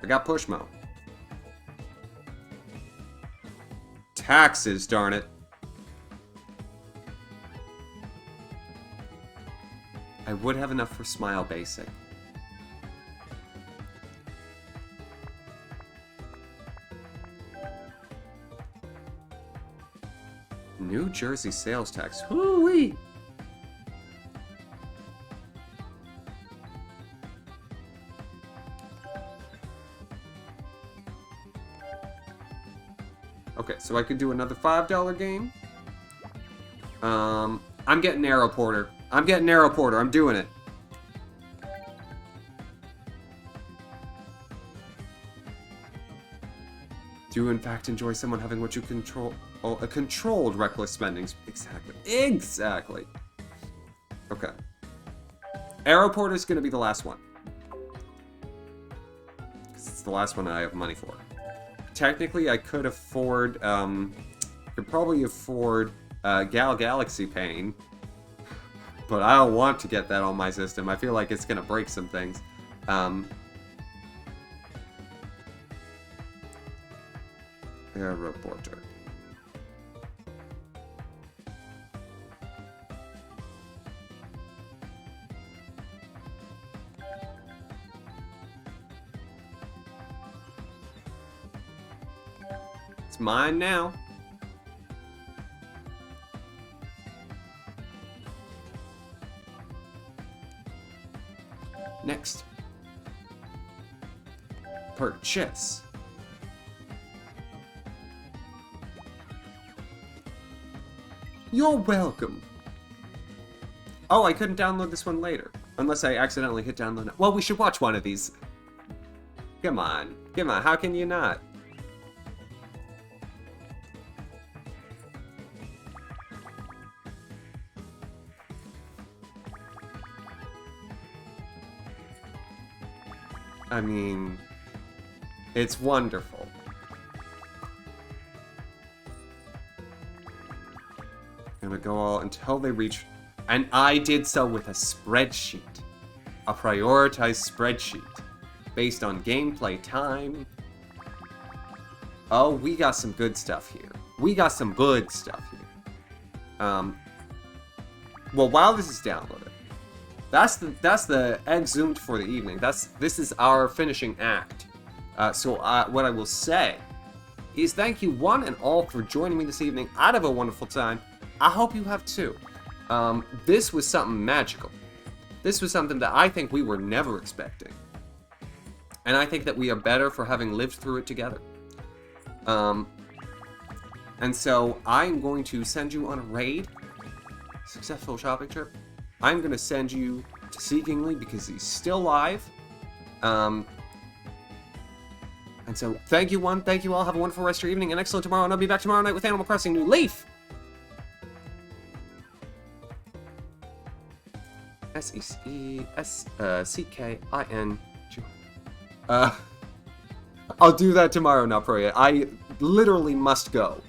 I got Push Mo. Taxes, darn it. I would have enough for Smile Basic. New Jersey sales tax. Whoo-wee! Okay, so I could do another $5 game. I'm getting Arrow Porter. I'm getting Arrow Porter. I'm doing it. Do you in fact enjoy someone having what you control? Oh, a controlled reckless spending. Exactly. Exactly. Okay. Arrow Porter is going to be the last one. Because it's the last one I have money for. Technically, I could afford, could probably afford Gal Galaxy Pain, but I don't want to get that on my system. I feel like it's gonna break some things. Arrow Porter. It's mine now. Next. Purchase. You're welcome. Oh, I couldn't download this one later. Unless I accidentally hit download. Well, we should watch one of these. Come on. Come on. How can you not? I mean, it's wonderful. I'm gonna go all until they reach, and I did so with a spreadsheet, a prioritized spreadsheet, based on gameplay time. Oh, we got some good stuff here. We got some good stuff here. Well, while this is downloaded, that's the exhumed for the evening. This is our finishing act. So what I will say is thank you one and all for joining me this evening. I'd have a wonderful time. I hope you have too. This was something magical. This was something that I think we were never expecting. And I think that we are better for having lived through it together. And so I'm going to send you on a raid. Successful shopping trip. I'm going to send you to Seekingly because he's still live. And so, thank you one, thank you all, have a wonderful rest of your evening, and excellent tomorrow, and I'll be back tomorrow night with Animal Crossing New Leaf! S-E-C-K-I-N... I'll do that tomorrow, not for you. I literally must go.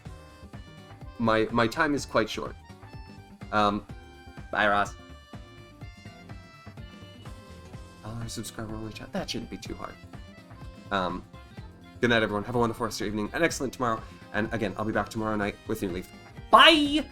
My time is quite short. Bye, Ross. Subscriber only chat. That shouldn't be too hard. Good night, everyone. Have a wonderful rest of your evening. An excellent tomorrow. And again, I'll be back tomorrow night with New Leaf. Bye!